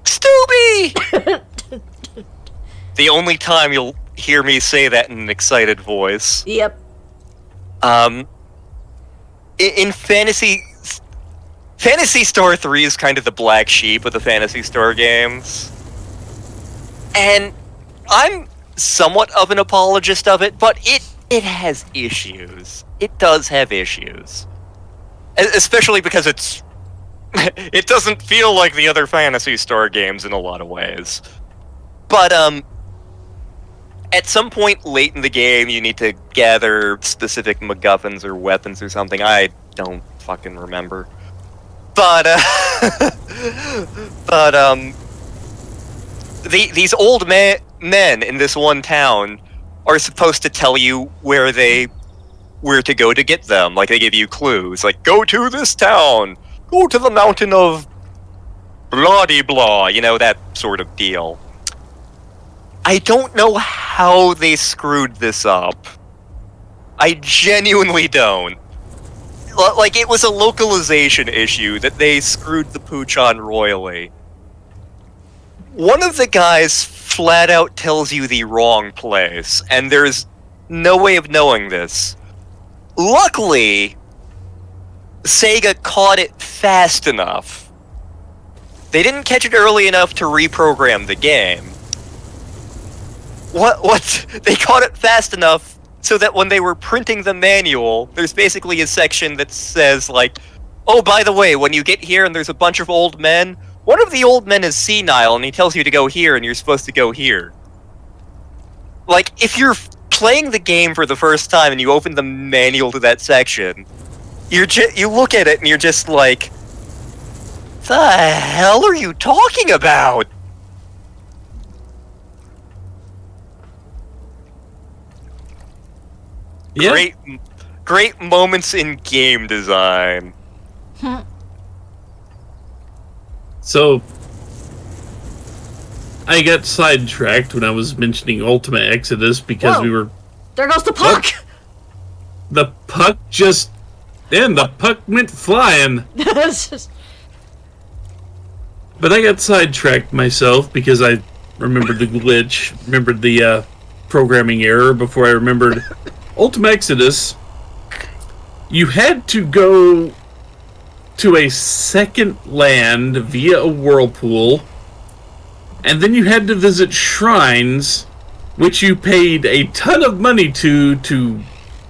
Stubby! The only time you'll hear me say that in an excited voice. Yep. In Phantasy Star 3 is kind of the black sheep of the Phantasy Star games. And I'm somewhat of an apologist of it, but it has issues. It does have issues. Especially because it doesn't feel like the other Phantasy Star games in a lot of ways. But, at some point late in the game, you need to gather specific MacGuffins or weapons or something. I don't fucking remember. But, these old men in this one town are supposed to tell you where to go to get them. Like, they give you clues. Like, go to this town! Go to the mountain of blah-de-blah, you know, that sort of deal. I don't know how they screwed this up. I genuinely don't. Like, it was a localization issue that they screwed the pooch on royally. One of the guys flat out tells you the wrong place, and there's no way of knowing this. Luckily, Sega caught it fast enough. They didn't catch it early enough to reprogram the game. They caught it fast enough so that when they were printing the manual, there's basically a section that says, like, oh, by the way, when you get here and there's a bunch of old men, one of the old men is senile and he tells you to go here and you're supposed to go here. Like, if you're playing the game for the first time and you open the manual to that section, you look at it and you're just like, the hell are you talking about? Yeah. Great moments in game design. So, I got sidetracked when I was mentioning Ultima Exodus because we were... There goes the puck! The puck just... And the puck went flying. But I got sidetracked myself because I remembered the glitch, remembered the programming error before I remembered Ultima Exodus. You had to go to a second land via a whirlpool, and then you had to visit shrines, which you paid a ton of money to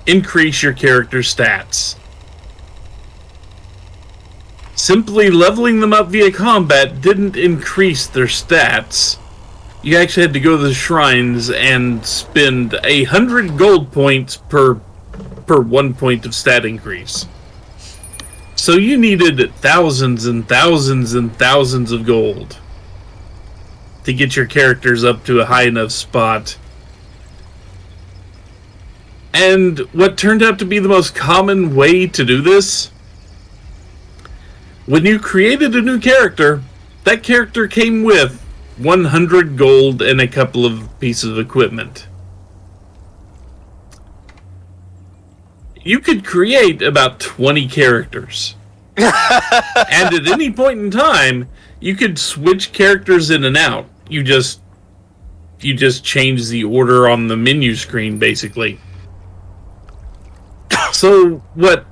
increase your character's stats. Simply leveling them up via combat didn't increase their stats. You actually had to go to the shrines and spend 100 gold points per 1 point of stat increase. So you needed thousands and thousands and thousands of gold to get your characters up to a high enough spot. And what turned out to be the most common way to do this, when you created a new character, that character came with 100 gold and a couple of pieces of equipment. you could create about 20 characters. And at any point in time, you could switch characters in and out. You just change the order on the menu screen, basically. So, what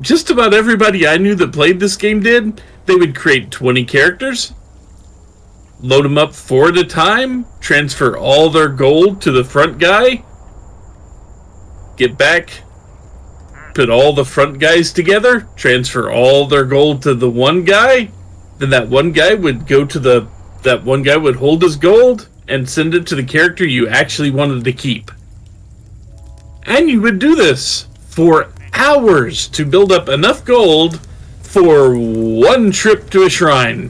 just about everybody I knew that played this game did, they would create 20 characters, load them up 4 at a time, transfer all their gold to the front guy, get back, put all the front guys together, transfer all their gold to the one guy, then that one guy would go to that one guy would hold his gold and send it to the character you actually wanted to keep. And you would do this for hours to build up enough gold for one trip to a shrine.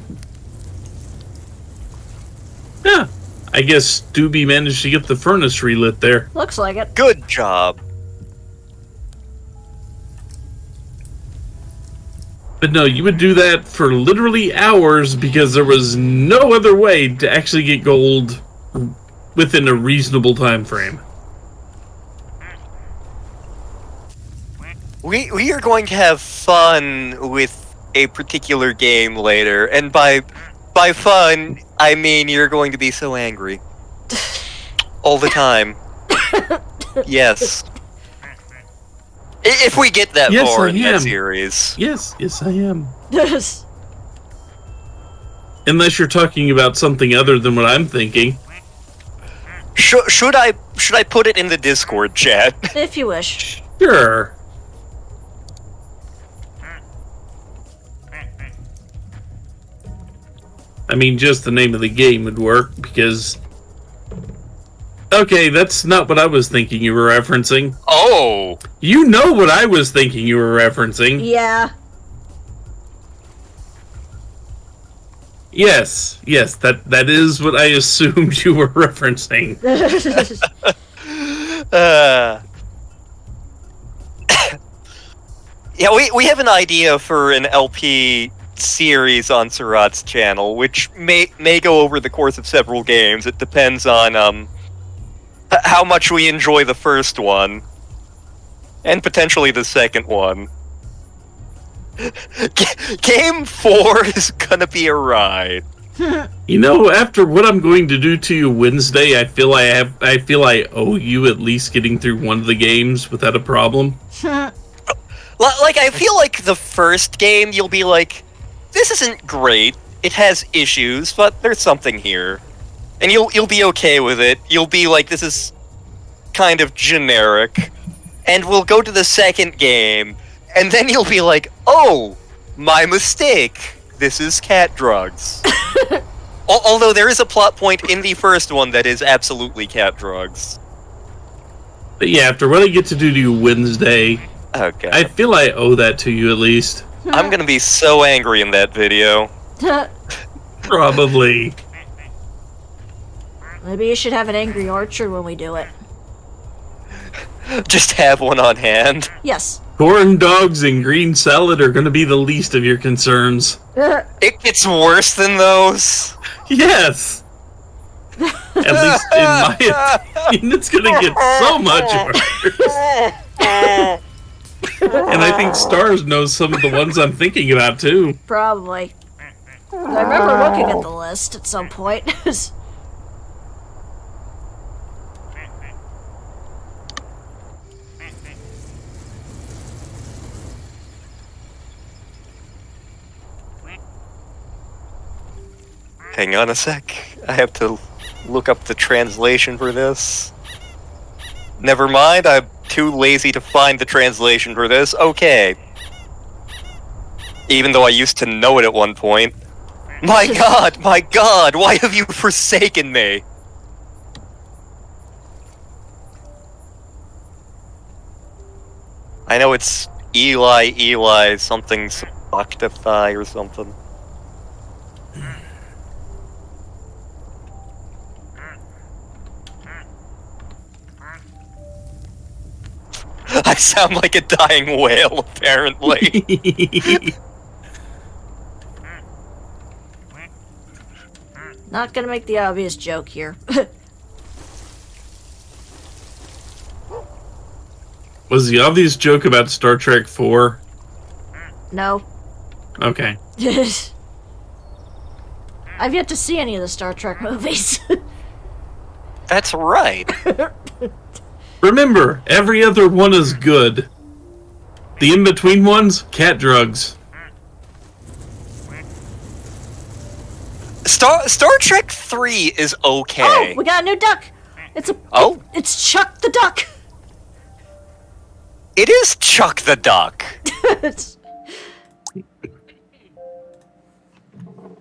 Yeah, I guess Doobie managed to get the furnace relit there. Looks like it. Good job. But no, you would do that for literally hours because there was no other way to actually get gold within a reasonable time frame. We are going to have fun with a particular game later, and by fun, I mean you're going to be so angry. All the time. Yes. If we get that Yes, far I in that am. series. Yes, I am. Unless you're talking about something other than what I'm thinking. Should I put it in the Discord chat? If you wish. Sure. I mean, just the name of the game would work, because... Okay, that's not what I was thinking you were referencing. Oh! You know what I was thinking you were referencing. Yeah. Yes, that is what I assumed you were referencing. Yeah, we have an idea for an LP series on Suraht's channel, which may go over the course of several games. It depends on how much we enjoy the first one, and potentially the second one. Game 4 is gonna be a ride. You know, after what I'm going to do to you Wednesday, I feel I owe you at least getting through one of the games without a problem. Like, I feel like the first game, you'll be like, this isn't great, it has issues, but there's something here. And you'll be okay with it. You'll be like, this is kind of generic. And we'll go to the second game, and then you'll be like, oh, my mistake. This is cat drugs. Although there is a plot point in the first one that is absolutely cat drugs. But yeah, after what I get to do to you Wednesday, Okay. I feel I owe that to you at least. I'm gonna be so angry in that video. Probably. Maybe you should have an angry orchard when we do it. Just have one on hand. Yes. Corn dogs and green salad are going to be the least of your concerns. It gets worse than those. Yes! At least in my opinion, it's going to get so much worse. And I think Stars knows some of the ones I'm thinking about, too. Probably. I remember looking at the list at some point. Hang on a sec. I have to look up the translation for this. Never mind, I'm too lazy to find the translation for this. Okay. Even though I used to know it at one point. My god, why have you forsaken me? I know it's Eli, something Sabactify or something. I sound like a dying whale, apparently. Not gonna make the obvious joke here. Was the obvious joke about Star Trek 4? No. Okay. I've yet to see any of the Star Trek movies. That's right. Remember, every other one is good. The in-between ones, cat drugs. Star Trek 3 is okay. Oh, we got a new duck. It's Chuck the Duck. It is Chuck the Duck.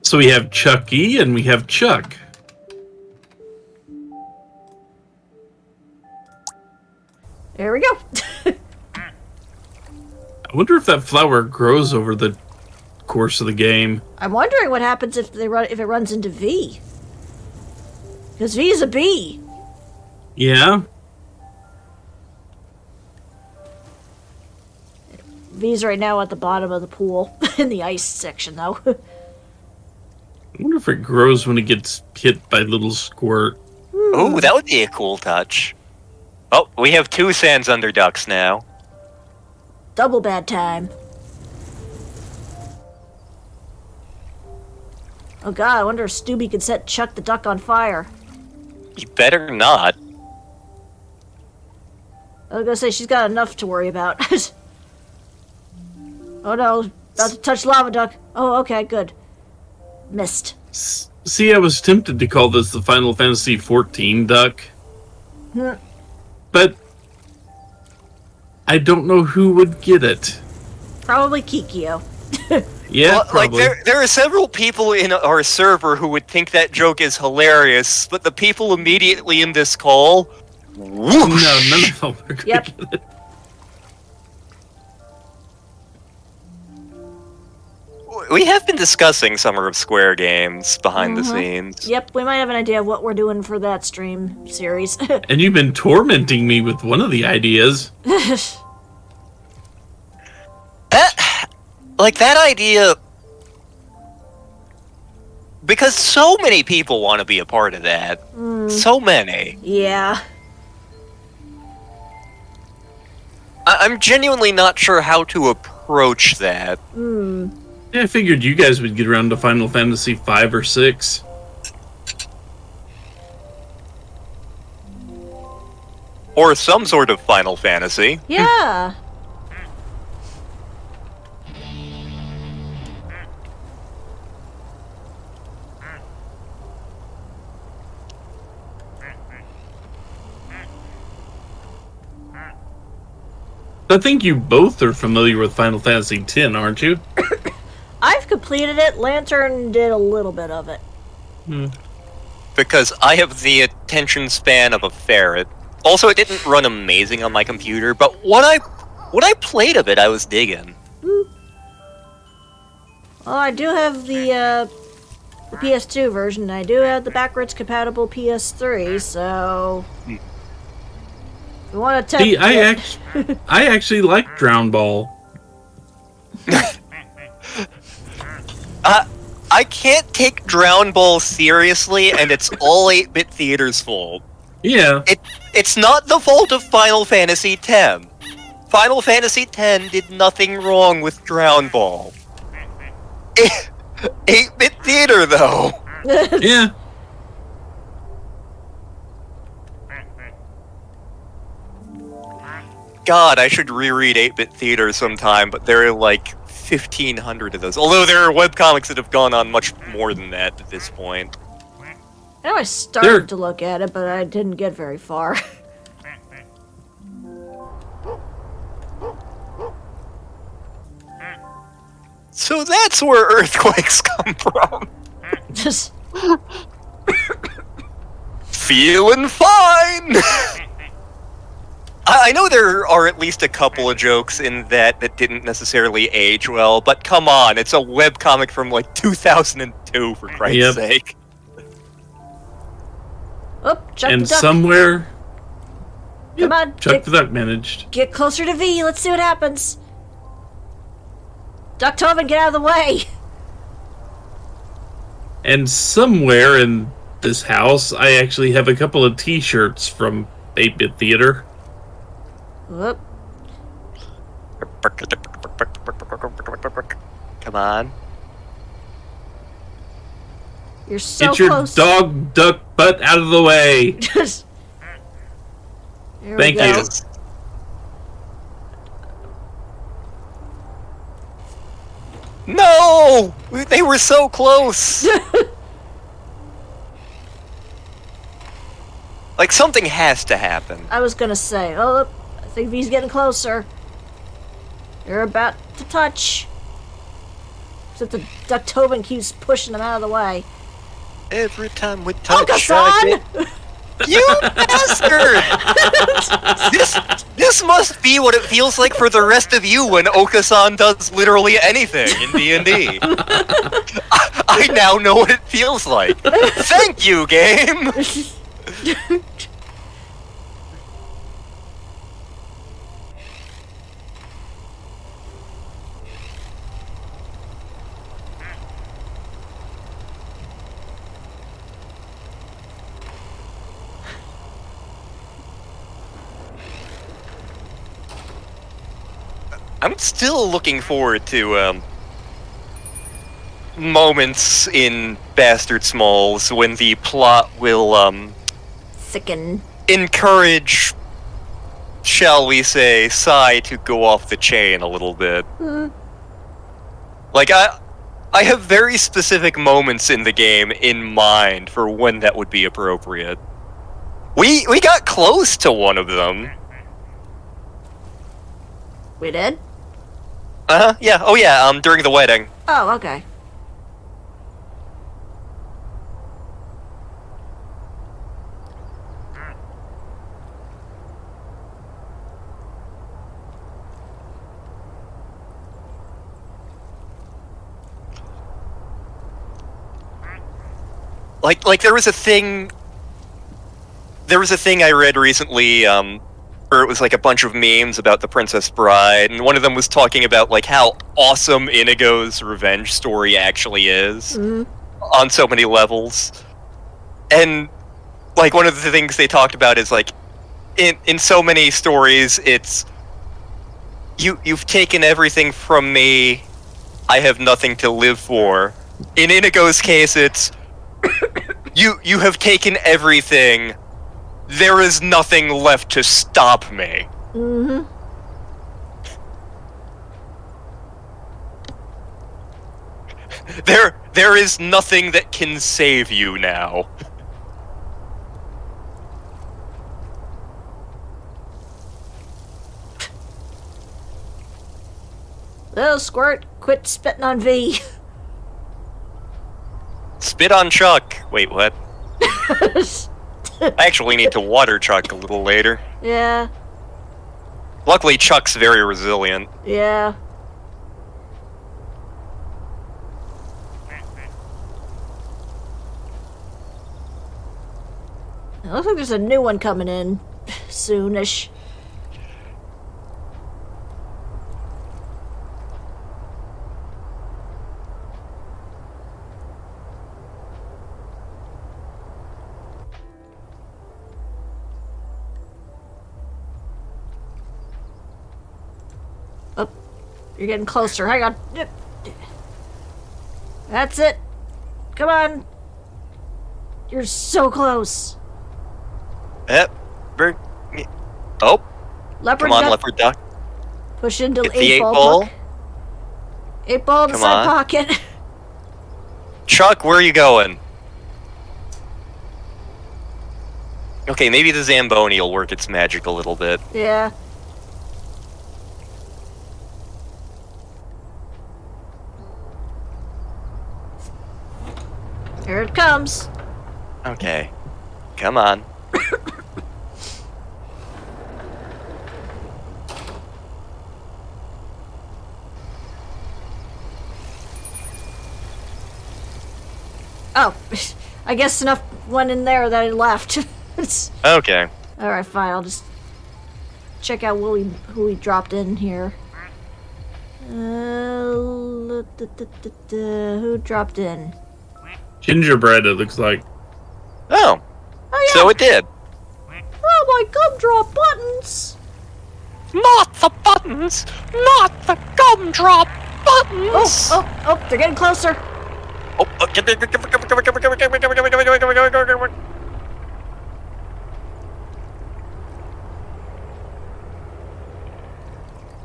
So we have Chucky and we have Chuck. There we go. I wonder if that flower grows over the course of the game. I'm wondering what happens if it runs into V. Because V is a bee. Yeah? V's right now at the bottom of the pool in the ice section, though. I wonder if it grows when it gets hit by little squirt. Ooh, that would be a cool touch. Oh, we have 2 Sands Under Ducks now. Double bad time. Oh god, I wonder if Stubby could set Chuck the Duck on fire. You better not. I was gonna say she's got enough to worry about. Oh no, about to touch lava duck. Oh, okay, good. Missed. See, I was tempted to call this the Final Fantasy XIV duck. Hmm. But I don't know who would get it. Probably Kikyo. Yeah, Well, like probably. there are several people in our server who would think that joke is hilarious, but the people immediately in this call, whoosh. No, none of them are gonna Yep. get it. We have been discussing Summer of Square games behind the Mhm. scenes. Yep, we might have an idea of what we're doing for that stream series. And you've been tormenting me with one of the ideas. That idea, because so many people want to be a part of that. So many. Yeah. I'm genuinely not sure how to approach that. Yeah, I figured you guys would get around to Final Fantasy 5 or 6. Or some sort of Final Fantasy. Yeah. I think you both are familiar with Final Fantasy X, aren't you? I've completed it. Lantern did a little bit of it. Because I have the attention span of a ferret. Also, it didn't run amazing on my computer, but what I played of it, I was digging. Well, I do have the PS2 version. I do have the backwards compatible PS3, so you want to See, I actually like Drown Ball. I can't take Drown Ball seriously, and it's all 8-bit Theater's fault. Yeah. It's not the fault of Final Fantasy X. Final Fantasy X did nothing wrong with Drown Ball. 8-bit Theater, though. Yeah. God, I should reread 8-bit Theater sometime, but there are like 1,500 of those. Although there are webcomics that have gone on much more than that at this point. I know I started to look at it, but I didn't get very far. So that's where earthquakes come from. Just Feeling fine! I know there are at least a couple of jokes in that didn't necessarily age well, but come on, it's a webcomic from like 2002, for Christ's sake. oh, Chuck And the Duck. somewhere... Come on, Chuck the Duck managed. get closer to V. Let's see what happens. Ducktoven, get out of the way. And somewhere in this house, I actually have a couple of t-shirts from 8-bit Theater. Whoop. Come on. You're so Get your close. dog duck butt out of the way. Here Thank we go. you. No! They were so close! Like, something has to happen. I was gonna say, oh, look, I think he's getting closer. You're about to touch. Except the Ducktobin keeps pushing him out of the way. Every time we touch, Okasan! You bastard! This must be what it feels like for the rest of you when Okasan does literally anything in D&D. I now know what it feels like. Thank you, game! I'm still looking forward to moments in Bastard Smalls when the plot will Thicken. encourage, shall we say, Sai to go off the chain a little bit. Like I have very specific moments in the game in mind for when that would be appropriate. We got close to one of them. We did? Uh-huh, yeah. Oh yeah, during the wedding. Oh, okay. Like there was a thing I read recently, where it was like a bunch of memes about the Princess Bride, and one of them was talking about like how awesome Inigo's revenge story actually is on so many levels. And like one of the things they talked about is like in so many stories it's you've taken everything from me, I have nothing to live for. In Inigo's case it's you have taken everything, there is nothing left to stop me. Mm-hmm. There is nothing that can save you now. Little Squirt, quit spitting on V. Spit on Chuck. Wait, what? I actually need to water Chuck a little later. Yeah, Luckily, Chuck's very resilient. yeah. It looks like there's a new one coming in soonish. Oh, you're getting closer. Hang on. That's it. Come on. You're so close. Yep. Oh, Leopard come on, duck. leopard duck. Push into Get the 8 8 ball. ball. Book. 8 ball in the Come side on. pocket. Chuck, where are you going? Okay, maybe the Zamboni will work its magic a little bit. Yeah. Here it comes. Okay. Come on. Oh, I guess enough went in there that it left. Okay. Alright, fine. I'll just check out who he dropped in here. Who dropped in? Gingerbread, it looks like. Oh. Oh, yeah. So it did. Oh, my gumdrop buttons! Not the buttons! Not the gumdrop buttons! Oh, they're getting closer. Oh,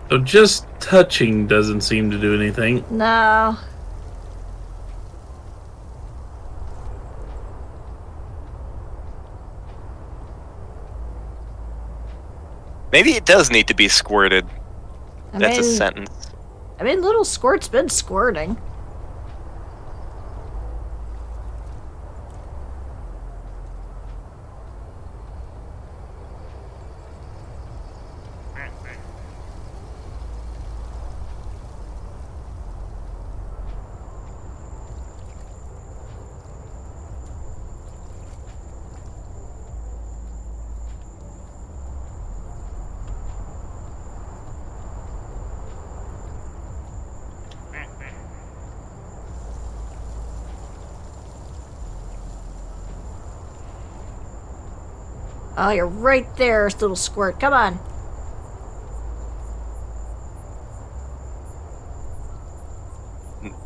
So just touching doesn't seem to do anything. No. Maybe it does need to be squirted. That's a mean, sentence. I mean, little squirt's been squirting. Oh, you're right there, little squirt. Come on.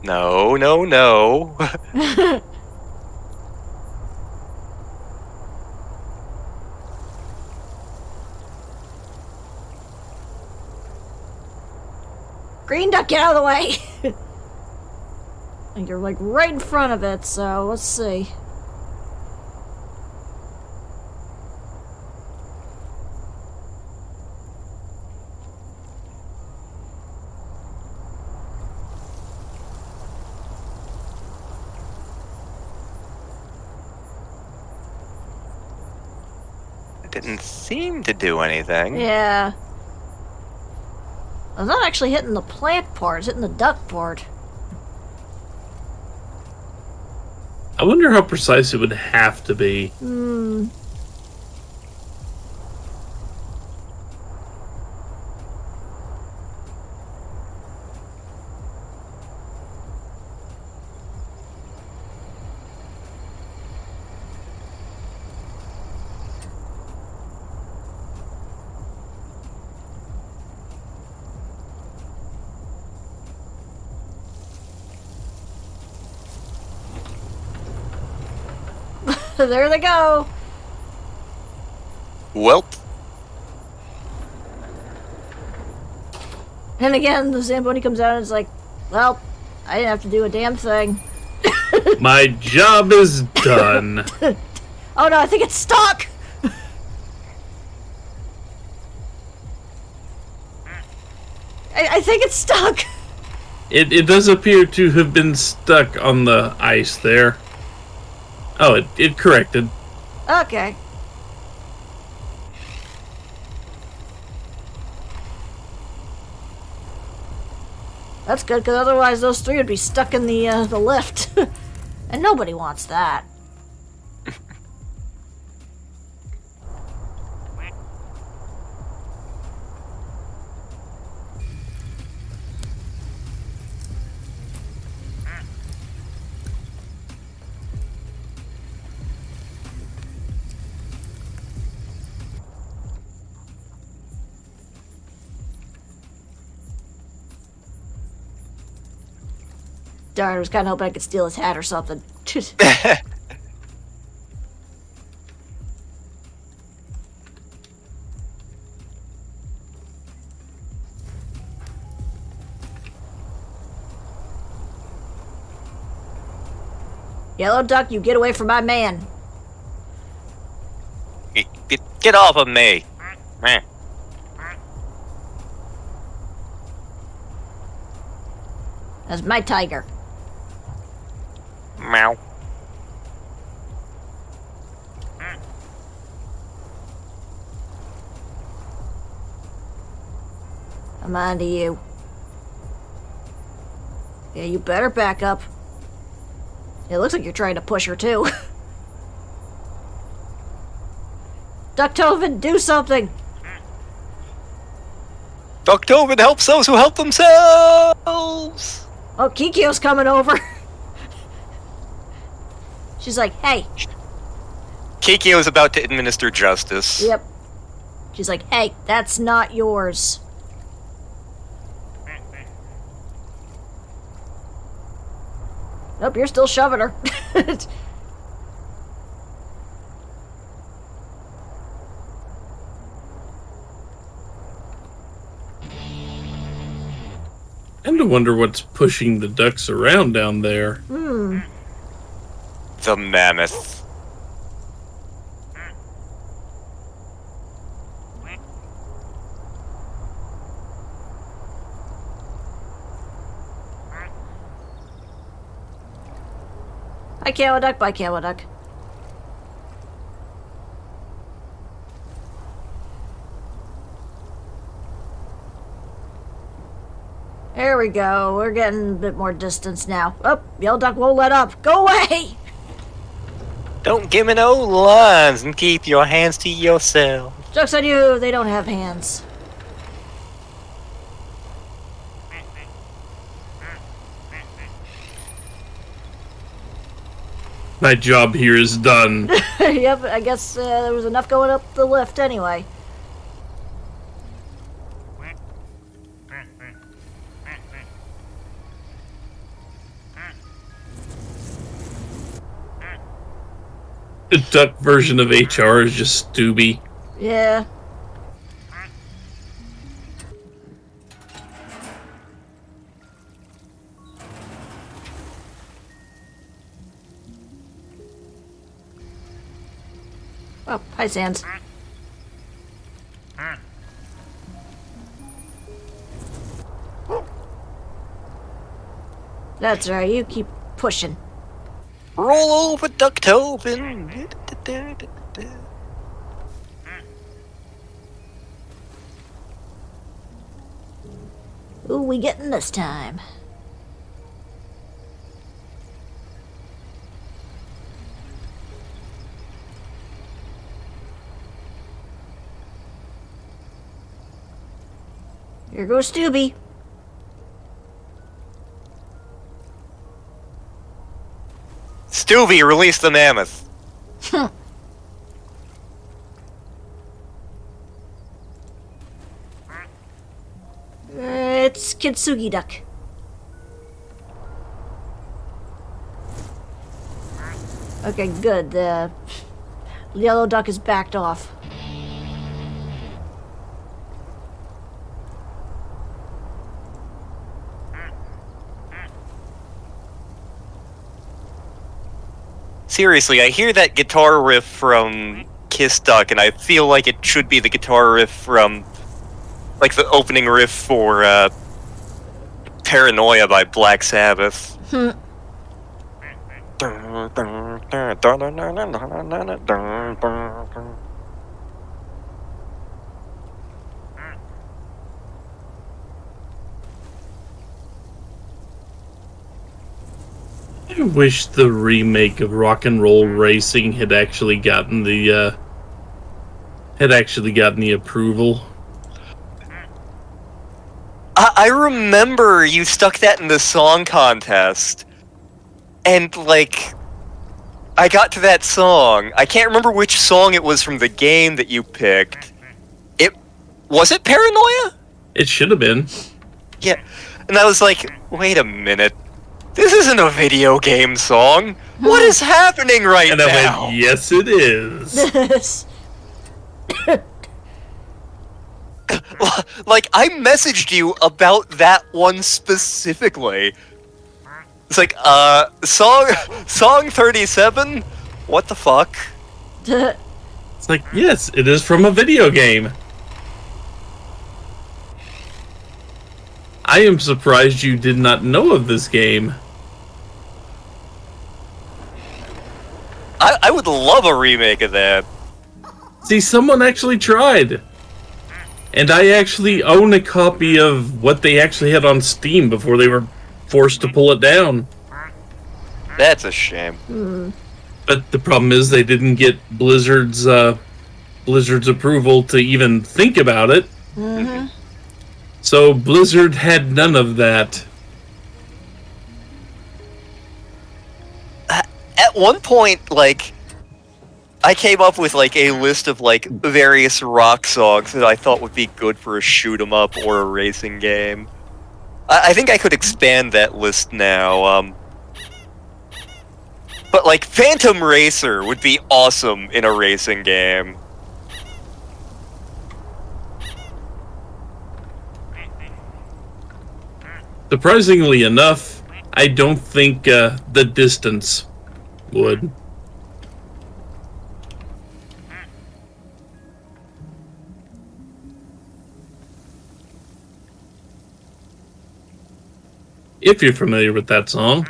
No, no, no. Green duck, get out of the way! And you're like right in front of it, so let's see. Didn't seem to do anything. Yeah. I'm not actually hitting the plant part, it's hitting the duck part. I wonder how precise it would have to be. There they go! Welp. And again, the Zamboni comes out and is like, well, I didn't have to do a damn thing. My job is done. Oh no, I think it's stuck! I think it's stuck! It does appear to have been stuck on the ice there. Oh, it corrected. Okay. That's good, because otherwise those three would be stuck in the lift. And nobody wants that. Darn, I was kind of hoping I could steal his hat or something. Yellow duck, you get away from my man. Get off of me. Meh. That's my tiger. Meow. I'm on to you. Yeah, you better back up. It looks like you're trying to push her too. Ducktoven, do something! Ducktoven helps those who help themselves! Oh, Kikyo's coming over. She's like, hey. Kikyo is about to administer justice. Yep. She's like, hey, that's not yours. Nope, you're still shoving her. And I wonder what's pushing the ducks around down there. The mammoth. Hi, Camel Duck. Bye, Camel Duck. There we go. We're getting a bit more distance now. Oh, Yellow Duck won't let up. Go away! Don't give me no lines and keep your hands to yourself. Joke's on you, they don't have hands. My job here is done. Yep, I guess there was enough going up the lift anyway. The duck version of HR is just Stooby. Yeah. Oh, hi, Sans. That's right, you keep pushing. Roll over, Ducktopin. Who we getting this time? Here goes Stooby. Stuvie, release the mammoth. It's Kintsugi Duck. Okay, good. The yellow duck is backed off. Seriously, I hear that guitar riff from Kiss Duck, and I feel like it should be the guitar riff from, like, the opening riff for Paranoia by Black Sabbath. I wish the remake of Rock and Roll Racing had actually gotten the approval. I remember you stuck that in the song contest, and, like, I got to that song. I can't remember which song it was from the game that you picked. Was it Paranoia? It should have been. Yeah, and I was like, wait a minute. This isn't a video game song. What is happening right And I now? went, yes, it is. Like, I messaged you about that one specifically. It's like, song 37? What the fuck? It's like, yes, it is from a video game. I am surprised you did not know of this game. I would love a remake of that. See, someone actually tried. And I actually own a copy of what they actually had on Steam before they were forced to pull it down. That's a shame. But the problem is they didn't get Blizzard's approval to even think about it. Mm-hmm. So Blizzard had none of that. At one point, like, I came up with like a list of like various rock songs that I thought would be good for a shoot 'em up or a racing game. I think I could expand that list now. But like Phantom Racer would be awesome in a racing game. Surprisingly enough, I don't think The Distance would. If you're familiar with that song.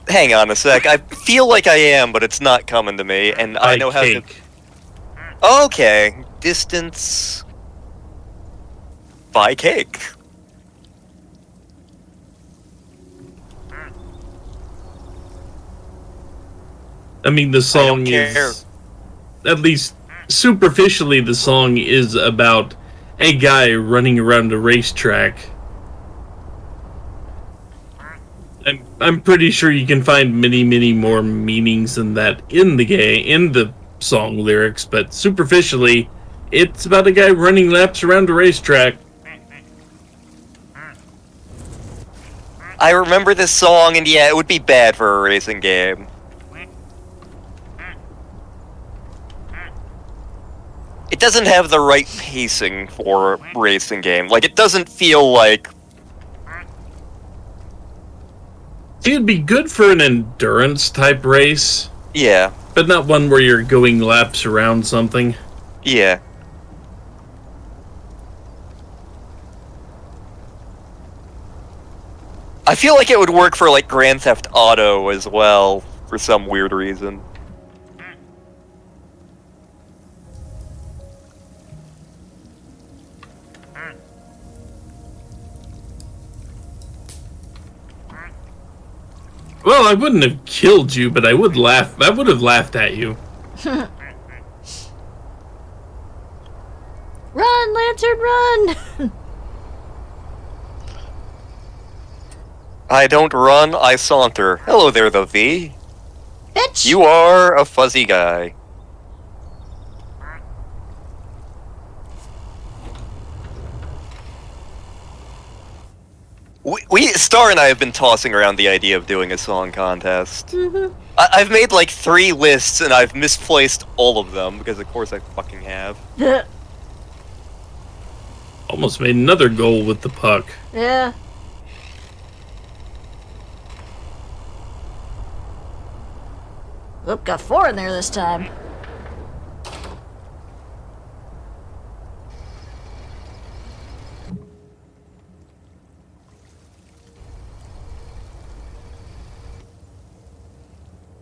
Hang on a sec. I feel like I am, but it's not coming to me, and I know how to. Okay, Distance by Cake. I mean, the song is, at least superficially, the song is about a guy running around a racetrack. I'm pretty sure you can find many, many more meanings than that in the song lyrics, but superficially, it's about a guy running laps around a racetrack. I remember this song, and yeah, it would be bad for a racing game. It doesn't have the right pacing for a racing game. Like, it doesn't feel like... It'd be good for an endurance-type race. Yeah. But not one where you're going laps around something. Yeah. I feel like it would work for, like, Grand Theft Auto as well, for some weird reason. Well, I wouldn't have killed you, but I would laugh. I would have laughed at you. Run, Lantern, run! I don't run, I saunter. Hello there, the V. Bitch! You are a fuzzy guy. Star and I have been tossing around the idea of doing a song contest. Mm-hmm. I've made like 3 lists and I've misplaced all of them, because of course I fucking have. Almost made another goal with the puck. Yeah. Oop, got 4 in there this time.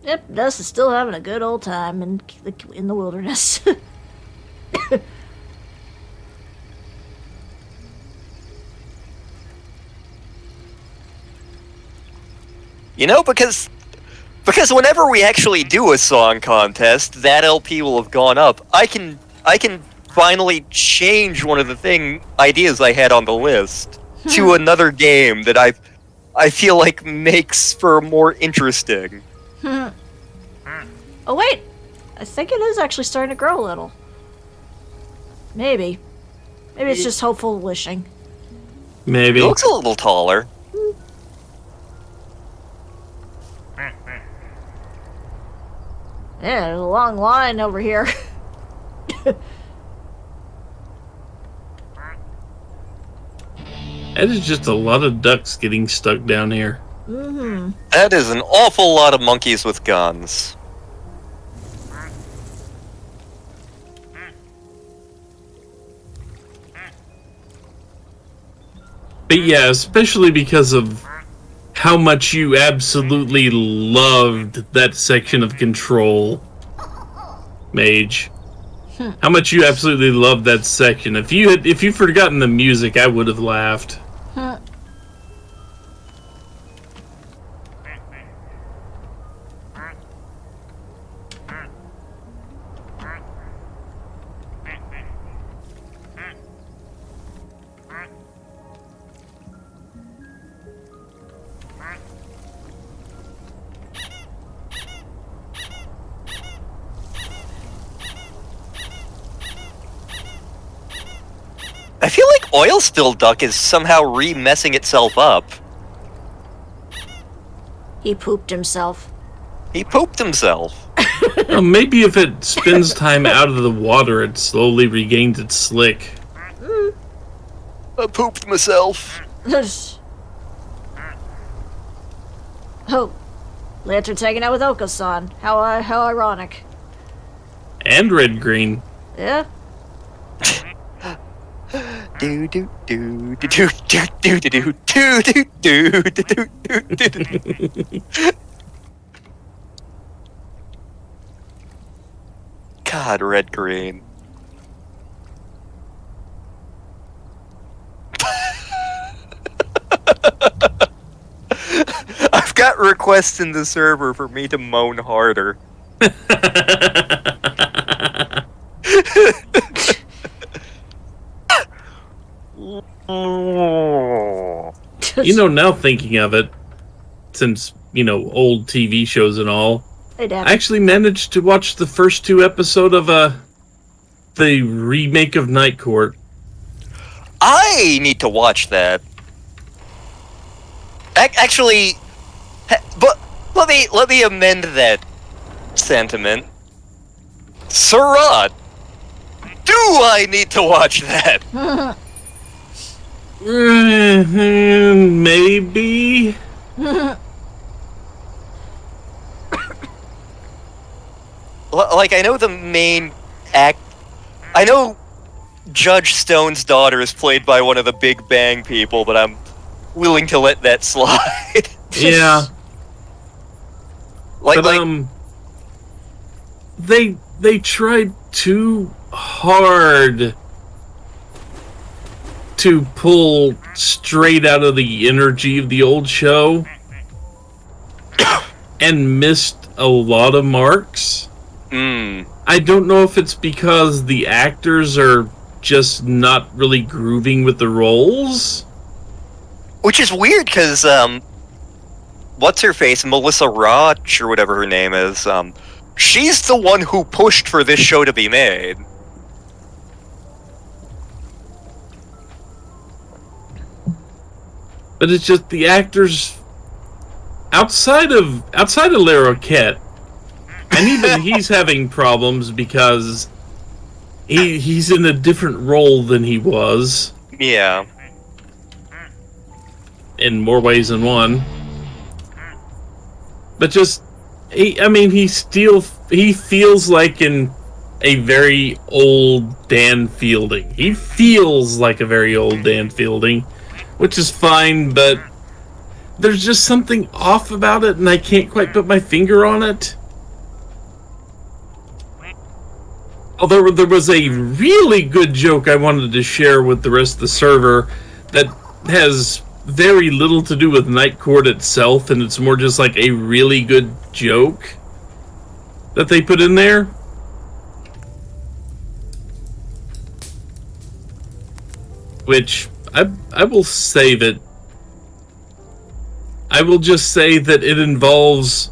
Yep, Dust is still having a good old time in the wilderness. You know, because whenever we actually do a song contest, that LP will have gone up. I can finally change one of the ideas I had on the list to another game that I feel like makes for more interesting. Oh wait, I think it is actually starting to grow a little. Maybe it's just hopeful wishing. Maybe. It looks a little taller. Yeah, there's a long line over here. That is just a lot of ducks getting stuck down here. Mm-hmm. That is an awful lot of monkeys with guns. But yeah, especially because of how much you absolutely loved that section of Control, Mage. How much you absolutely loved that section. If you'd forgotten the music, I would have laughed. I feel like Oil Spill Duck is somehow re-messing itself up. He pooped himself. He pooped himself. Well, maybe if it spends time out of the water, it slowly regains its slick. I pooped myself. Oh, Lantern's hanging out with Oko-san. How ironic. And red green. Yeah? Do do do do do do do do do do do do do. God, red green. I've got requests in the server for me to moan harder. Now thinking of it, since, old TV shows and all, Hey, Dad. I actually managed to watch the first 2 episodes of the remake of Night Court. I need to watch that. Actually, but let me amend that sentiment. Suraht, do I need to watch that? Maybe. Like, I know the main act. I know Judge Stone's daughter is played by one of the Big Bang people, but I'm willing to let that slide. Yeah. They tried too hard to pull straight out of the energy of the old show and missed a lot of marks. I don't know if it's because the actors are just not really grooving with the roles. Which is weird, because, what's her face? Melissa Roach, or whatever her name is, she's the one who pushed for this show to be made. But it's just the actors outside of Larroquette, and even he's having problems because he's in a different role than he was. Yeah. In more ways than one. But just he feels like in a very old Dan Fielding. He feels like a very old Dan Fielding, which is fine, but there's just something off about it, and I can't quite put my finger on it. Although there was a really good joke I wanted to share with the rest of the server that has very little to do with Night Court itself, and it's more just like a really good joke that they put in there. Which I will save it. I will just say that it involves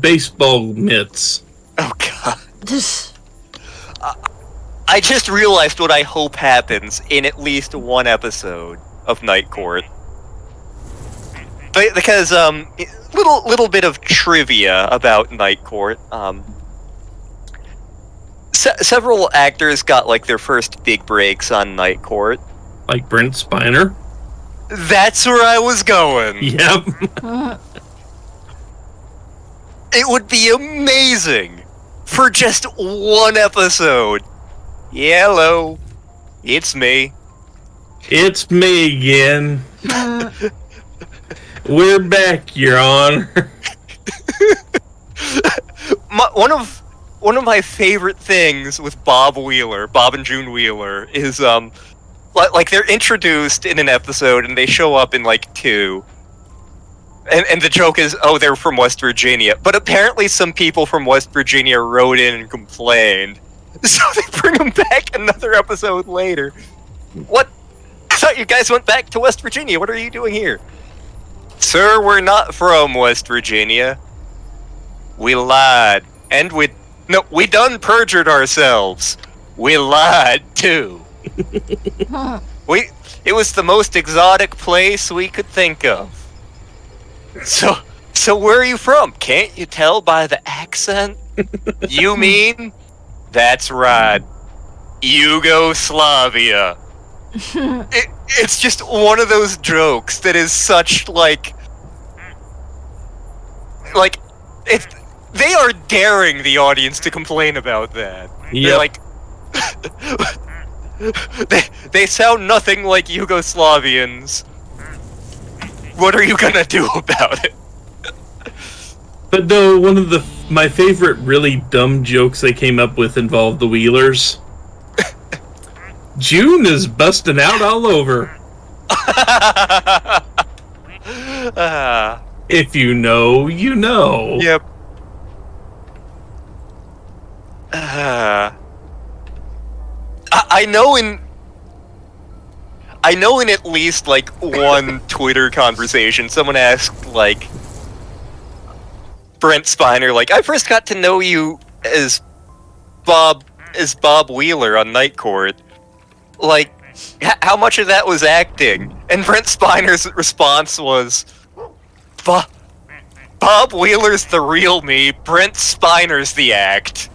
baseball mitts. Oh god. I just realized what I hope happens in at least one episode of Night Court. Because little bit of trivia about Night Court. Several actors got like their first big breaks on Night Court. Like Brent Spiner. That's where I was going. Yep. It would be amazing for just one episode. Hello, it's me. It's me again. We're back, Your Honor. One of my favorite things with Bob and June Wheeler, is like they're introduced in an episode and they show up in like 2. And the joke is, oh, they're from West Virginia. But apparently some people from West Virginia wrote in and complained. So they bring them back another episode later. What? I thought you guys went back to West Virginia. What are you doing here? Sir, we're not from West Virginia. We lied. And we done perjured ourselves. We lied too. It was the most exotic place we could think of. So where are you from? Can't you tell by the accent? You mean? That's right. Yugoslavia. It's just one of those jokes that is such they are daring the audience to complain about that. Yep. They're like, they sound nothing like Yugoslavians. What are you gonna do about it? But though one of my favorite really dumb jokes they came up with involved the Wheelers. June is busting out all over. If you know, you know. Yep. I know in at least like one Twitter conversation, someone asked like Brent Spiner, like, I first got to know you as Bob Wheeler on Night Court. Like, how much of that was acting? And Brent Spiner's response was, Bob Wheeler's the real me, Brent Spiner's the act.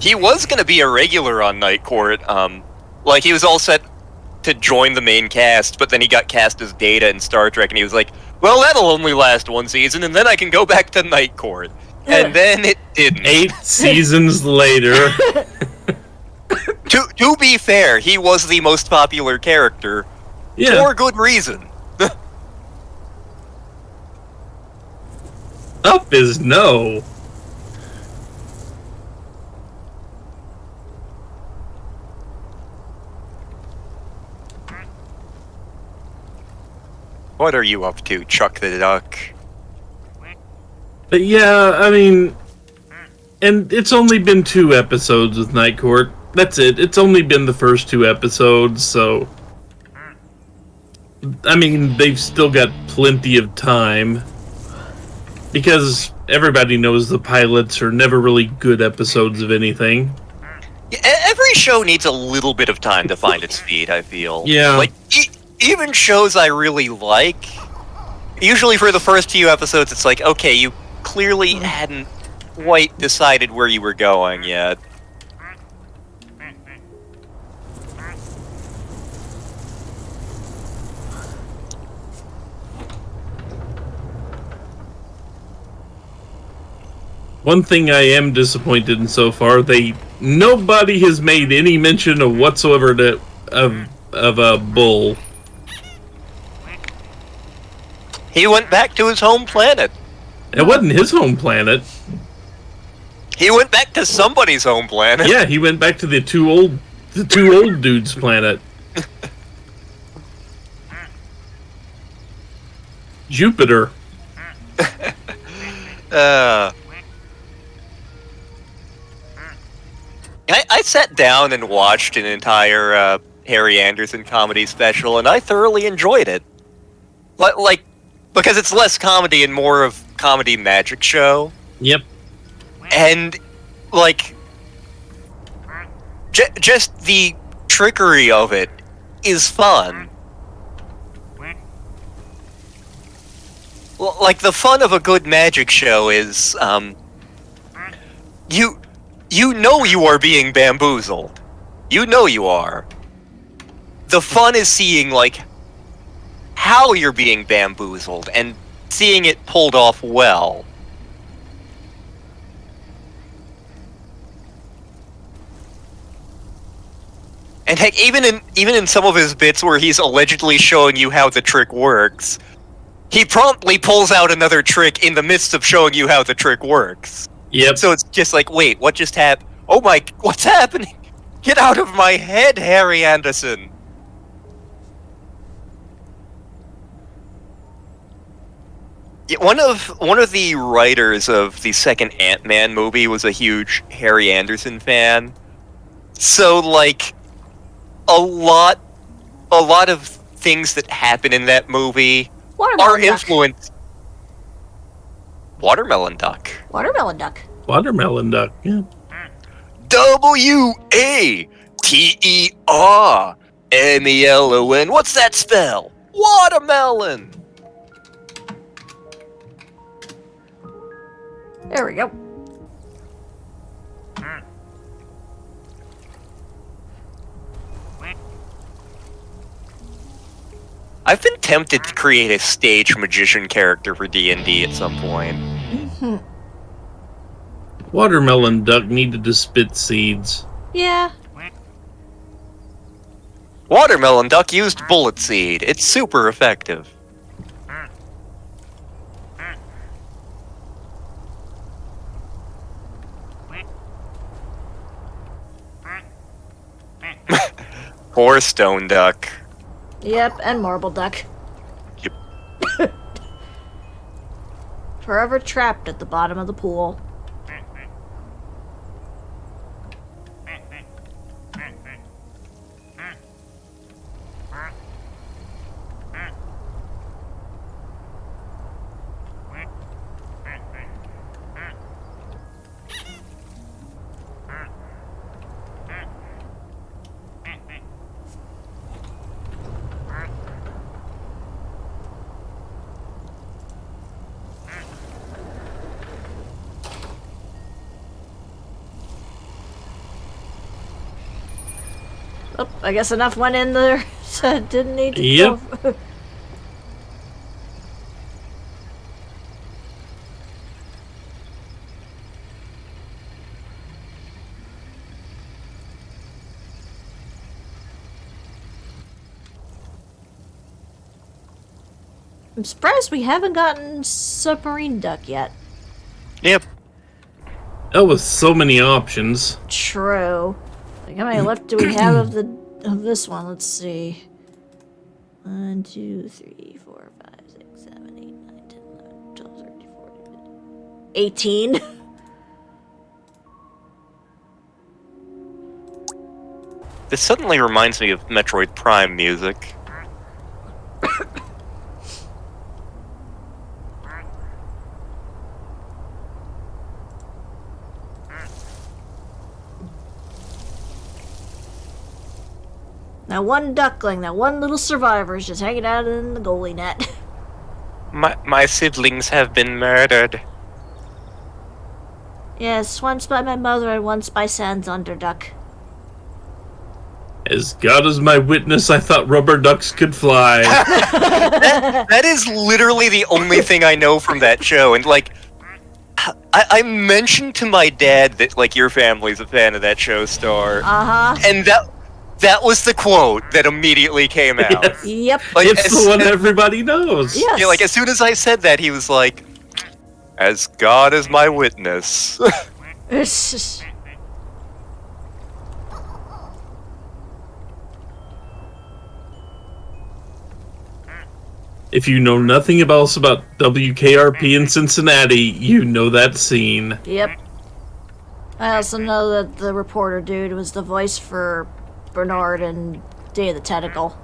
He was gonna be a regular on Night Court, like he was all set to join the main cast, but then he got cast as Data in Star Trek, and he was like, well, that'll only last one season, and then I can go back to Night Court. And then it didn't. 8 seasons later. To be fair, he was the most popular character. Yeah. For good reason. Up is no. What are you up to, Chuck the Duck? But yeah, I mean, and it's only been 2 episodes with Night Court. That's it. It's only been the first 2 episodes, so I mean, they've still got plenty of time. Because everybody knows the pilots are never really good episodes of anything. Yeah, every show needs a little bit of time to find its feet, I feel. Yeah. Like, even shows I really like, usually for the first few episodes, it's like, okay, you clearly hadn't quite decided where you were going yet. One thing I am disappointed in so far, nobody has made any mention of whatsoever of a bull. He went back to his home planet. It wasn't his home planet. He went back to somebody's home planet. Yeah, he went back to the two old dudes' planet. Jupiter. I sat down and watched an entire Harry Anderson comedy special, and I thoroughly enjoyed it. Like, because it's less comedy and more of comedy magic show. Yep. And, like, just the trickery of it is fun. Like, the fun of a good magic show is, you know you are being bamboozled. You know you are. The fun is seeing, like, how you're being bamboozled and seeing it pulled off well. And heck, even in some of his bits where he's allegedly showing you how the trick works, he promptly pulls out another trick in the midst of showing you how the trick works. Yep. So it's just like, wait, what just happened? Oh my, what's happening? Get out of my head, Harry Anderson! Yeah, one of the writers of the second Ant-Man movie was a huge Harry Anderson fan. So, like, a lot of things that happen in that movie are influenced. Watermelon duck. Watermelon duck. Watermelon duck, yeah. WATERMELON. What's that spell? Watermelon. There we go. I've been tempted to create a stage magician character for D&D at some point. Watermelon duck needed to spit seeds. Yeah. Watermelon duck used bullet seed. It's super effective. Poor stone duck. Yep, and marble duck. Yep. Forever trapped at the bottom of the pool. Oh, I guess enough went in there, so it didn't need to Yep. go. I'm surprised we haven't gotten submarine duck yet. Yep. Oh, with so many options. True. Like, how many left do we have of this one? Let's see. 1, 2, 3, 4, 5, 6, 7, 8, 9, 10, 11, 12, 13, 14, 15, 18. This suddenly reminds me of Metroid Prime music. Now one duckling, that one little survivor is just hanging out in the goalie net. My siblings have been murdered. Yes, once by my mother and once by Sans Underduck. As God is my witness, I thought rubber ducks could fly. That is literally the only thing I know from that show, and like, I mentioned to my dad that like your family's a fan of that show, Star, and that was the quote that immediately came out. Yes. Yep. Like, It's the one everybody knows. Yes. Yeah, like as soon as I said that, he was like, "As God is my witness." If you know nothing else about WKRP in Cincinnati, you know that scene. Yep. I also know that the reporter dude was the voice for Bernard in Day of the Tentacle.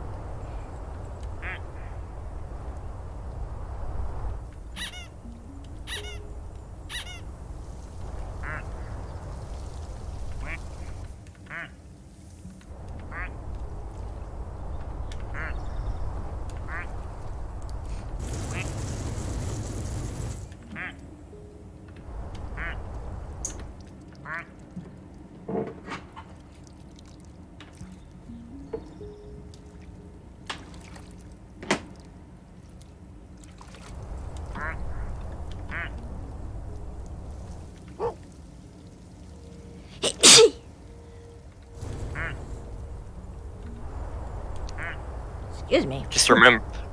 Excuse me.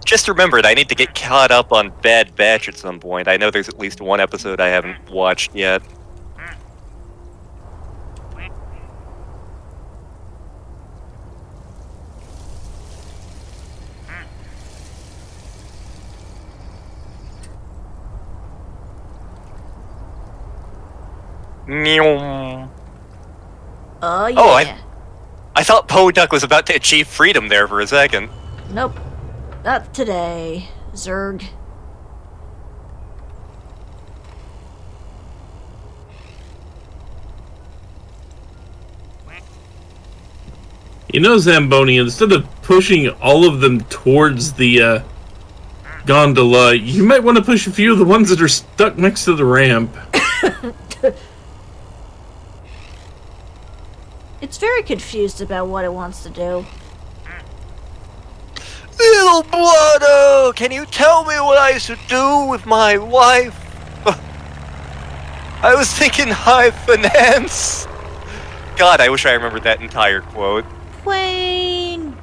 Just remembered, I need to get caught up on Bad Batch at some point. I know there's at least one episode I haven't watched yet. Meow. Oh, yeah. Oh, I thought Poe Duck was about to achieve freedom there for a second. Nope. Not today. Zerg. You know, Zamboni, instead of pushing all of them towards the gondola, you might want to push a few of the ones that are stuck next to the ramp. It's very confused about what it wants to do. Little Blotto, can you tell me what I should do with my wife? I was thinking high finance. God, I wish I remembered that entire quote. Wayne!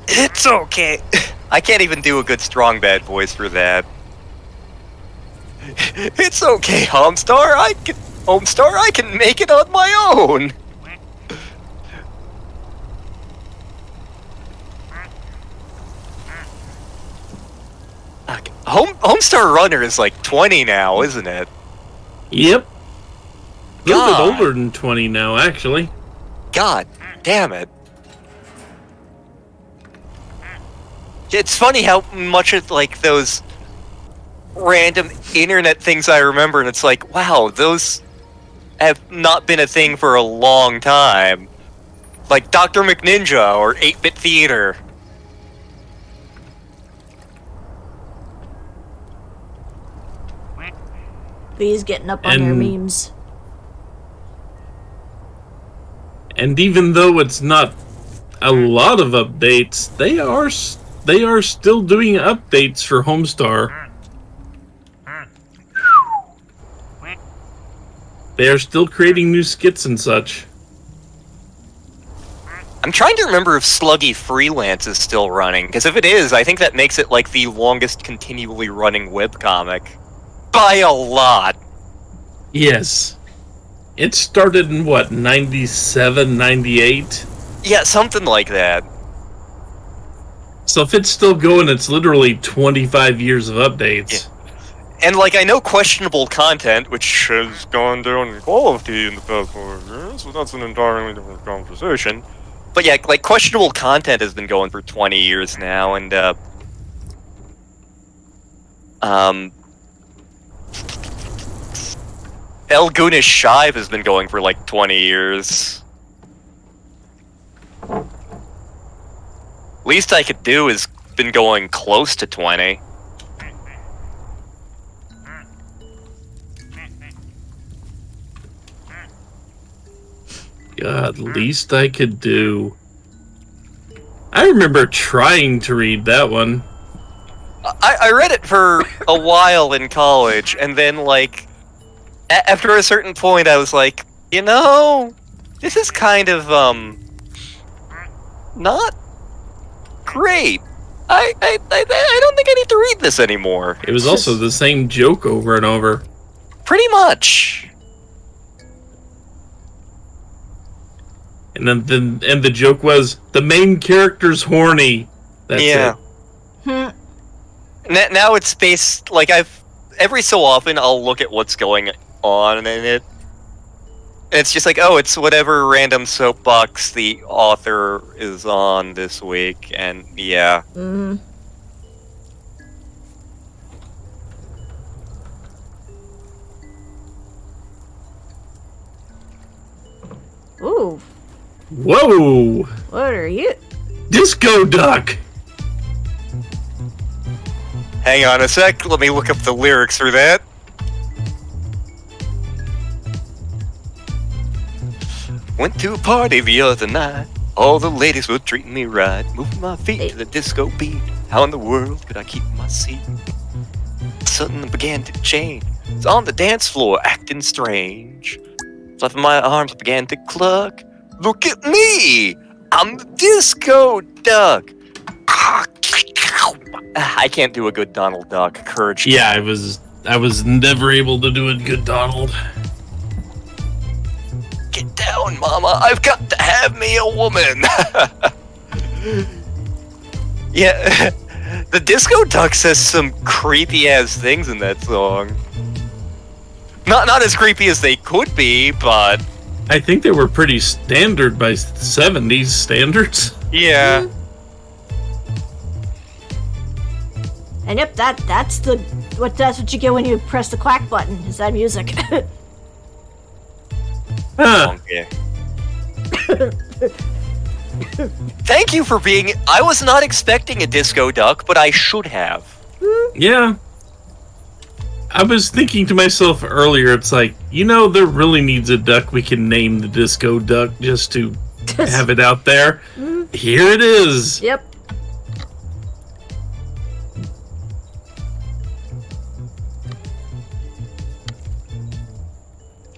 It's okay. I can't even do a good strong bad voice for that. It's okay, Homestar. I can make it on my own. Homestar Runner is like 20 now, isn't it? Yep. A little bit God. older than 20 now, actually. God damn it. It's funny how much of like those random internet things I remember, and it's like, wow, those have not been a thing for a long time. Like Dr. McNinja or 8-Bit Theater. Bee's getting up on her memes. And even though it's not a lot of updates, they are still doing updates for Homestar. They are still creating new skits and such. I'm trying to remember if Sluggy Freelance is still running, because if it is, I think that makes it like the longest continually running webcomic. By a lot. Yes. It started in what, 97, 98? Yeah, something like that. So if it's still going, it's literally 25 years of updates. Yeah. And like, I know questionable content, which has gone down in quality in the past 4 years, so that's an entirely different conversation. But yeah, like, questionable content has been going for 20 years now, and El Goonish Shive has been going for like 20 years. Least I Could Do has been going close to 20. God, least I could do. I remember trying to read that one. I read it for a while in college, and then, like, after a certain point, I was like, you know, this is kind of, not great. I don't think I need to read this anymore. It was also the same joke over and over. Pretty much. And then the joke was, the main character's horny. That's Yeah. it. Now it's based, like, every so often I'll look at what's going on in it. And it's just like, oh, it's whatever random soapbox the author is on this week, and yeah. Mm-hmm. Ooh. Whoa! What are you? Disco Duck! Hang on a sec, let me look up the lyrics for that. Went to a party the other night. All the ladies were treating me right. Moving my feet to the disco beat. How in the world could I keep my seat? Something began to change. It's on the dance floor, acting strange. Fluffing my arms began to cluck. Look at me! I'm the disco duck! I can't do a good Donald Duck. Courage. Yeah, I was never able to do a good Donald. Get down, mama. I've got to have me a woman. Yeah, the Disco Duck says some creepy ass things in that song. Not as creepy as they could be, but I think they were pretty standard by 70s standards. yeah. And yep, that's what you get when you press the quack button. Is that music? Huh. Okay. Thank you for being. I was not expecting a disco duck, but I should have. Yeah. I was thinking to myself earlier, it's like, there really needs a duck we can name the disco duck just to have it out there. Here it is. Yep.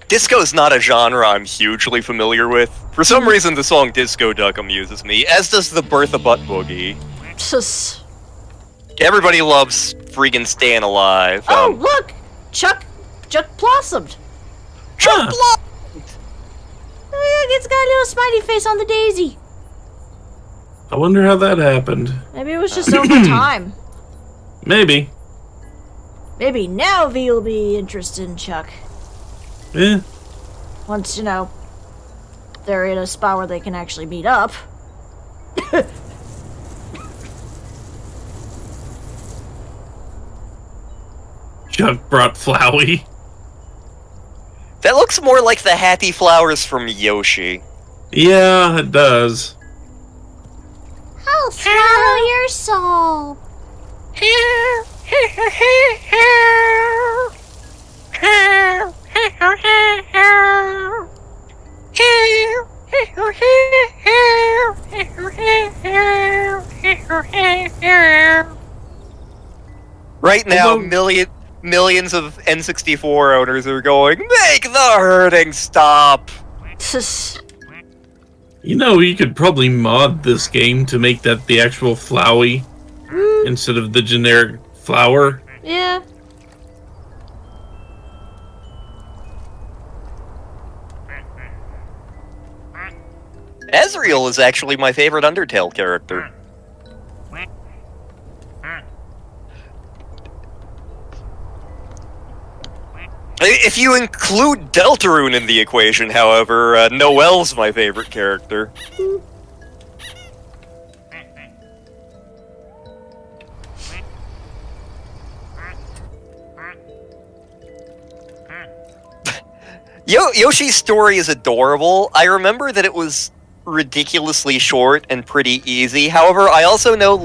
Disco is not a genre I'm hugely familiar with. For some reason, the song Disco Duck amuses me, as does the Bertha Butt Boogie. Just... Everybody loves friggin' Stayin' Alive. Oh, look! Chuck blossomed. Chuck Block! Oh, yeah, it's got a little smiley face on the daisy. I wonder how that happened. Maybe it was just over time. Maybe. Maybe now V will be interested in Chuck. Eh. Once, they're in a spot where they can actually meet up. Chuck brought Flowey. That looks more like the happy flowers from Yoshi. Yeah, it does. I'll swallow your soul. Right now, Although- millions of N64 owners are going, make the hurting stop! You could probably mod this game to make that the actual Flowey instead of the generic flower. Yeah. Ezreal is actually my favorite Undertale character. If you include Deltarune in the equation, however, Noelle's my favorite character. Yoshi's story is adorable. I remember that it was ridiculously short and pretty easy. However, I also know,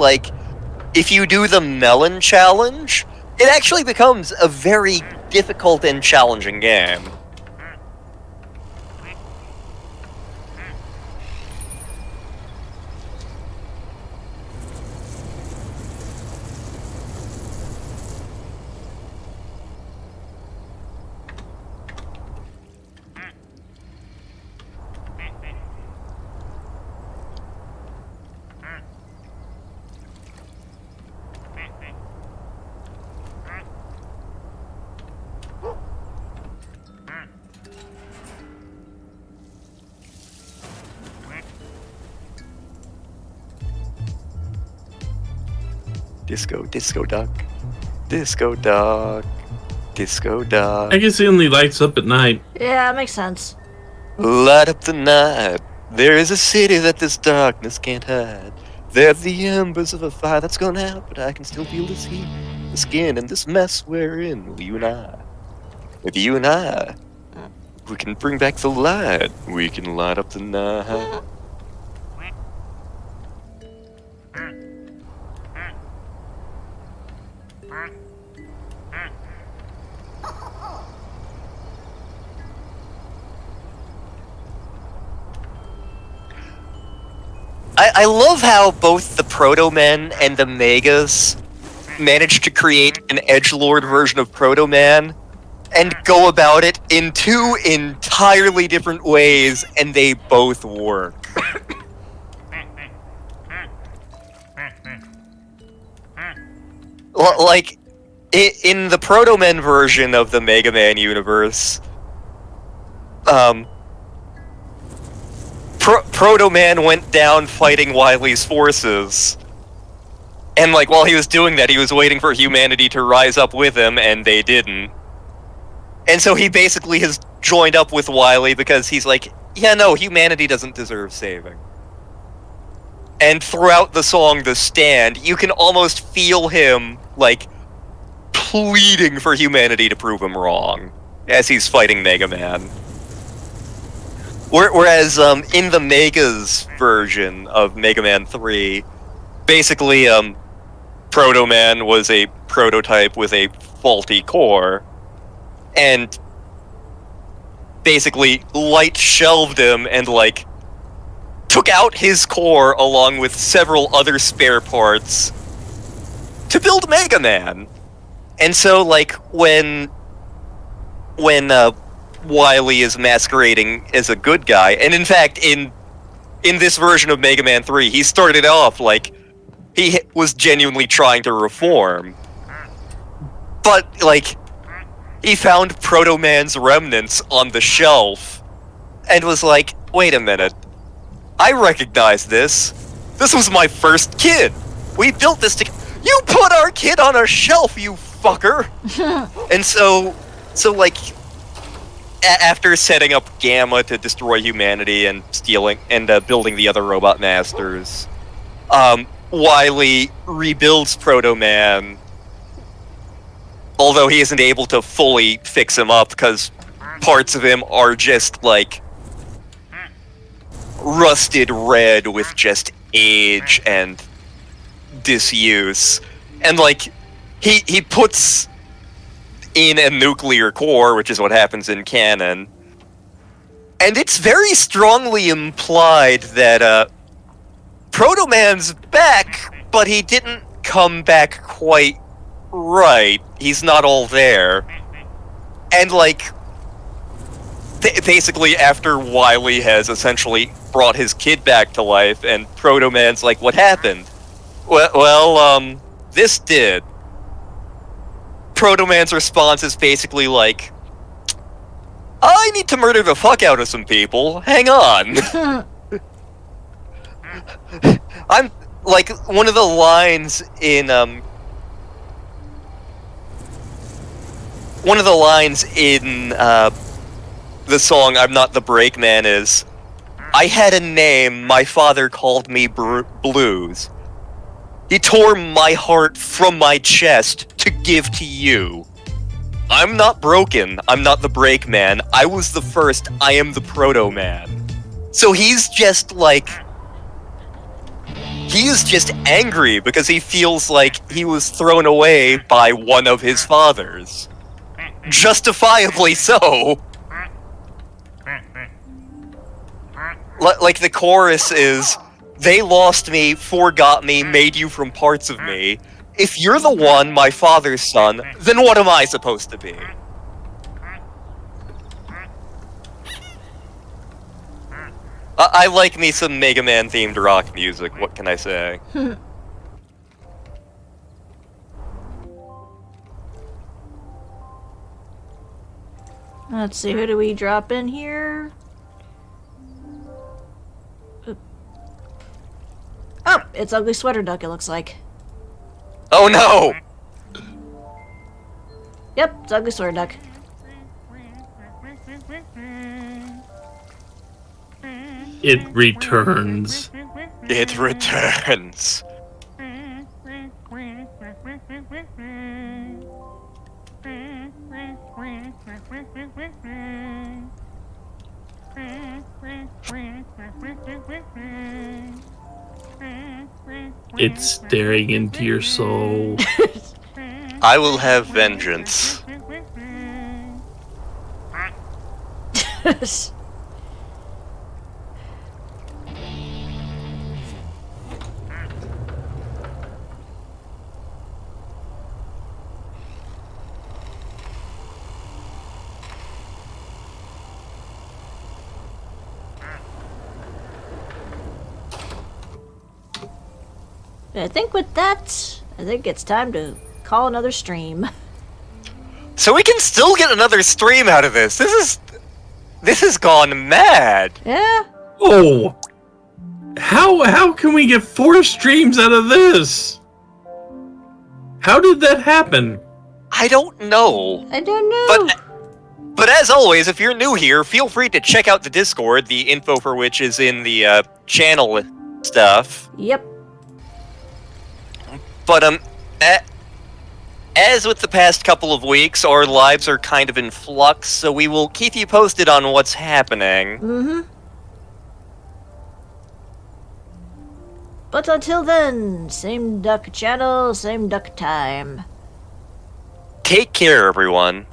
if you do the Melon Challenge, it actually becomes a very difficult and challenging game. Disco duck. Disco duck. Disco duck. I guess it only lights up at night. Yeah, that makes sense. Light up the night. There is a city that this darkness can't hide. They're the embers of a fire that's gone out, but I can still feel this heat, the skin, and this mess we're in. With you and I, we can bring back the light. We can light up the night. I love how both the Proto-Men and the Megas managed to create an edgelord version of Proto-Man and go about it in two entirely different ways, and they both work. In the Proto-Men version of the Mega Man universe, Proto-Man went down fighting Wily's forces. And, while he was doing that, he was waiting for humanity to rise up with him, and they didn't. And so he basically has joined up with Wily because he's like, yeah, no, humanity doesn't deserve saving. And throughout the song The Stand, you can almost feel him, like, pleading for humanity to prove him wrong as he's fighting Mega Man. Whereas, in the Mega's version of Mega Man 3, basically, Proto Man was a prototype with a faulty core, and basically Light shelved him and, like, took out his core along with several other spare parts to build Mega Man. And so, like, when Wily is masquerading as a good guy, and in fact, in this version of Mega Man 3, he started off like he was genuinely trying to reform, but, like, he found Proto Man's remnants on the shelf and was like, wait a minute, I recognize this. This was my first kid. We built this together. You put our kid on a shelf, you fucker! And so like, after setting up Gamma to destroy humanity and stealing and building the other robot masters, Wily rebuilds Proto Man, although he isn't able to fully fix him up because parts of him are just, like, rusted red with just age and disuse. And, like, he puts in a nuclear core, which is what happens in canon, and it's very strongly implied that Proto Man's back, but he didn't come back quite right. He's not all there. And, like, basically after Wily has essentially brought his kid back to life, and Proto Man's like, what happened? Well, this did. Proto Man's response is basically like, I need to murder the fuck out of some people. Hang on. I'm like, one of the lines in the song I'm Not the Brakeman is, I had a name, my father called me Blues. He tore my heart from my chest to give to you. I'm not broken, I'm not the Brakeman, I was the first, I am the Proto Man. So he's just like, he is just angry because he feels like he was thrown away by one of his fathers. Justifiably so. Like, the chorus is, they lost me, forgot me, made you from parts of me. If you're the one, my father's son, then what am I supposed to be? I like me some Mega Man themed rock music, what can I say? Let's see, who do we drop in here? Oh, it's Ugly Sweater Duck, it looks like. Oh no! Yep, it's Ugly Sweater Duck. It returns. It returns. It's staring into your soul. I will have vengeance. I think with that, I think it's time to call another stream. So we can still get another stream out of this. This has gone mad. Yeah? Oh! How can we get 4 streams out of this? How did that happen? I don't know. I don't know. But as always, if you're new here, feel free to check out the Discord, the info for which is in the channel stuff. Yep. But as with the past couple of weeks, our lives are kind of in flux, so we will keep you posted on what's happening. Mm-hmm. But until then, same duck channel, same duck time. Take care, everyone.